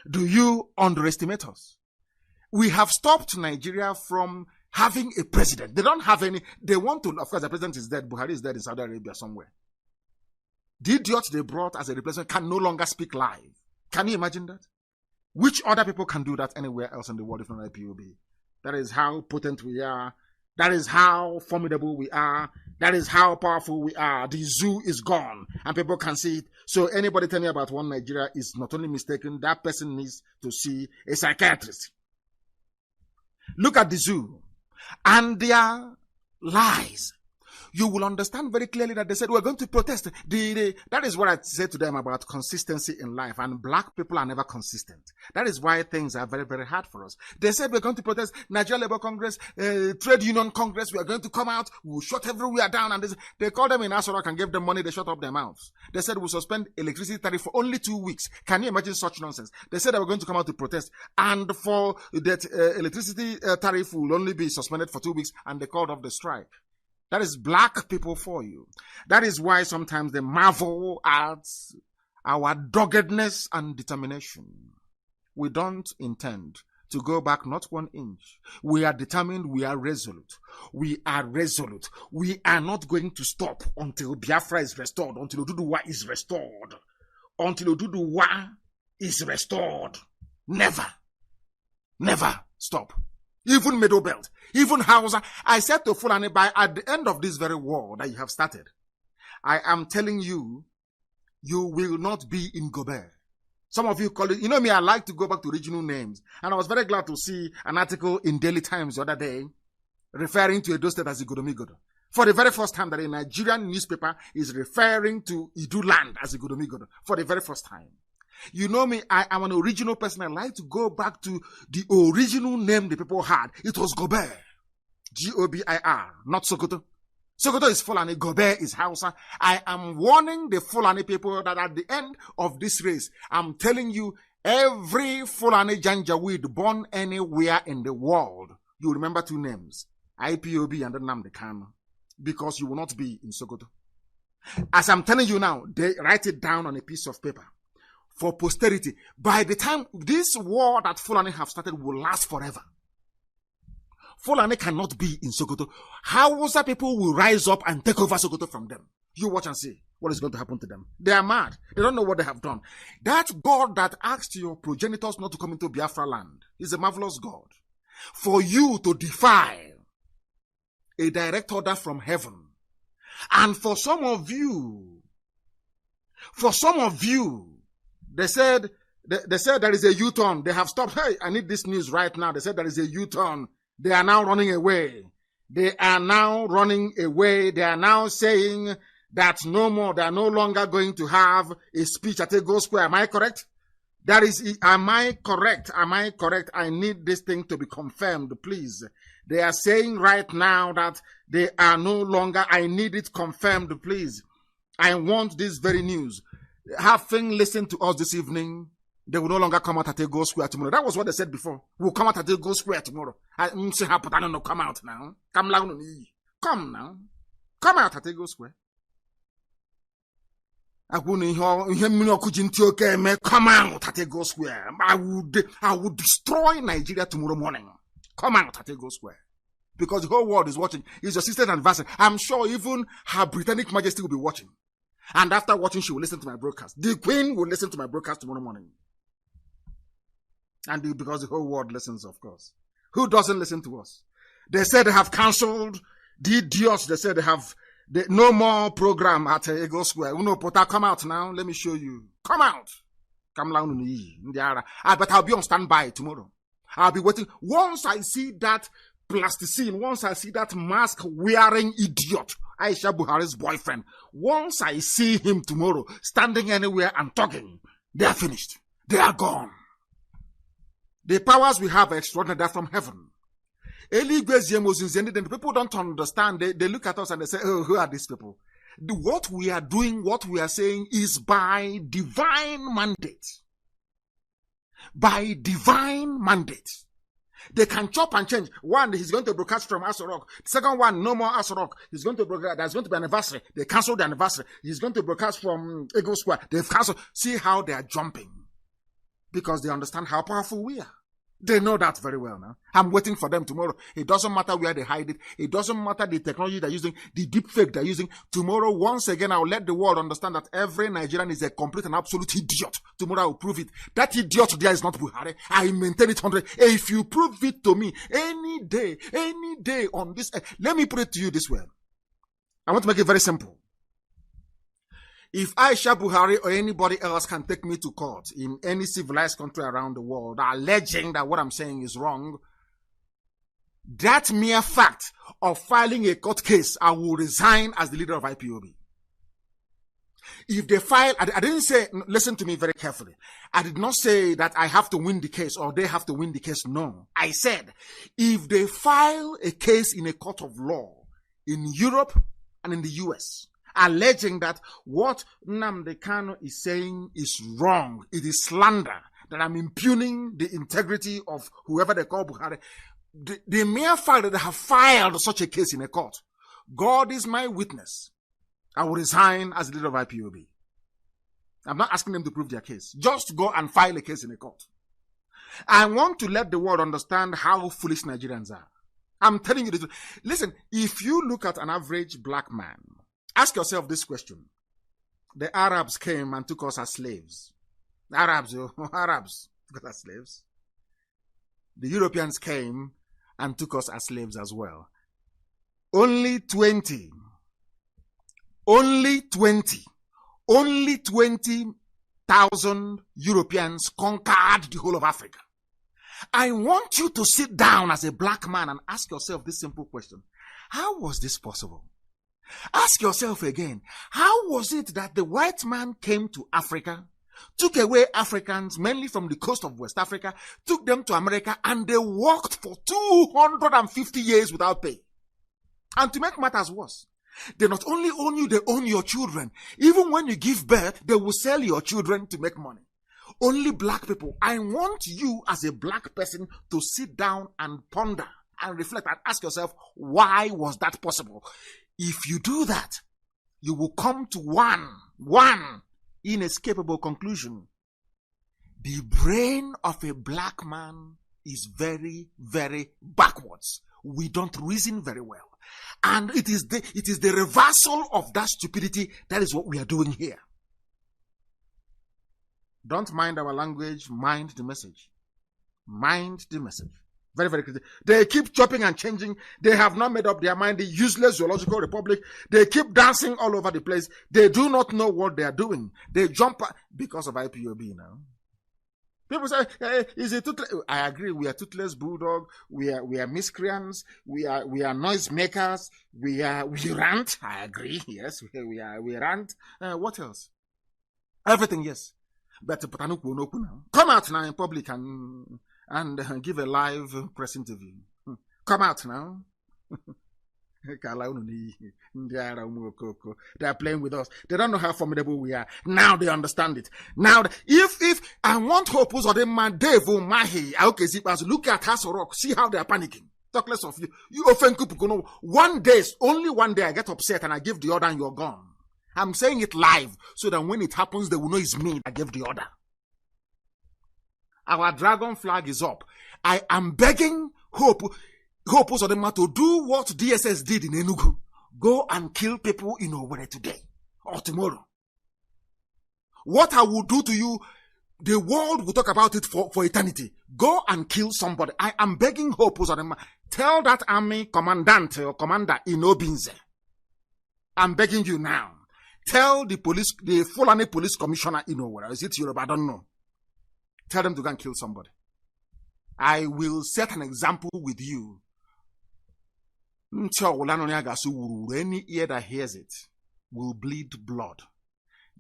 Do you underestimate us? We have stopped Nigeria from having a president. They don't have any, they want to, of course the president is dead, Buhari is dead in Saudi Arabia somewhere. The idiot they brought as a replacement can no longer speak live. Can you imagine that? Which other people can do that anywhere else in the world if not IPOB? That is how potent we are. That is how formidable we are. That is how powerful we are. The zoo is gone and people can see it. So anybody telling me about one Nigeria is not only mistaken, that person needs to see a psychiatrist. Look at the zoo and their lies. You will understand very clearly that they said we're going to protest. That is what I said to them about consistency in life. And black people are never consistent. That is why things are very, very hard for us. They said we're going to protest Nigeria Labour Congress, Trade Union Congress. We are going to come out. We'll shut everywhere down. And they called them in Asorok and gave them money. They shut up their mouths. They said we'll suspend electricity tariff for only 2 weeks. Can you imagine such nonsense? They said they were going to come out to protest. And for that electricity tariff will only be suspended for 2 weeks. And they called off the strike. That is black people for you. That is why sometimes they marvel at our doggedness and determination. We don't intend to go back not 1 inch. We are determined. We are resolute. We are resolute. We are not going to stop until Biafra is restored, until Oduduwa is restored. Until Oduduwa is restored. Never. Never stop. Even Middle Belt, even Hausa. I said to Fulani, at the end of this very war that you have started, I am telling you, you will not be in Gobert. Some of you call it, you know me, I like to go back to regional names. And I was very glad to see an article in Daily Times the other day referring to Edo State as Igodomigodo. For the very first time that a Nigerian newspaper is referring to Idu land as Igodomigodo. For the very first time. You know me, I am an original person. I like to go back to the original name the people had. It was Gobert. G-O-B-I-R, not Sokoto. Sokoto is Fulani, Gobert is Hausa. I am warning the Fulani people that at the end of this race, I'm telling you, Every Fulani Janjaweed born anywhere in the world, you remember two names, Ipob and Nnamdi Kanu, because you will not be in Sokoto. As I'm telling you now, they write it down on a piece of paper for posterity. By the time this war that Fulani have started will last forever. Fulani cannot be in Sokoto. Hausa people will rise up and take over Sokoto from them. You watch and see what is going to happen to them. They are mad. They don't know what they have done. That God that asked your progenitors not to come into Biafra land is a marvelous God. For you to defy a direct order from heaven. And for some of you, they said there is a U-turn. They have stopped. Hey, I need this news right now. They said there is a U-turn. They are now running away. They are now saying that no more. They are no longer going to have a speech at Ego Square. Am I correct? Am I correct? I need this thing to be confirmed, please. They are saying right now that they are no longer. I need it confirmed, please. I want this very news. Having listened to us this evening, they will no longer come out at Ego Square tomorrow. That was what they said before. We'll come out at Ego Square tomorrow. I don't know, come out now. Come now. Come out at Ego Square. Come out at Ego Square. I would destroy Nigeria tomorrow morning. Come out at Ego Square. Because the whole world is watching. It's your sister's anniversary. I'm sure even Her Britannic Majesty will be watching. And after watching, she will listen to my broadcast. The Queen will listen to my broadcast tomorrow morning. And because the whole world listens, of course. Who doesn't listen to us? They said they have cancelled the idiots. They said they have no more program at Ego Square. Uno Pota, come out now. Let me show you. Come out. I bet I'll be on standby tomorrow. I'll be waiting. Once I see that plasticine, once I see that mask-wearing idiot, Aisha Buhari's boyfriend, once I see him tomorrow standing anywhere and talking, they are finished. They are gone. The powers we have are extraordinary. They're from heaven. The people don't understand. They look at us and they say, oh, who are these people? What we are doing, what we are saying is by divine mandate. By divine mandate. They can chop and change. One, he's going to broadcast from Aso Rock. The second one, no more Aso Rock. He's going to broadcast. There's going to be an anniversary. They canceled the anniversary. He's going to broadcast from Ego Square. They've canceled. See how they are jumping. Because they understand how powerful we are. They know that very well now. I'm waiting for them tomorrow. It doesn't matter where they hide it. It doesn't matter the technology they're using, the deep fake they're using. Tomorrow, once again, I'll let the world understand that every Nigerian is a complete and absolute idiot. Tomorrow, I'll prove it. That idiot there is not Buhari. I maintain it 100. If you prove it to me any day on this, let me put it to you this way. I want to make it very simple. If Aisha Buhari or anybody else can take me to court in any civilized country around the world alleging that what I'm saying is wrong, that mere fact of filing a court case, I will resign as the leader of IPOB. If they file, I didn't say, listen to me very carefully. I did not say that I have to win the case or they have to win the case. No. I said, if they file a case in a court of law in Europe and in the US, alleging that what Nnamdi Kanu is saying is wrong, it is slander, that I'm impugning the integrity of whoever they call Buhari. The mere fact that they have filed such a case in a court, God is my witness. I will resign as the leader of IPOB. I'm not asking them to prove their case. Just go and file a case in a court. I want to let the world understand how foolish Nigerians are. I'm telling you this. Listen, if you look at an average black man, ask yourself this question. The Arabs came and took us as slaves. Arabs took us as slaves. The Europeans came and took us as slaves as well. Only 20,000 Europeans conquered the whole of Africa. I want you to sit down as a black man and ask yourself this simple question. How was this possible? Ask yourself again, how was it that the white man came to Africa, took away Africans, mainly from the coast of West Africa, took them to America, and they worked for 250 years without pay? And to make matters worse, they not only own you, they own your children. Even when you give birth, they will sell your children to make money. Only black people. I want you as a black person to sit down and ponder and reflect and ask yourself, why was that possible? If you do that, you will come to one inescapable conclusion. The brain of a black man is very, very backwards. We don't reason very well. And it is the reversal of that stupidity that is what we are doing here. Don't mind our language, mind the message. Mind the message. Very, very critical. They keep chopping and changing. They have not made up their mind. The useless zoological republic. They keep dancing all over the place. They do not know what they are doing. They jump because of IPOB now. People say, hey, is it toothless? I agree. We are toothless bulldog. We are miscreants. We are noisemakers. We rant. I agree. Yes, we rant. What else? Everything. Yes. But come out now in public and give a live press interview. Come out now. They are playing with us. They don't know how formidable we are. Now they understand it. Now, if I want hope, look at House Rock. See how they are panicking. Talk less of you. You offend people. Only one day I get upset and I give the order and you're gone. I'm saying it live so that when it happens, they will know it's me. I gave the order. Our dragon flag is up. I am begging Hope Uzodinma to do what DSS did in Enugu. Go and kill people in Owerri today or tomorrow. What I will do to you, the world will talk about it for eternity. Go and kill somebody. I am begging Hope Uzodinma. Tell that army commandant or commander in Obinze. I'm begging you now. Tell the Fulani police commissioner in Owerri. Is it Yoruba? I don't know. Tell them to go and kill somebody. I will set an example with you. Any ear that hears it will bleed blood.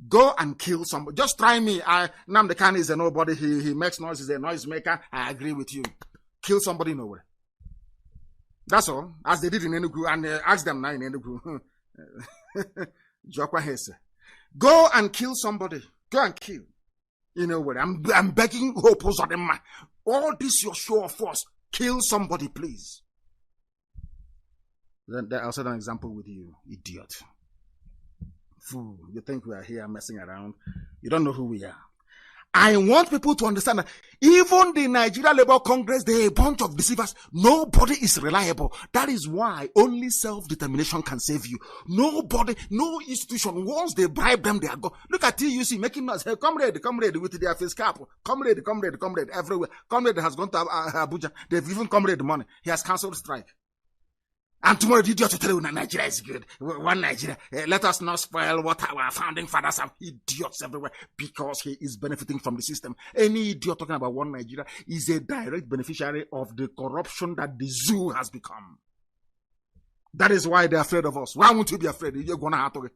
Go and kill somebody. Just try me. Nnamdi Kanu is a nobody. He makes noise. He's a noisemaker. I agree with you. Kill somebody in Owerri. That's all. As they did in Enugu. And ask them now in Enugu. Go and kill somebody. Go and kill. You know what? I'm begging Hope Uzodinma. All this your show of force. Kill somebody, please. Then I'll set an example with you, idiot. Fool. You think we are here messing around? You don't know who we are. I want people to understand that even the Nigeria Labour Congress, they're a bunch of deceivers. Nobody is reliable. That is why only self-determination can save you. Nobody, no institution, once they bribe them, they are gone. Look at TUC making noise. Hey, comrade, with their face cap. Comrade, everywhere. Comrade has gone to Abuja. They've given comrade money. He has cancelled strike. And tomorrow, the idiot will tell you Nigeria is good. One Nigeria. Let us not spoil what our founding fathers have. Idiots everywhere because he is benefiting from the system. Any idiot talking about one Nigeria is a direct beneficiary of the corruption that the zoo has become. That is why they're afraid of us. Why won't you be afraid? You're going to have to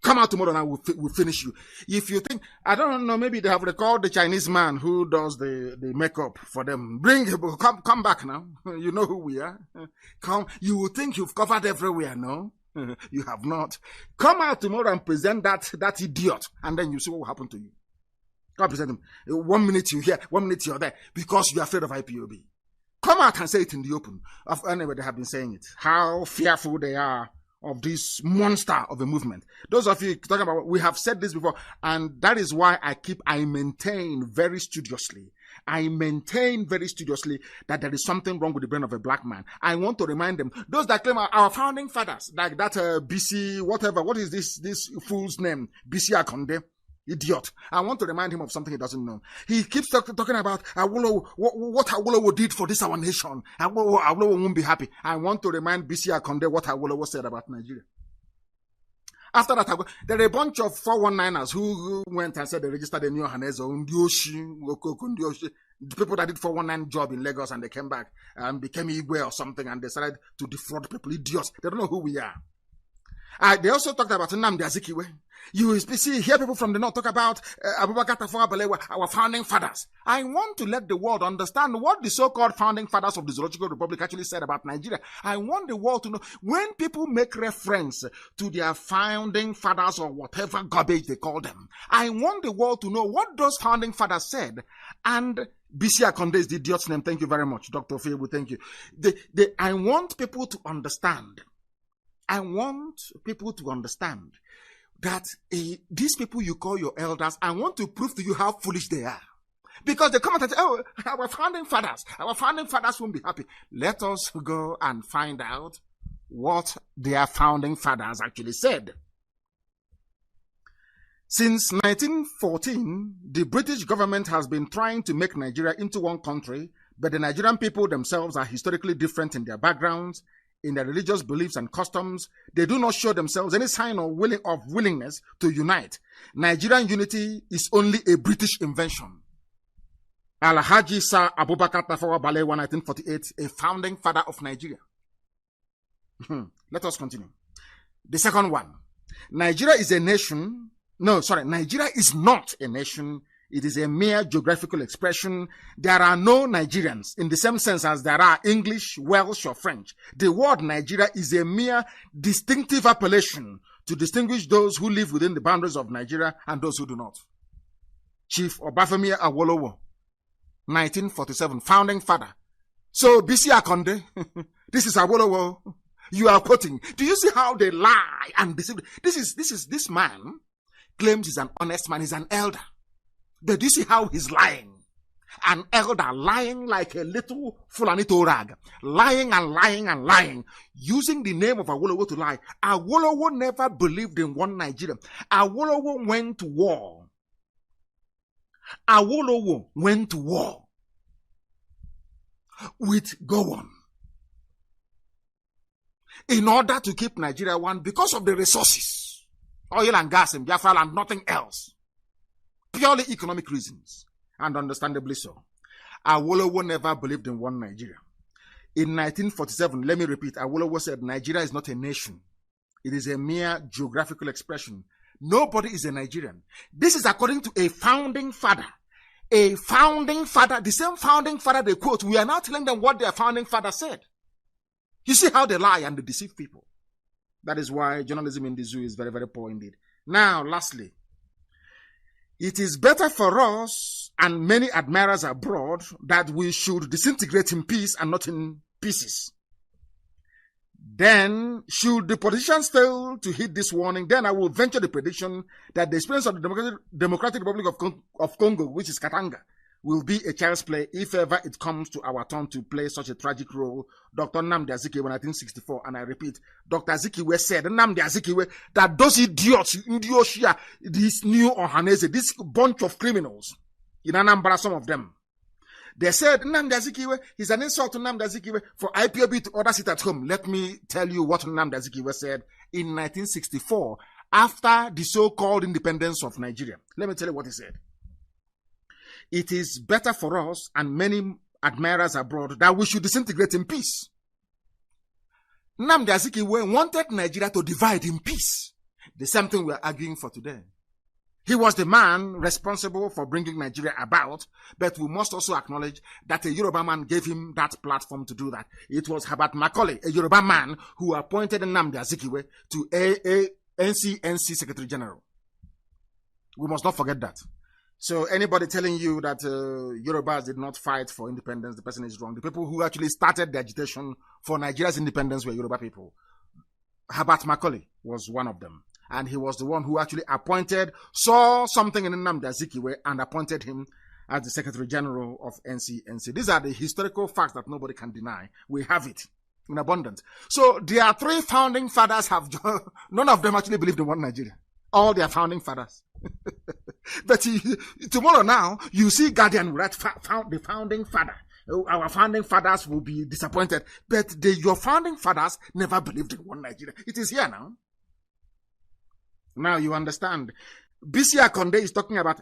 come out tomorrow and we'll finish you. If you think, I don't know, maybe they have recalled the Chinese man who does the makeup for them. Come back now. You know who we are. Come, you will think you've covered everywhere, no? You have not. Come out tomorrow and present that idiot, and then you see what will happen to you. Come present him. 1 minute you here, 1 minute you're there, because you're afraid of IPOB. Come out and say it in the open. Anyway, they have been saying it. How fearful they are of this monster of a movement. Those of you talking about, we have said this before, and that is why I maintain very studiously that there is something wrong with the brain of a black man. I want to remind them, those that claim our founding fathers, like that BC, whatever, what is this fool's name? BC Akonde. Idiot. I want to remind him of something he doesn't know. He keeps talking about what Awolowo did for this our nation. Awolowo won't be happy. I want to remind BC Akonde what Awolowo said about Nigeria. After that, there are a bunch of 419ers who went and said they registered a new Hanezo, Ndioshi, the people that did 419 job in Lagos, and they came back and became Igwe or something and decided to defraud people. Idiots. They don't know who we are. They also talked about Nnamdi Azikiwe. You hear people from the north talk about Abubakar Tafawa Balewa, our founding fathers. I want to let the world understand what the so-called founding fathers of the Zoological Republic actually said about Nigeria. I want the world to know when people make reference to their founding fathers or whatever garbage they call them. I want the world to know what those founding fathers said. And BC Akonde is the idiot's name. Thank you very much, Dr. Febu. Thank you. I want people to understand. I want people to understand that these people you call your elders, I want to prove to you how foolish they are. Because they come and say, oh, our founding fathers won't be happy. Let us go and find out what their founding fathers actually said. Since 1914, the British government has been trying to make Nigeria into one country, but the Nigerian people themselves are historically different in their backgrounds, in their religious beliefs and customs. They do not show themselves any sign of willingness to unite. Nigerian unity is only a British invention. Alhaji Sir Abubakar Tafawa Balewa, 1948, a founding father of Nigeria. Let us continue. The second one. Nigeria is a nation. Nigeria is not a nation. It is a mere geographical expression. There are no Nigerians in the same sense as there are English, Welsh, or French. The word Nigeria is a mere distinctive appellation to distinguish those who live within the boundaries of Nigeria and those who do not. Chief Obafemi Awolowo, 1947, founding father. So, BC Akonde, this is Awolowo. You are quoting. Do you see how they lie and deceive? This man claims he's an honest man. He's an elder. But do you see how he's lying? An elder lying like a little Fulani Torag. Lying and lying and lying. Using the name of Awolowo to lie. Awolowo never believed in one Nigeria. Awolowo went to war. Awolowo went to war with Gowon in order to keep Nigeria one because of the resources. Oil and gas in Biafra and nothing else. Purely economic reasons, and understandably so. Awolowo never believed in one Nigeria. In 1947, let me repeat, Awolowo said Nigeria is not a nation. It is a mere geographical expression. Nobody is a Nigerian. This is according to a founding father. A founding father, the same founding father they quote, we are now telling them what their founding father said. You see how they lie and they deceive people. That is why journalism in the zoo is very, very poor indeed. Now, lastly, it is better for us and many admirers abroad that we should disintegrate in peace and not in pieces. Then, should the politicians fail to heed this warning, then I will venture the prediction that the experience of the Democratic Republic of Congo, which is Katanga, will be a child's play if ever it comes to our turn to play such a tragic role. Dr. Nnamdi Azikiwe, 1964, and I repeat, Dr. Azikiwe said, Nnamdi Azikiwe, that those idiots, this new Ohanese, this bunch of criminals, in Anambra, some of them, they said, Nnamdi Azikiwe is an insult to Nnamdi Azikiwe for IPOB to order sit at home. Let me tell you what Nnamdi Azikiwe said in 1964, after the so-called independence of Nigeria. Let me tell you what he said. It is better for us and many admirers abroad that we should disintegrate in peace. Nnamdi Azikiwe wanted Nigeria to divide in peace. The same thing we are arguing for today. He was the man responsible for bringing Nigeria about, but we must also acknowledge that a Yoruba man gave him that platform to do that. It was Herbert Macaulay, a Yoruba man, who appointed Nnamdi Azikiwe to NCNC Secretary General. We must not forget that. So anybody telling you that Yorubas did not fight for independence, the person is wrong. The people who actually started the agitation for Nigeria's independence were Yoruba people. Herbert Macaulay was one of them. And he was the one who actually saw something in Nnamdi Azikiwe and appointed him as the Secretary General of NCNC. These are the historical facts that nobody can deny. We have it in abundance. So their three founding fathers none of them actually believed in one Nigeria. All their founding fathers. But tomorrow now, you see Guardian write the founding father. Our founding fathers will be disappointed. But your founding fathers never believed in one Nigeria. It is here now. Now you understand. BC Akonde is talking about,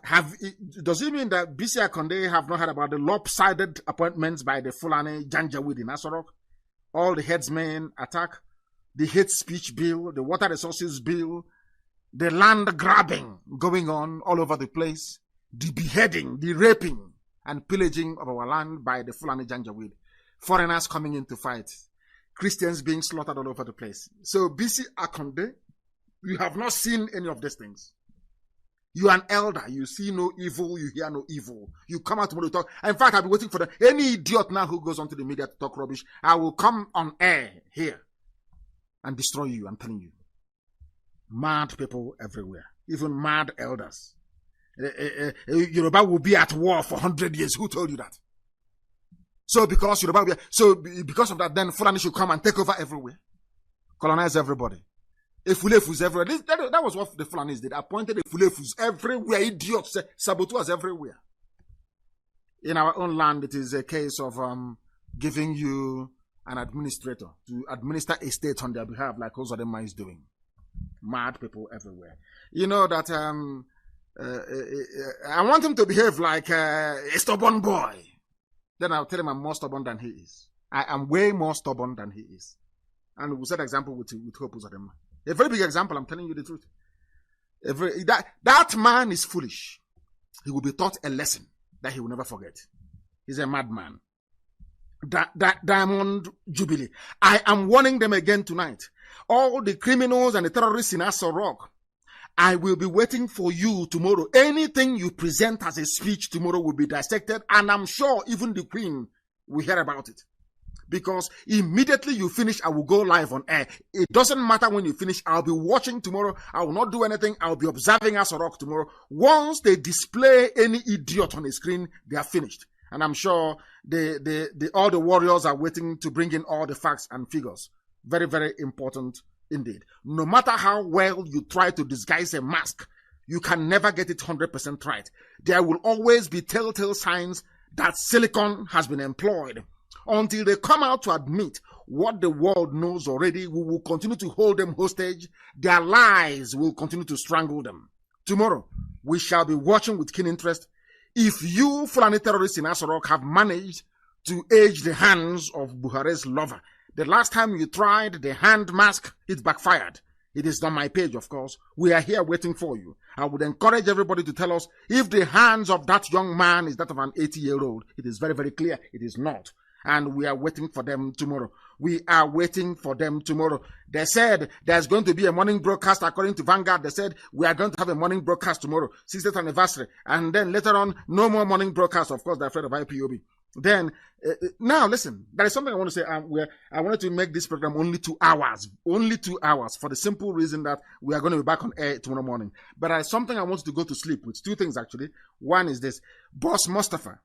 does it mean that BC Akonde have not heard about the lopsided appointments by the Fulani Janjaweed in Asorok? All the headsmen attack the hate speech bill, the water resources bill, the land grabbing going on all over the place, the beheading, the raping, and pillaging of our land by the Fulani Janjaweed, foreigners coming in to fight, Christians being slaughtered all over the place. So, BC Akonde, you have not seen any of these things. You are an elder. You see no evil. You hear no evil. You come out tomorrow to talk. In fact, I'll be waiting for any idiot now who goes onto the media to talk rubbish. I will come on air here and destroy you. I'm telling you. Mad people everywhere. Even mad elders. Yoruba will be at war for 100 years. Who told you that? So because Yoruba will be, because of that, then Fulani should come and take over everywhere. Colonize everybody. Efulefus everywhere. That was what the Fulanis did. Appointed Efulefus everywhere. Idiots, saboteurs everywhere. In our own land, it is a case of giving you an administrator to administer a state on their behalf, like Ozadema is doing. Mad people everywhere. You know that I want him to behave like a stubborn boy. Then I'll tell him I'm more stubborn than he is. I am way more stubborn than he is. And we'll set an example with Hope Ozadema. A very big example, I'm telling you the truth. That man is foolish. He will be taught a lesson that he will never forget. He's a madman. Diamond Jubilee. I am warning them again tonight. All the criminals and the terrorists in Aso Rock, I will be waiting for you tomorrow. Anything you present as a speech tomorrow will be dissected, and I'm sure even the Queen will hear about it. Because immediately you finish, I will go live on air. It doesn't matter when you finish. I'll be watching tomorrow. I will not do anything. I'll be observing Aso Rock tomorrow. Once they display any idiot on the screen, they are finished. And I'm sure all the warriors are waiting to bring in all the facts and figures. Very, very important indeed. No matter how well you try to disguise a mask, you can never get it 100% right. There will always be telltale signs that silicon has been employed. Until they come out to admit what the world knows already, we will continue to hold them hostage. Their lies will continue to strangle them. Tomorrow, we shall be watching with keen interest if you Fulani terrorists in Aso Rock have managed to age the hands of Buhari's lover. The last time you tried the hand mask, it backfired. It is on my page, of course. We are here waiting for you. I would encourage everybody to tell us if the hands of that young man is that of an 80-year-old. It is very, very clear. It is not. And we are waiting for them tomorrow. We are waiting for them tomorrow. They said there's going to be a morning broadcast according to Vanguard. They said we are going to have a morning broadcast tomorrow, 60th anniversary. And then later on, no more morning broadcast. Of course, they're afraid of IPOB. Then, now listen, there is something I want to say. I wanted to make this program only 2 hours. Only 2 hours for the simple reason that we are going to be back on air tomorrow morning. But there is something I want to go to sleep with. Two things, actually. One is this. Boss Mustafa.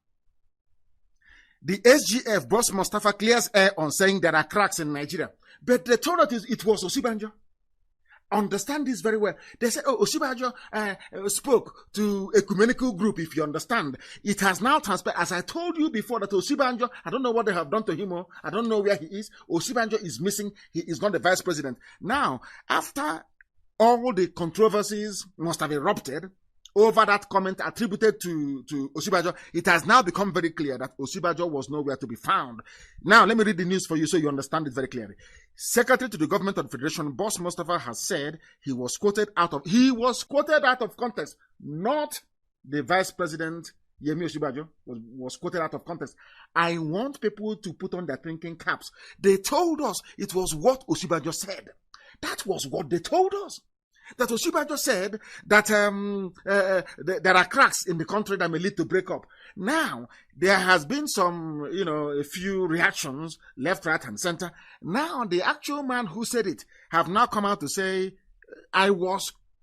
The SGF, Boss Mustafa, clears air on saying there are cracks in Nigeria. But they told us it was Osibanjo. Understand this very well. They said, Osibanjo spoke to a ecumenical group, if you understand. It has now transpired, as I told you before, that Osibanjo, I don't know what they have done to him, I don't know where he is. Osibanjo is missing. He is not the vice president. Now, after all the controversies must have erupted over that comment attributed to Osibanjo, it has now become very clear that Osibanjo was nowhere to be found. Now, let me read the news for you so you understand it very clearly. Secretary to the Government of the Federation, Boss Mustafa, has said he was quoted out of context. Not the Vice President, Yemi Osibanjo, was quoted out of context. I want people to put on their thinking caps. They told us it was what Osibanjo said. That was what they told us. That Osibanjo said that there are cracks in the country that may lead to breakup. Now, there has been some, a few reactions, left, right, and center. Now, the actual man who said it have now come out to say,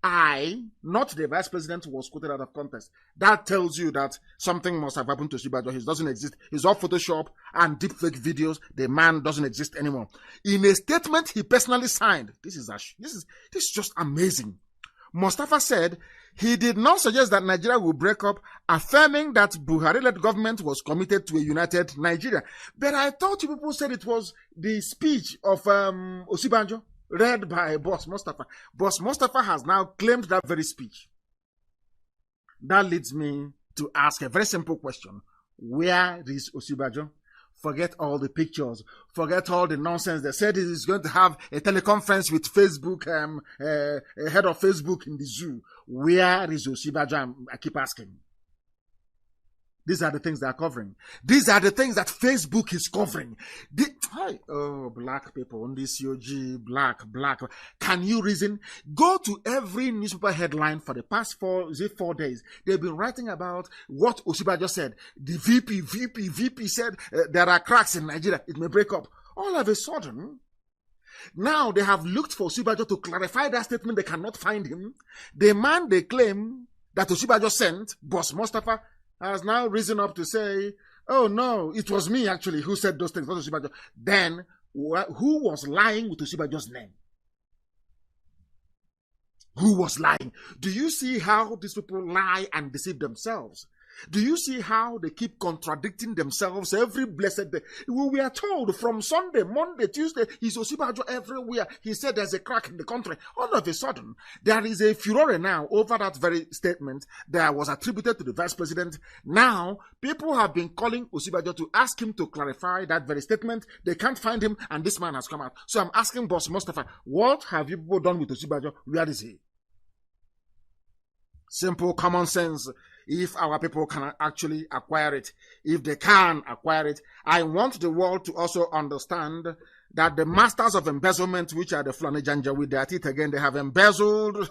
not the vice president, was quoted out of context. That tells you that something must have happened to Osibanjo. He doesn't exist. He's all Photoshop and deepfake videos. The man doesn't exist anymore. In a statement he personally signed, this is just amazing. Mustafa said he did not suggest that Nigeria will break up, affirming that Buhari-led government was committed to a united Nigeria. But I thought you people said it was the speech of Osibanjo, read by Boss Mustafa. Boss Mustafa has now claimed that very speech. That leads me to ask a very simple question. Where is Osibanjo? Forget all the pictures. Forget all the nonsense. They said he's going to have a teleconference with Facebook, head of Facebook in the zoo. Where is Osibajo? I keep asking. These are the things they are covering. These are the things that Facebook is covering. Black people on this COG, black. Can you reason? Go to every newspaper headline for the past 4 days. They've been writing about what Osibajo said. The VP said there are cracks in Nigeria. It may break up. All of a sudden, now they have looked for Osibajo to clarify that statement. They cannot find him. The man they claim that Osibajo sent, Boss Mustafa, has now risen up to say, oh no, it was me actually who said those things, not Osibajo. Then, who was lying with Osibajo's name? Who was lying? Do you see how these people lie and deceive themselves? Do you see how they keep contradicting themselves every blessed day? We are told from Sunday, Monday, Tuesday, he's Osibajo everywhere. He said there's a crack in the country. All of a sudden, there is a furor now over that very statement that was attributed to the vice president. Now, people have been calling Osibajo to ask him to clarify that very statement. They can't find him, and this man has come out. So I'm asking Boss Mustafa, what have you people done with Osibajo? Where is he? Simple common sense. If our people can actually acquire it, if they can acquire it, I want the world to also understand that the masters of embezzlement, which are the Fulani Janjaweed, they are at it again. They have embezzled,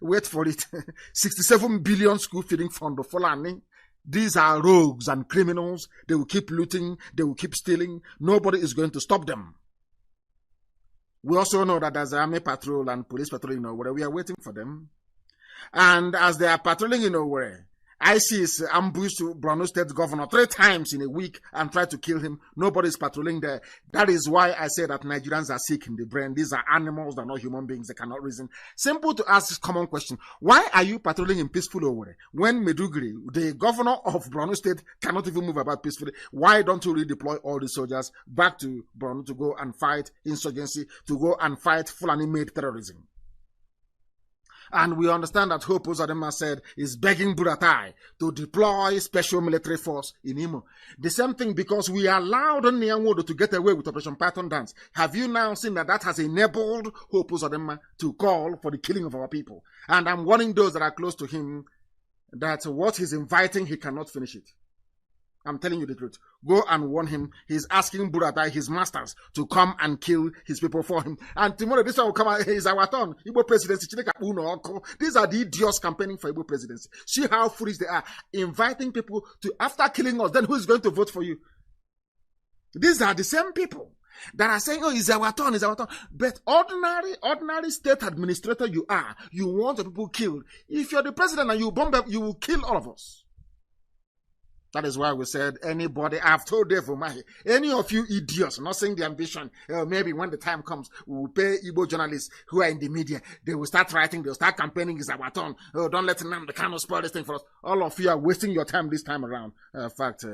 wait for it, 67 billion school feeding fund of Fulani. These are rogues and criminals. They will keep looting. They will keep stealing. Nobody is going to stop them. We also know that there's an army patrol and police patrol, where we are waiting for them. And as they are patrolling in Owerri, ISIS ambushed Borno State governor 3 times in a week and tried to kill him. Nobody is patrolling there. That is why I say that Nigerians are sick in the brain. These are animals, they're not human beings. They cannot reason. Simple to ask this common question. Why are you patrolling in peaceful Owerri when Meduguri, the governor of Borno State, cannot even move about peacefully? Why don't you redeploy all the soldiers back to Borno to go and fight insurgency, to go and fight Fulani-made terrorism? And we understand that Hope Uzodinma said is begging Buratai to deploy special military force in Imo. The same thing, because we allowed Nyanwodo to get away with Operation Python Dance. Have you now seen that that has enabled Hope Uzodinma to call for the killing of our people? And I'm warning those that are close to him that what he's inviting, he cannot finish it. I'm telling you the truth. Go and warn him. He's asking Buratai, his masters, to come and kill his people for him. And tomorrow, this one will come out. It's our turn. Igbo presidency. These are the idiots campaigning for Igbo presidency. See how foolish they are. Inviting people to, after killing us, then who is going to vote for you? These are the same people that are saying, oh, it's our turn, it's our turn. But ordinary state administrator you are, you want the people killed. If you're the president and you bomb them, you will kill all of us. That is why we said, anybody, I've told Dave Umahi, any of you idiots, not saying the ambition, maybe when the time comes, we will pay Igbo journalists who are in the media. They will start writing, they'll start campaigning, it's our turn. Oh, don't let Nnamdi Kanu spoil this thing for us. All of you are wasting your time this time around. In fact,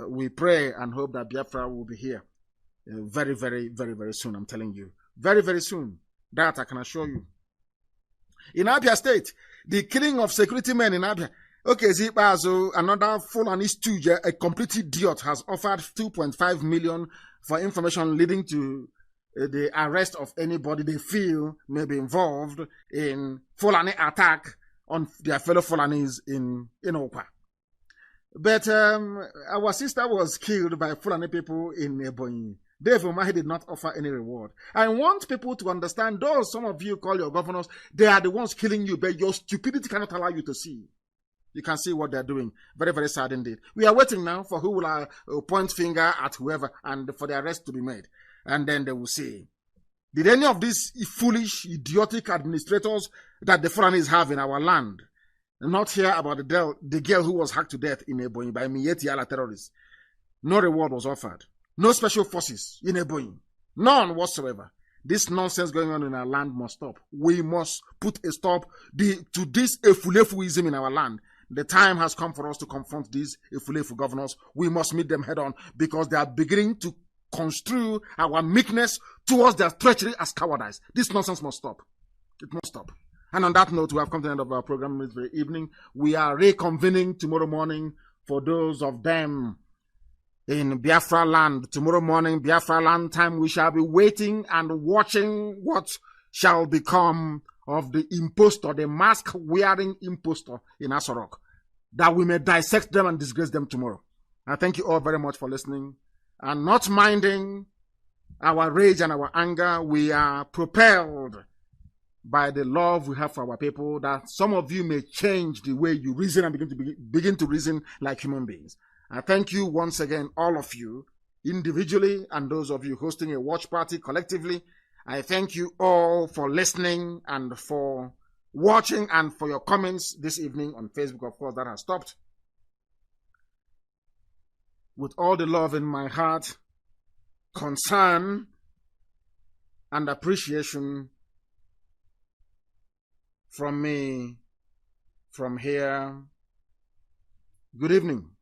we pray and hope that Biafra will be here very, very, very, very soon. I'm telling you. Very, very soon. That I can assure you. In Abia State, the killing of security men in Abia. Okay, Zipazo, another Fulani stooge, a complete idiot, has offered 2.5 million for information leading to the arrest of anybody they feel may be involved in Fulani attack on their fellow Fulanis in Okwa. But our sister was killed by Fulani people in Ebonyi. Dave Umahi did not offer any reward. I want people to understand, though some of you call your governors, they are the ones killing you, but your stupidity cannot allow you to see. You can see what they're doing. Very, very sad indeed. We are waiting now for who will point finger at whoever and for the arrest to be made. And then they will see. Did any of these foolish, idiotic administrators that the Fulanis have in our land not hear about the girl who was hacked to death in Ebonyi by Miyetti Allah terrorists? No reward was offered. No special forces in Ebonyi. None whatsoever. This nonsense going on in our land must stop. We must put a stop to this efulefuism in our land. The time has come for us to confront these Ifulefu governors. We must meet them head on because they are beginning to construe our meekness towards their treachery as cowardice. This nonsense must stop. It must stop. And on that note, we have come to the end of our program this very evening. We are reconvening tomorrow morning for those of them in Biafra land. Tomorrow morning, Biafra land time, we shall be waiting and watching what shall become of the impostor, the mask-wearing impostor in Asorok, that we may dissect them and disgrace them tomorrow. I thank you all very much for listening and not minding our rage and our anger. We are propelled by the love we have for our people, that some of you may change the way you reason and begin to reason like human beings. I thank you once again, all of you, individually, and those of you hosting a watch party collectively. I thank you all for listening and for watching and for your comments this evening on Facebook. Of course, that has stopped. With all the love in my heart, concern, and appreciation from me, from here, good evening.